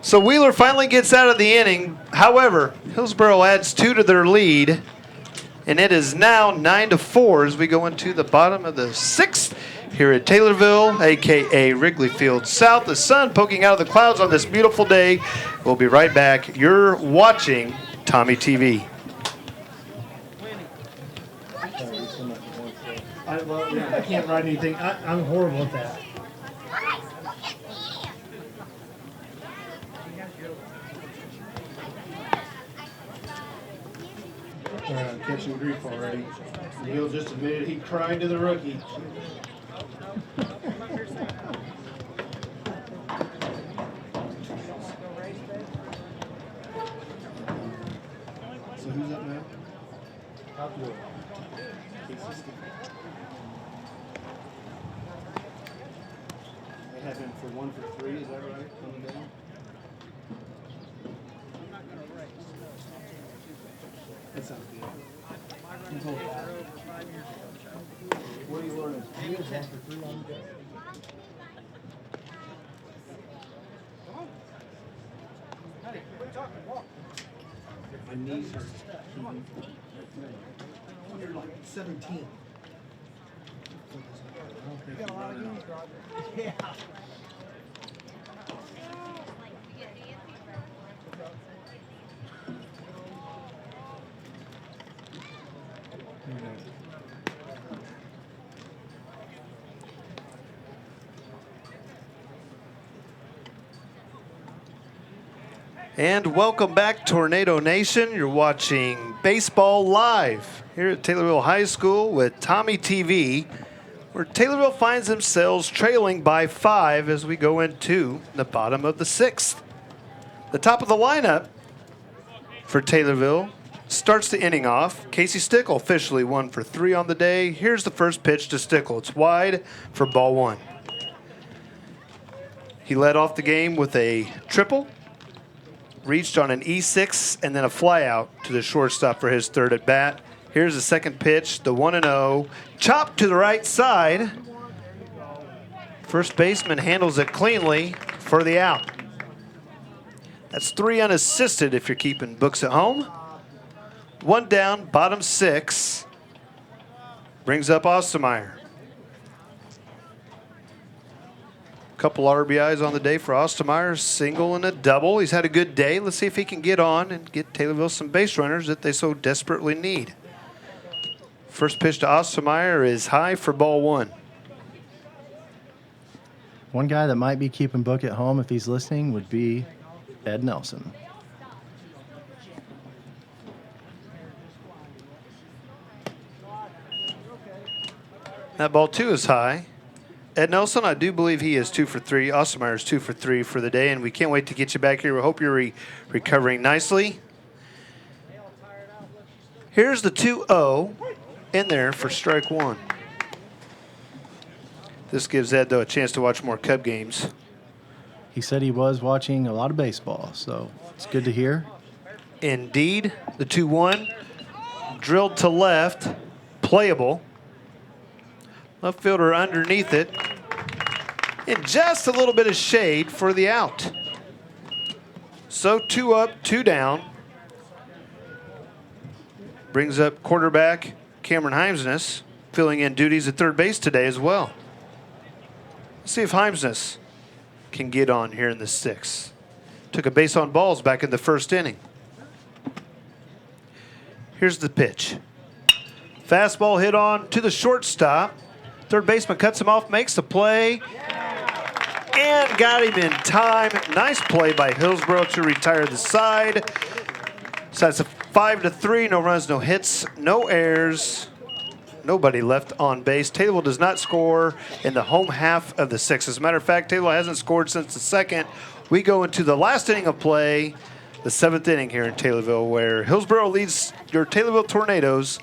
So Wheeler finally gets out of the inning. However, Hillsboro adds 2 to their lead. And it is now 9-4 as we go into the bottom of the 6th here at Taylorville, a.k.a. Wrigley Field South. The sun poking out of the clouds on this beautiful day. We'll be right back. You're watching Tommy TV. I can't write anything. I'm horrible at that. I'm catching grief already. Neil just admitted he cried to the rookie. So who's up now? Outfield. I have him for 1 for 3, is that right? Coming down? That sounds good. What are you learning? He is 1 for 3 on the day. My knees hurt. You're like 17. Yeah. And welcome back, Tornado Nation. You're watching Baseball Live here at Taylorville High School with Tommy TV, where Taylorville finds themselves trailing by 5 as we go into the bottom of the 6th. The top of the lineup for Taylorville starts the inning off. Casey Stickle officially 1 for 3 on the day. Here's the first pitch to Stickle. It's wide for ball 1. He led off the game with a triple, reached on an E6 and then a fly out to the shortstop for his third at bat. Here's the second pitch, the 1-0, chopped to the right side. First baseman handles it cleanly for the out. That's 3 unassisted if you're keeping books at home. 1 down, bottom 6. Brings up Ostermeyer. Couple RBIs on the day for Ostermeyer, single and a double. He's had a good day. Let's see if he can get on and get Taylorville some base runners that they so desperately need. First pitch to Ostermeyer is high for ball 1. One guy that might be keeping book at home if he's listening would be Ed Nelson. That ball 2 is high. Ed Nelson, I do believe he is 2 for 3. Ostermeyer is 2 for 3 for the day, and we can't wait to get you back here. We hope you're recovering nicely. Here's the 2-0 in there for strike 1. This gives Ed, though, a chance to watch more Cub games. He said he was watching a lot of baseball, so it's good to hear. Indeed, the 2-1, drilled to left, playable. Left fielder underneath it. And just a little bit of shade for the out. So 2 up, 2 down. Brings up quarterback Cameron Heimsness, filling in duties at third base today as well. Let's see if Heimsness can get on here in the 6th. Took a base on balls back in the first inning. Here's the pitch. Fastball hit on to the shortstop. Third baseman cuts him off, makes the play, and got him in time. Nice play by Hillsboro to retire the side. So that's a 5-3, no runs, no hits, no errors, nobody left on base. Taylorville does not score in the home half of the 6th. As a matter of fact, Taylorville hasn't scored since the 2nd. We go into the last inning of play, the 7th inning here in Taylorville, where Hillsboro leads your Taylorville Tornadoes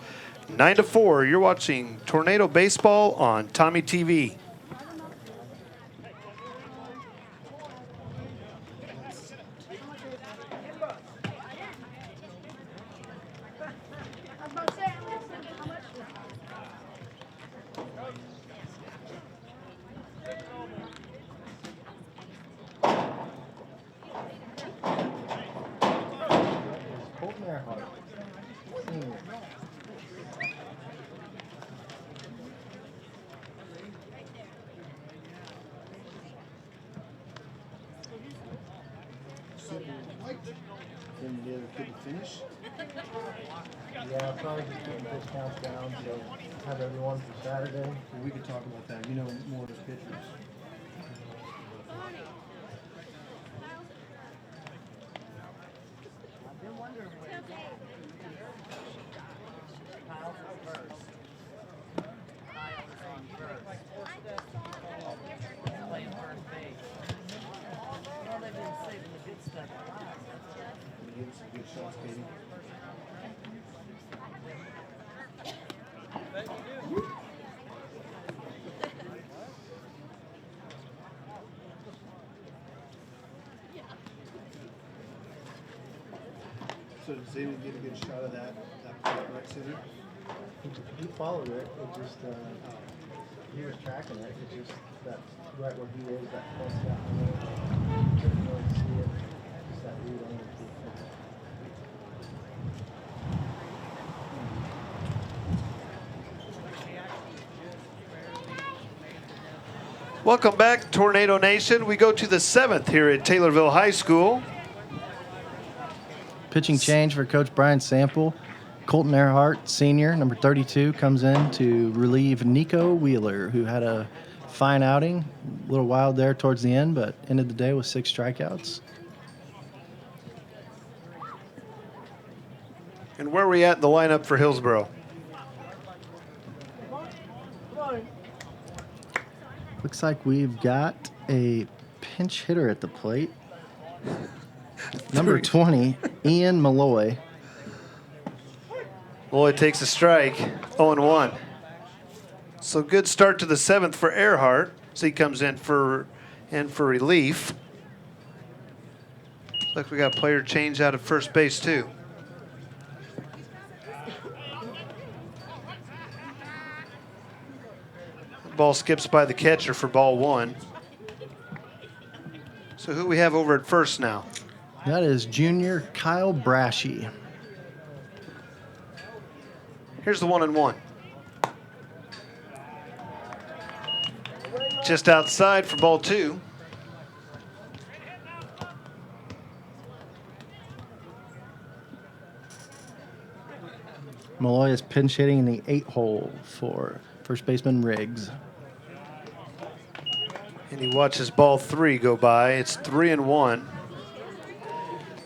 9-4. You're watching Tornado Baseball on Tommy TV. Then the other kid to finish. Yeah, probably just getting pitch counts down, so have everyone for Saturday. Well, we could talk about that. You know more of the pitchers. Give us some good shots, Katie. So does anyone get a good shot of that right center? He followed it. It just he was tracking it. It's just that right where he is, that close down. Couldn't really see it. Just that lead on the Welcome back, Tornado Nation. We go to the 7th here at Taylorville High School. pitching change for Coach Brian Sample. Colton Earhart, senior, number 32, comes in to relieve Nico Wheeler, who had a fine outing, a little wild there towards the end, but ended the day with 6 strikeouts. And where are we at in the lineup for Hillsboro? Looks like we've got a pinch hitter at the plate. Number 20, Ian Malloy. Malloy takes a strike, 0-1. So good start to the 7th for Earhart. So he comes in for relief. Looks like we got a player change out at first base too. Ball skips by the catcher for ball 1. So who we have over at first now? That is junior Kyle Brashy. Here's the 1-1. Just outside for ball 2. Malloy is pinch hitting in the 8 hole for first baseman Riggs. And he watches ball 3 go by. It's 3-1.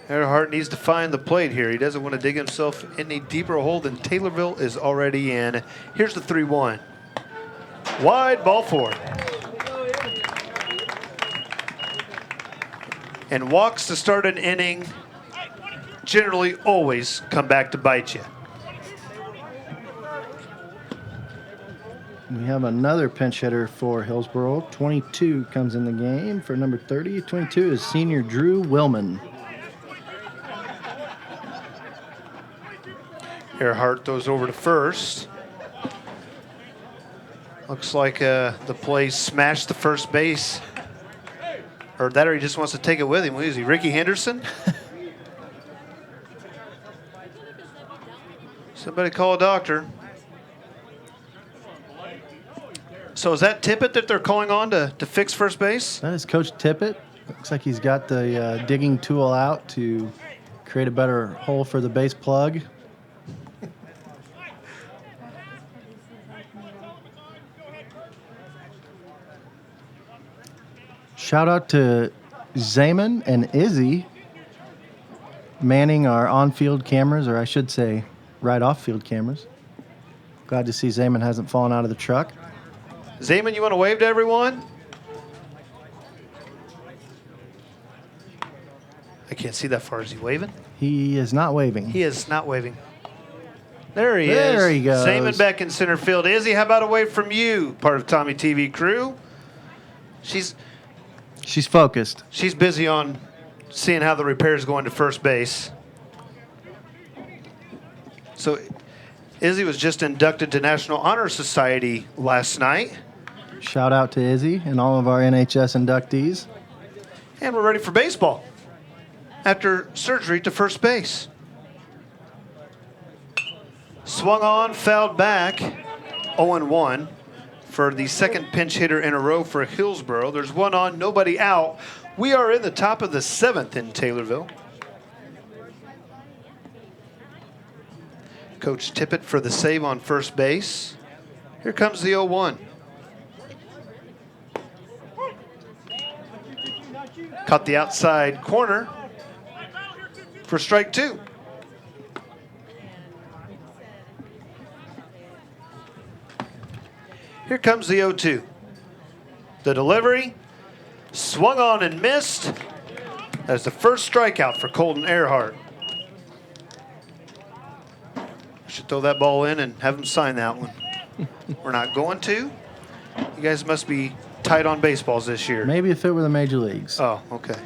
Earhart needs to find the plate here. He doesn't want to dig himself any deeper hole than Taylorville is already in. Here's the 3-1. Wide, ball 4. And walks to start an inning generally always come back to bite you. We have another pinch hitter for Hillsboro. 22 comes in the game for number 30. 22 is senior Drew Willman. Earhart throws over to first. Looks like the play smashed the first base. Or that, or he just wants to take it with him. Who is he, Ricky Henderson? Somebody call a doctor. So is that Tippett that they're calling on to fix first base? That is Coach Tippett. Looks like he's got the digging tool out to create a better hole for the base plug. Shout out to Zayman and Izzy manning our on-field cameras, or I should say right off-field cameras. Glad to see Zayman hasn't fallen out of the truck. Zayman, you want to wave to everyone? I can't see that far. Is he waving? He is not waving. He is not waving. There he is. There he goes. Zayman back in center field. Izzy, how about a wave from you, part of Tommy TV crew? She's focused. She's busy on seeing how the repair is going to first base. So Izzy was just inducted to National Honor Society last night. Shout out to Izzy and all of our NHS inductees. And we're ready for baseball after surgery to first base. Swung on, fouled back, 0-1 for the second pinch hitter in a row for Hillsboro. There's one on, nobody out. We are in the top of the 7th in Taylorville. Coach Tippett for the save on first base. Here comes the 0-1. Caught the outside corner for strike 2. Here comes the 0-2. The delivery, swung on and missed. That's the first strikeout for Colton Earhart. Should throw that ball in and have him sign that one. We're not going to. You guys must be tight on baseballs this year. Maybe if it were the major leagues. Oh, okay.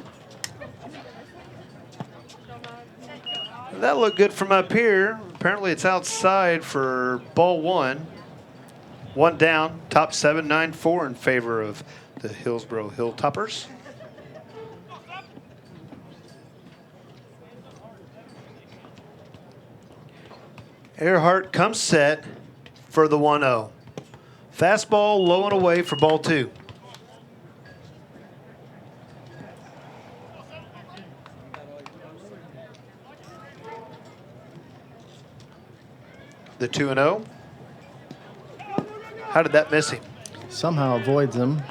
That looked good from up here. Apparently it's outside for ball 1. 1 down, top 7, 9-4 in favor of the Hillsboro Hilltoppers. Earhart comes set for the 1-0. Fastball low and away for ball 2. The 2-0. How did that miss him? Somehow avoids them.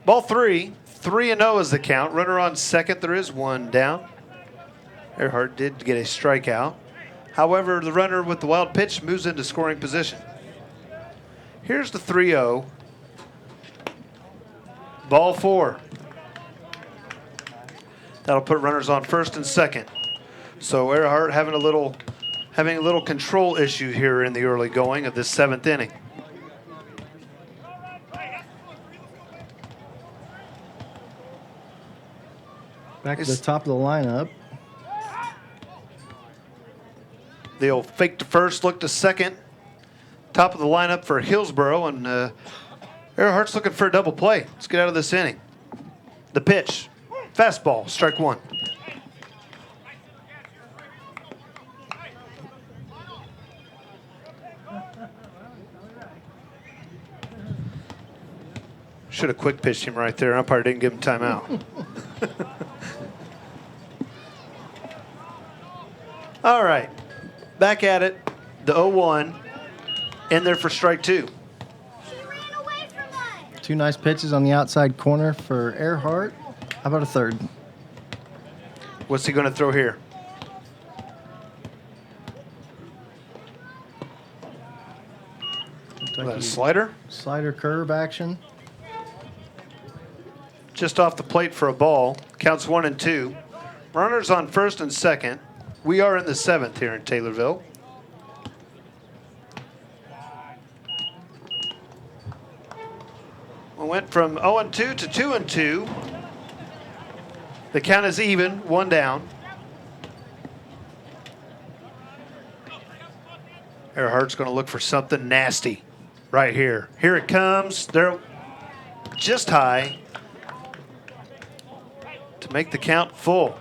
Ball 3, 3-0 is the count. Runner on second, there is 1 down. Earhart did get a strikeout. However, the runner with the wild pitch moves into scoring position. Here's the 3-0. Ball 4. That'll put runners on first and second. So Earhart having a little control issue here in the early going of this 7th inning. Back to the top of the lineup. The old fake to first, look to second. Top of the lineup for Hillsboro, and Earhart's looking for a double play. Let's get out of this inning. The pitch, fastball, strike 1. Should have quick pitched him right there. Umpire didn't give him timeout. All right, back at it. The 0-1 in there for strike 2. Two nice pitches on the outside corner for Earhart. How about a third? What's he going to throw here? Looks Is that like a he- slider? Slider curve action. Just off the plate for a ball. Counts 1 and 2. Runners on first and second. We are in the 7th here in Taylorville. We went from 0-2 to 2-2. The count is even, 1 down. Earhart's going to look for something nasty right here. Here it comes. They're just high to make the count full.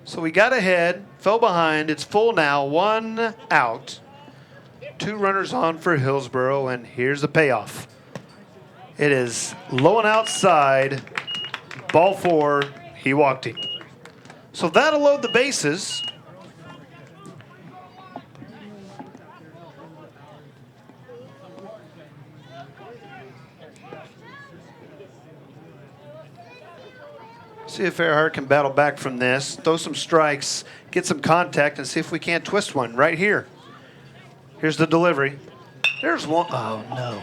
So we got ahead, fell behind. It's full now, 1 out. 2 runners on for Hillsboro, and here's the payoff. It is low and outside. Ball 4, he walked him. So that'll load the bases. See if Earhart can battle back from this, throw some strikes, get some contact, and see if we can't twist one right here. Here's the delivery. There's one. Oh, no.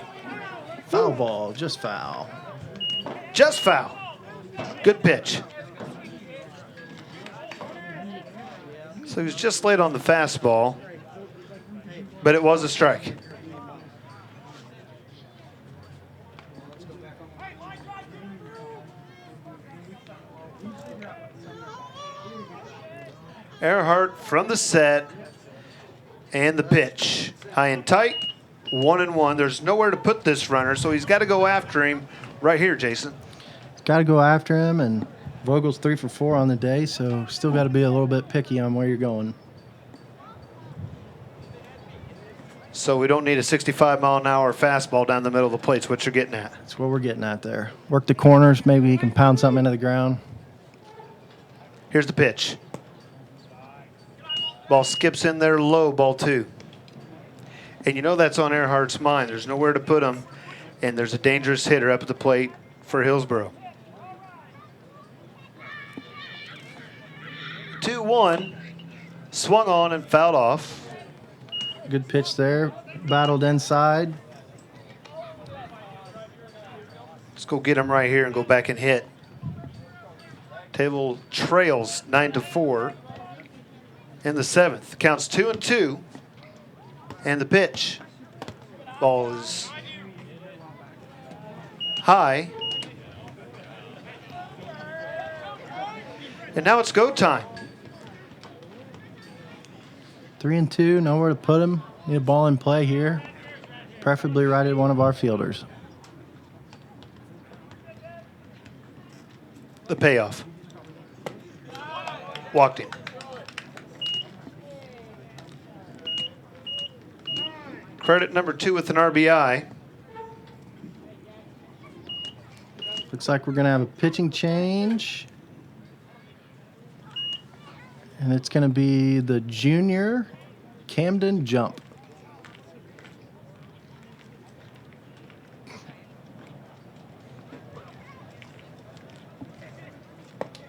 Foul ball, just foul. Just foul. Good pitch. So he was just late on the fastball, but it was a strike. Earhart from the set and the pitch. High and tight, 1-1. There's nowhere to put this runner, so he's got to go after him right here, Jason. Got to go after him, and Vogel's 3 for 4 on the day, so still got to be a little bit picky on where you're going. So we don't need a 65-mile-an-hour fastball down the middle of the plate. Is what you're getting at. That's what we're getting at there. Work the corners. Maybe he can pound something into the ground. Here's the pitch. Ball skips in there low, ball 2. And you know that's on Earhart's mind. There's nowhere to put him, and there's a dangerous hitter up at the plate for Hillsboro. 2-1, swung on and fouled off. Good pitch there. Battled inside. Let's go get him right here and go back and hit. Table trails 9-4 in the 7th. Counts 2-2. And the pitch. Ball is high. And now it's go time. 3-2. Nowhere to put him. Need a ball in play here. Preferably right at one of our fielders. The payoff. Walked him. Credit number 2 with an RBI. Looks like we're going to have a pitching change. And it's going to be the junior Camden Jump.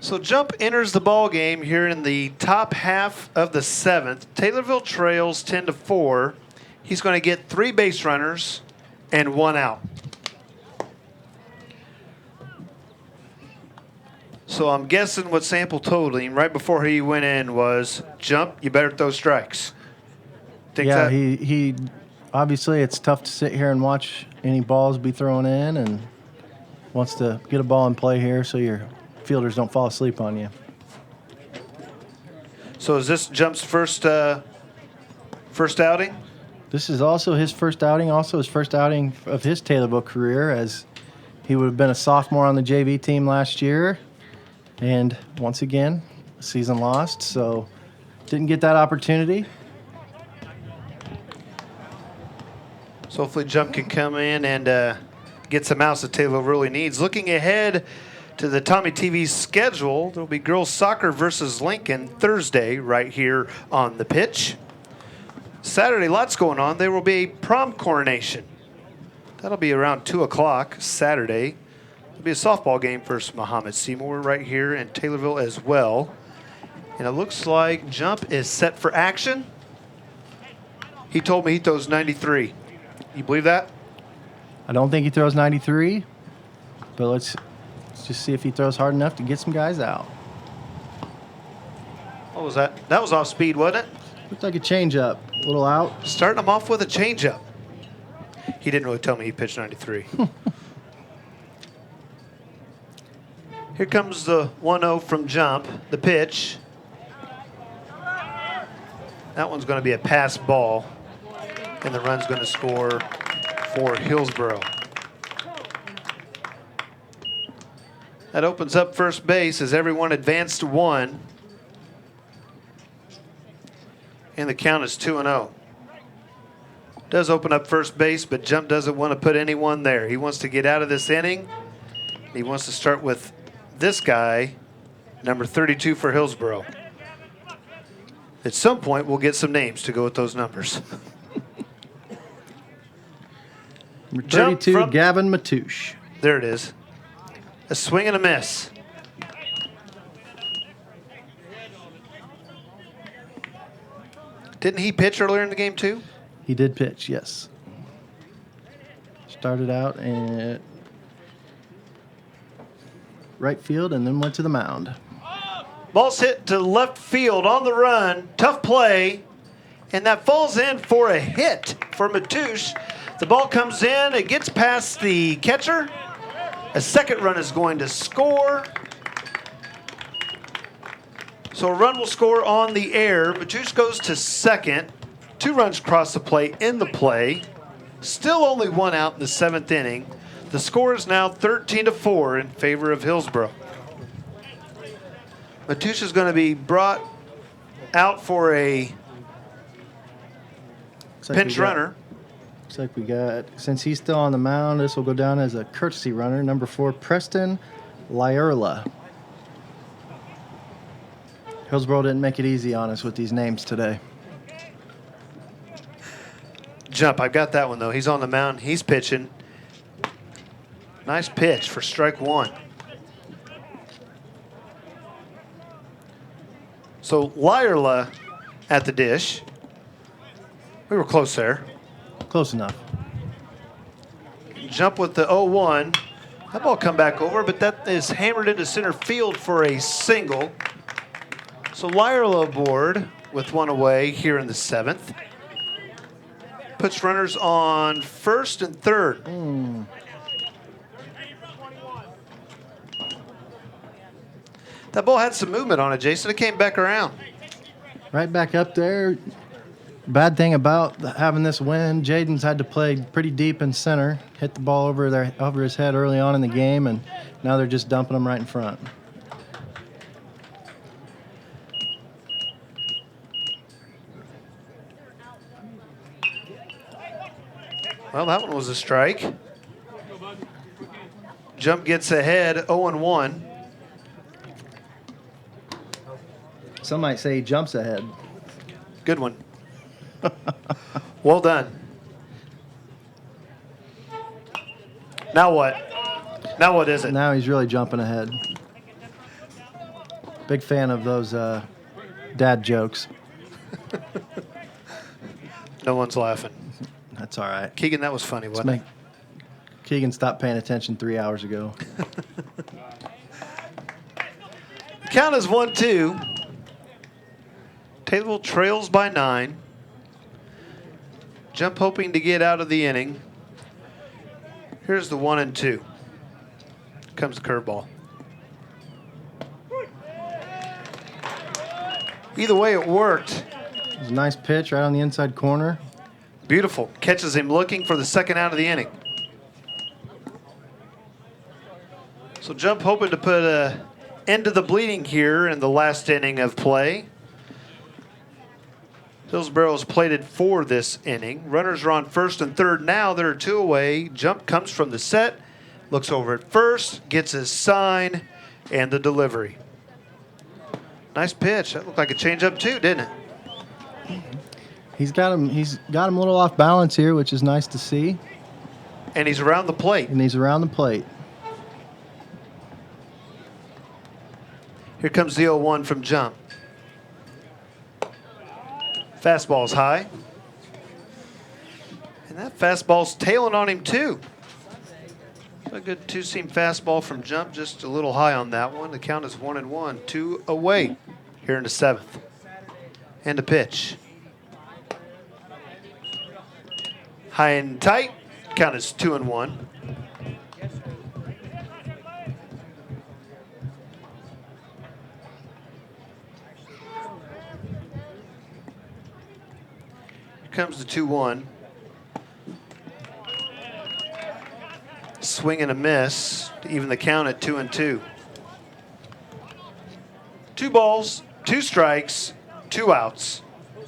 So Jump enters the ball game here in the top half of the 7th. Taylorville trails 10-4. He's going to get 3 base runners and 1 out. So I'm guessing what Sample told him right before he went in was, Jump, you better throw strikes. Think Yeah, that? he obviously it's tough to sit here and watch any balls be thrown in, and wants to get a ball in play here so your fielders don't fall asleep on you. So is this Jump's first outing? This is also his first outing, also his first outing of his Taylorville career, as he would have been a sophomore on the JV team last year. And once again, season lost, so didn't get that opportunity. So hopefully Jump can come in and get some outs that Taylorville really needs. Looking ahead to the Tommy TV schedule, there'll be girls soccer versus Lincoln Thursday right here on the pitch. Saturday, lots going on. There will be a prom coronation. That'll be around 2 o'clock Saturday. There'll be a softball game versus Muhammad Seymour right here in Taylorville as well. And it looks like Jump is set for action. He told me he throws 93. You believe that? I don't think he throws 93, but let's just see if he throws hard enough to get some guys out. What was that? That was off speed, wasn't it? Looked like a changeup. A little out. Starting him off with a changeup. He didn't really tell me he pitched 93. Here comes the 1-0 from Jump. The pitch. That one's going to be a pass ball. And the run's going to score for Hillsboro. That opens up first base as everyone advanced to 1. And the count is 2-0. Does open up first base, but Jump doesn't want to put anyone there. He wants to get out of this inning. He wants to start with this guy, number 32 for Hillsboro. At some point, we'll get some names to go with those numbers. Number Jump 32, from- Gavin Matouche. There it is. A swing and a miss. Didn't he pitch earlier in the game too? He did pitch, yes. Started out at right field and then went to the mound. Ball's hit to left field on the run. Tough play. And that falls in for a hit for Matouche. The ball comes in. It gets past the catcher. A second run is going to score. So a run will score on the air. Matouche goes to second. 2 runs across the plate in the play. Still only 1 out in the 7th inning. The score is now 13-4 in favor of Hillsboro. Matouche is going to be brought out for a Looks like we Pinch got- runner. Looks like we got, since he's still on the mound, this will go down as a courtesy runner. Number 4, Preston Lyerla. Hillsboro didn't make it easy on us with these names today. Jump. I got that one, though. He's on the mound. He's pitching. Nice pitch for strike one. So Lyerla at the dish. We were close there. Close enough. Jump with the 0-1. That ball come back over, but that is hammered into center field for a single. So Lyerla aboard with one away here in the 7th. Puts runners on first and third. That ball had some movement on it, Jason. It came back around. Right back up there. Bad thing about having this win, Jaden's had to play pretty deep in center, hit the ball over his head early on in the game, and now they're just dumping him right in front. Well, that one was a strike. Jump gets ahead, 0-1. Some might say he jumps ahead. Good one. Well done. Now what? Now what is it? Now he's really jumping ahead. Big fan of those dad jokes. No one's laughing. That's all right. Keegan, that was funny, Let's wasn't make Keegan stop paying attention 3 hours ago. it? Count is 1-2. Taylorville trails by 9. Jump hoping to get out of the inning. Here's the 1-2. Comes the curveball. Either way, it worked. It was a nice pitch right on the inside corner. Beautiful. Catches him looking for the second out of the inning. So Jump hoping to put an end to the bleeding here in the last inning of play. Hillsboro's plated for this inning. Runners are on first and third now. There are 2 away. Jump comes from the set, looks over at first, gets his sign, and the delivery. Nice pitch. That looked like a changeup too, didn't it? He's got him a little off balance here, which is nice to see. And he's around the plate. And he's around the plate. Here comes the 0-1 from Jump. Fastball's high. And that fastball's tailing on him too. A good two-seam fastball from Jump, just a little high on that one. The count is 1-1, 2 away here in the 7th. And a pitch. High and tight, count is 2-1. Comes the 2-1. Swing and a miss to even the count at 2-2. 2 balls, 2 strikes, 2 outs.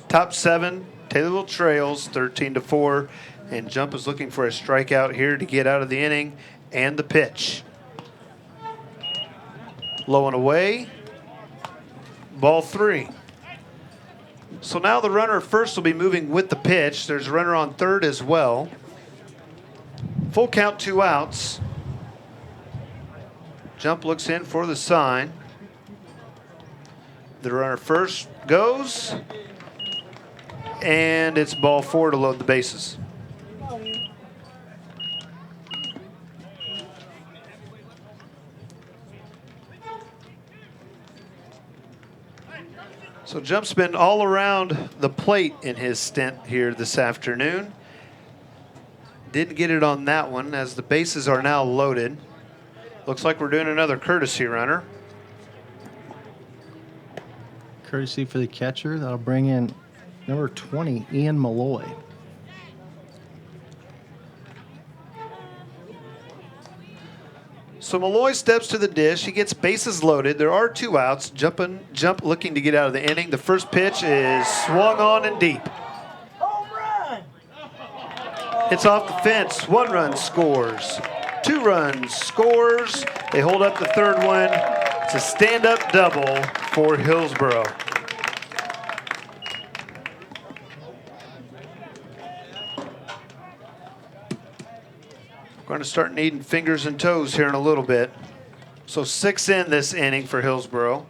Top 7, Taylorville trails 13-4, and Jump is looking for a strikeout here to get out of the inning and the pitch. Low and away. Ball 3. So now the runner at first will be moving with the pitch. There's a runner on third as well. Full count, 2 outs. Jump looks in for the sign. The runner first goes. And it's ball 4 to load the bases. So Jump's been all around the plate in his stint here this afternoon. Didn't get it on that one as the bases are now loaded. Looks like we're doing another courtesy runner. Courtesy for the catcher. That'll bring in number 20, Ian Malloy. So Malloy steps to the dish. He gets bases loaded. There are 2 outs. Jump looking to get out of the inning. The first pitch is swung on and deep. Home run! Hits off the fence. 1 run scores. 2 runs scores. They hold up the third one. It's a stand-up double for Hillsboro. We're going to start needing fingers and toes here in a little bit. So 6 in this inning for Hillsboro.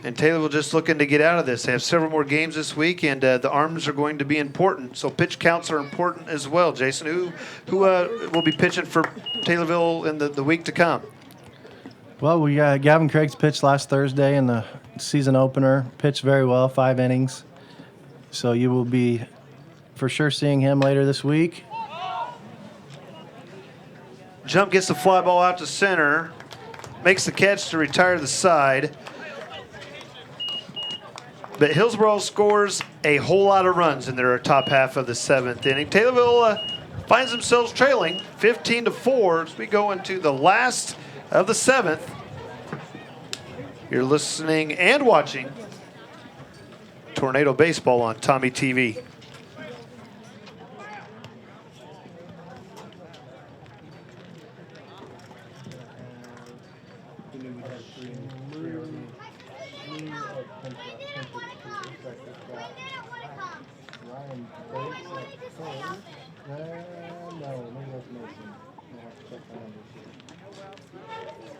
And Taylorville just looking to get out of this. They have several more games this week, and the arms are going to be important. So pitch counts are important as well. Jason, who will be pitching for Taylorville in the week to come? Well, we Gavin Craig's pitched last Thursday in the season opener. Pitched very well, 5 innings. So you will be for sure seeing him later this week. Jump gets the fly ball out to center. Makes the catch to retire the side. But Hillsboro scores a whole lot of runs in their top half of the 7th inning. Taylorville finds themselves trailing 15-4 as we go into the last of the 7th. You're listening and watching Tornado Baseball on Tommy TV.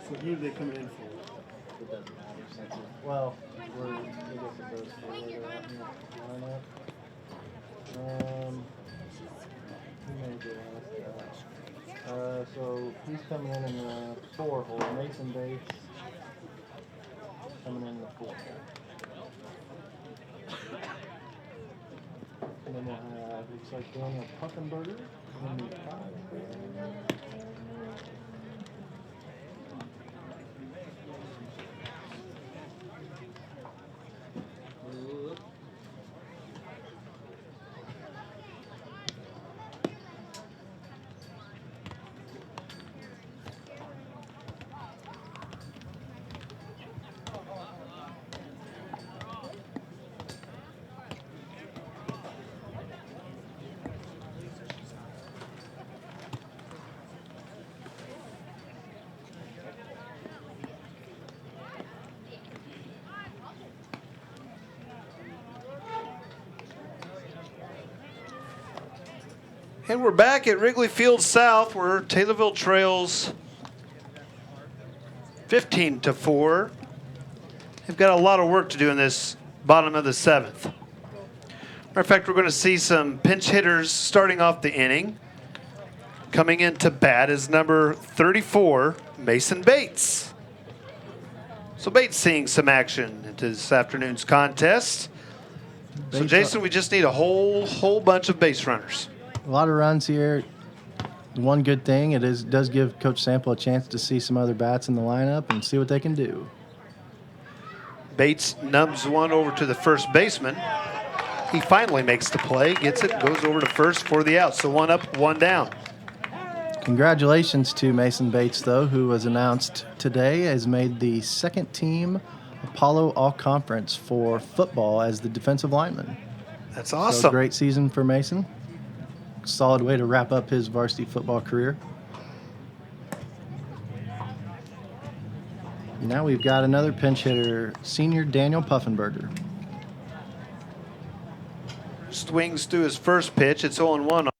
So who are they coming in for? It doesn't matter. Well, I guess it goes for where they're at in the lineup. Who made the last guy? So he's coming in the 4 hole. Mason Bates coming in the 4 hole. And then we'll have, looks like Daniel Puckenberger in the 5. And we're back at Wrigley Field South, where Taylorville trails 15-4. They've got a lot of work to do in this bottom of the 7th. Matter of fact, we're going to see some pinch hitters starting off the inning. Coming into bat is number 34, Mason Bates. So Bates seeing some action into this afternoon's contest. So Jason, we just need a whole bunch of base runners. A lot of runs here. One good thing, does give Coach Sample a chance to see some other bats in the lineup and see what they can do. Bates nubs one over to the first baseman. He finally makes the play, gets it, goes over to first for the out. So 1 up, 1 down. Congratulations to Mason Bates, though, who was announced today has made the 2nd team Apollo All-Conference for football as the defensive lineman. That's awesome. So great season for Mason. Solid way to wrap up his varsity football career. Now we've got another pinch hitter, senior Daniel Puffenberger. Swings through his first pitch. It's 0-1.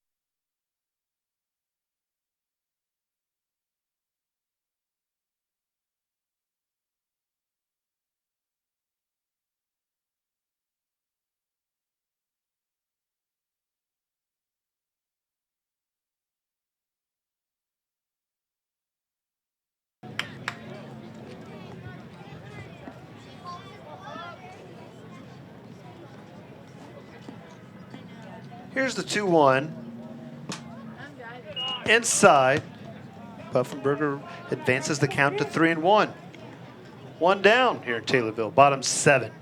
Here's the 2-1. Inside. Puffenberger advances the count to 3-1. 1 down here in Taylorville, bottom 7.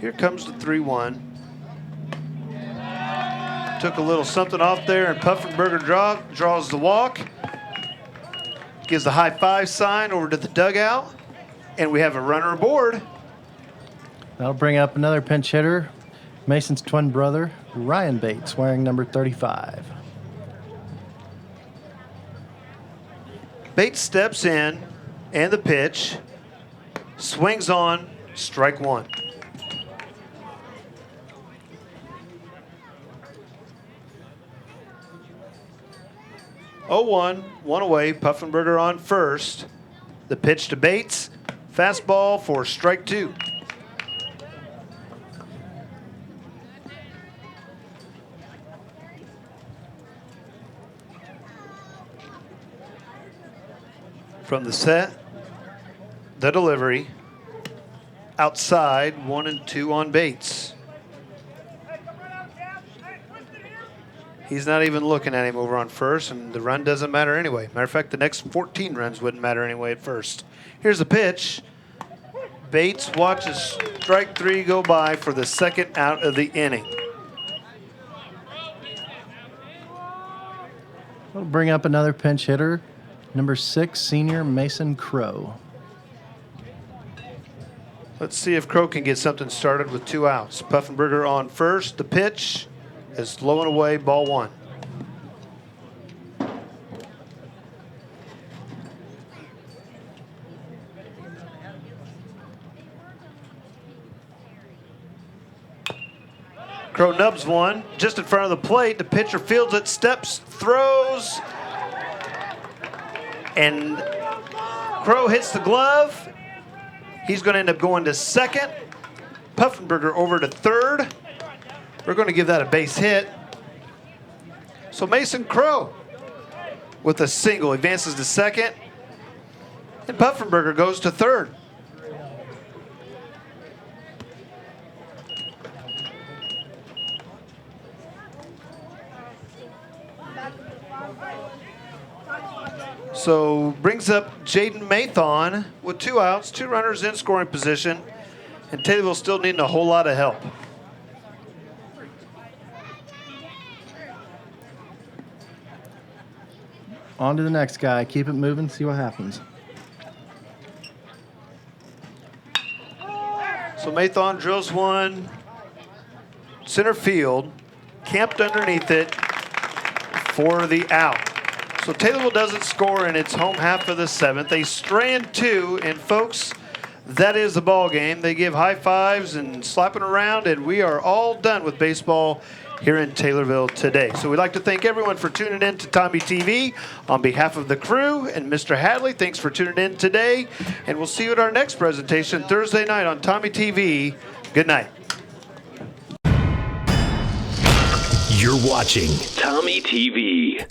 Here comes the 3-1. Took a little something off there, and Puffenberger draws the walk. Gives the high 5 sign over to the dugout. And we have a runner aboard. That'll bring up another pinch hitter, Mason's twin brother, Ryan Bates, wearing number 35. Bates steps in, and the pitch. Swings on, strike one. Oh, 1 away. Puffenberger on first. The pitch to Bates. Fastball for strike two. From the set, the delivery. Outside, 1 and 2 on Bates. He's not even looking at him over on first, and the run doesn't matter anyway. Matter of fact, the next 14 runs wouldn't matter anyway at first. Here's the pitch. Bates watches strike three go by for the second out of the inning. That'll bring up another pinch hitter, number 6, senior Mason Crow. Let's see if Crow can get something started with 2 outs. Puffenberger on first. The pitch is low and away, ball 1. Crow nubs one just in front of the plate. The pitcher fields it, steps, throws, and Crow hits the glove. He's going to end up going to second. Puffenberger over to third. We're going to give that a base hit. So Mason Crow with a single advances to second, and Puffenberger goes to third. So brings up Jaden Mathon with 2 outs, 2 runners in scoring position, and Taylorville still needing a whole lot of help. On to the next guy. Keep it moving, see what happens. So Mathon drills one center field, camped underneath it for the out. So Taylorville doesn't score in its home half of the 7th. They strand 2, and folks, that is the ball game. They give high fives and slapping around, and we are all done with baseball here in Taylorville today. So we'd like to thank everyone for tuning in to Tommy TV. On behalf of the crew and Mr. Hadley, thanks for tuning in today, and we'll see you at our next presentation Thursday night on Tommy TV. Good night. You're watching Tommy TV.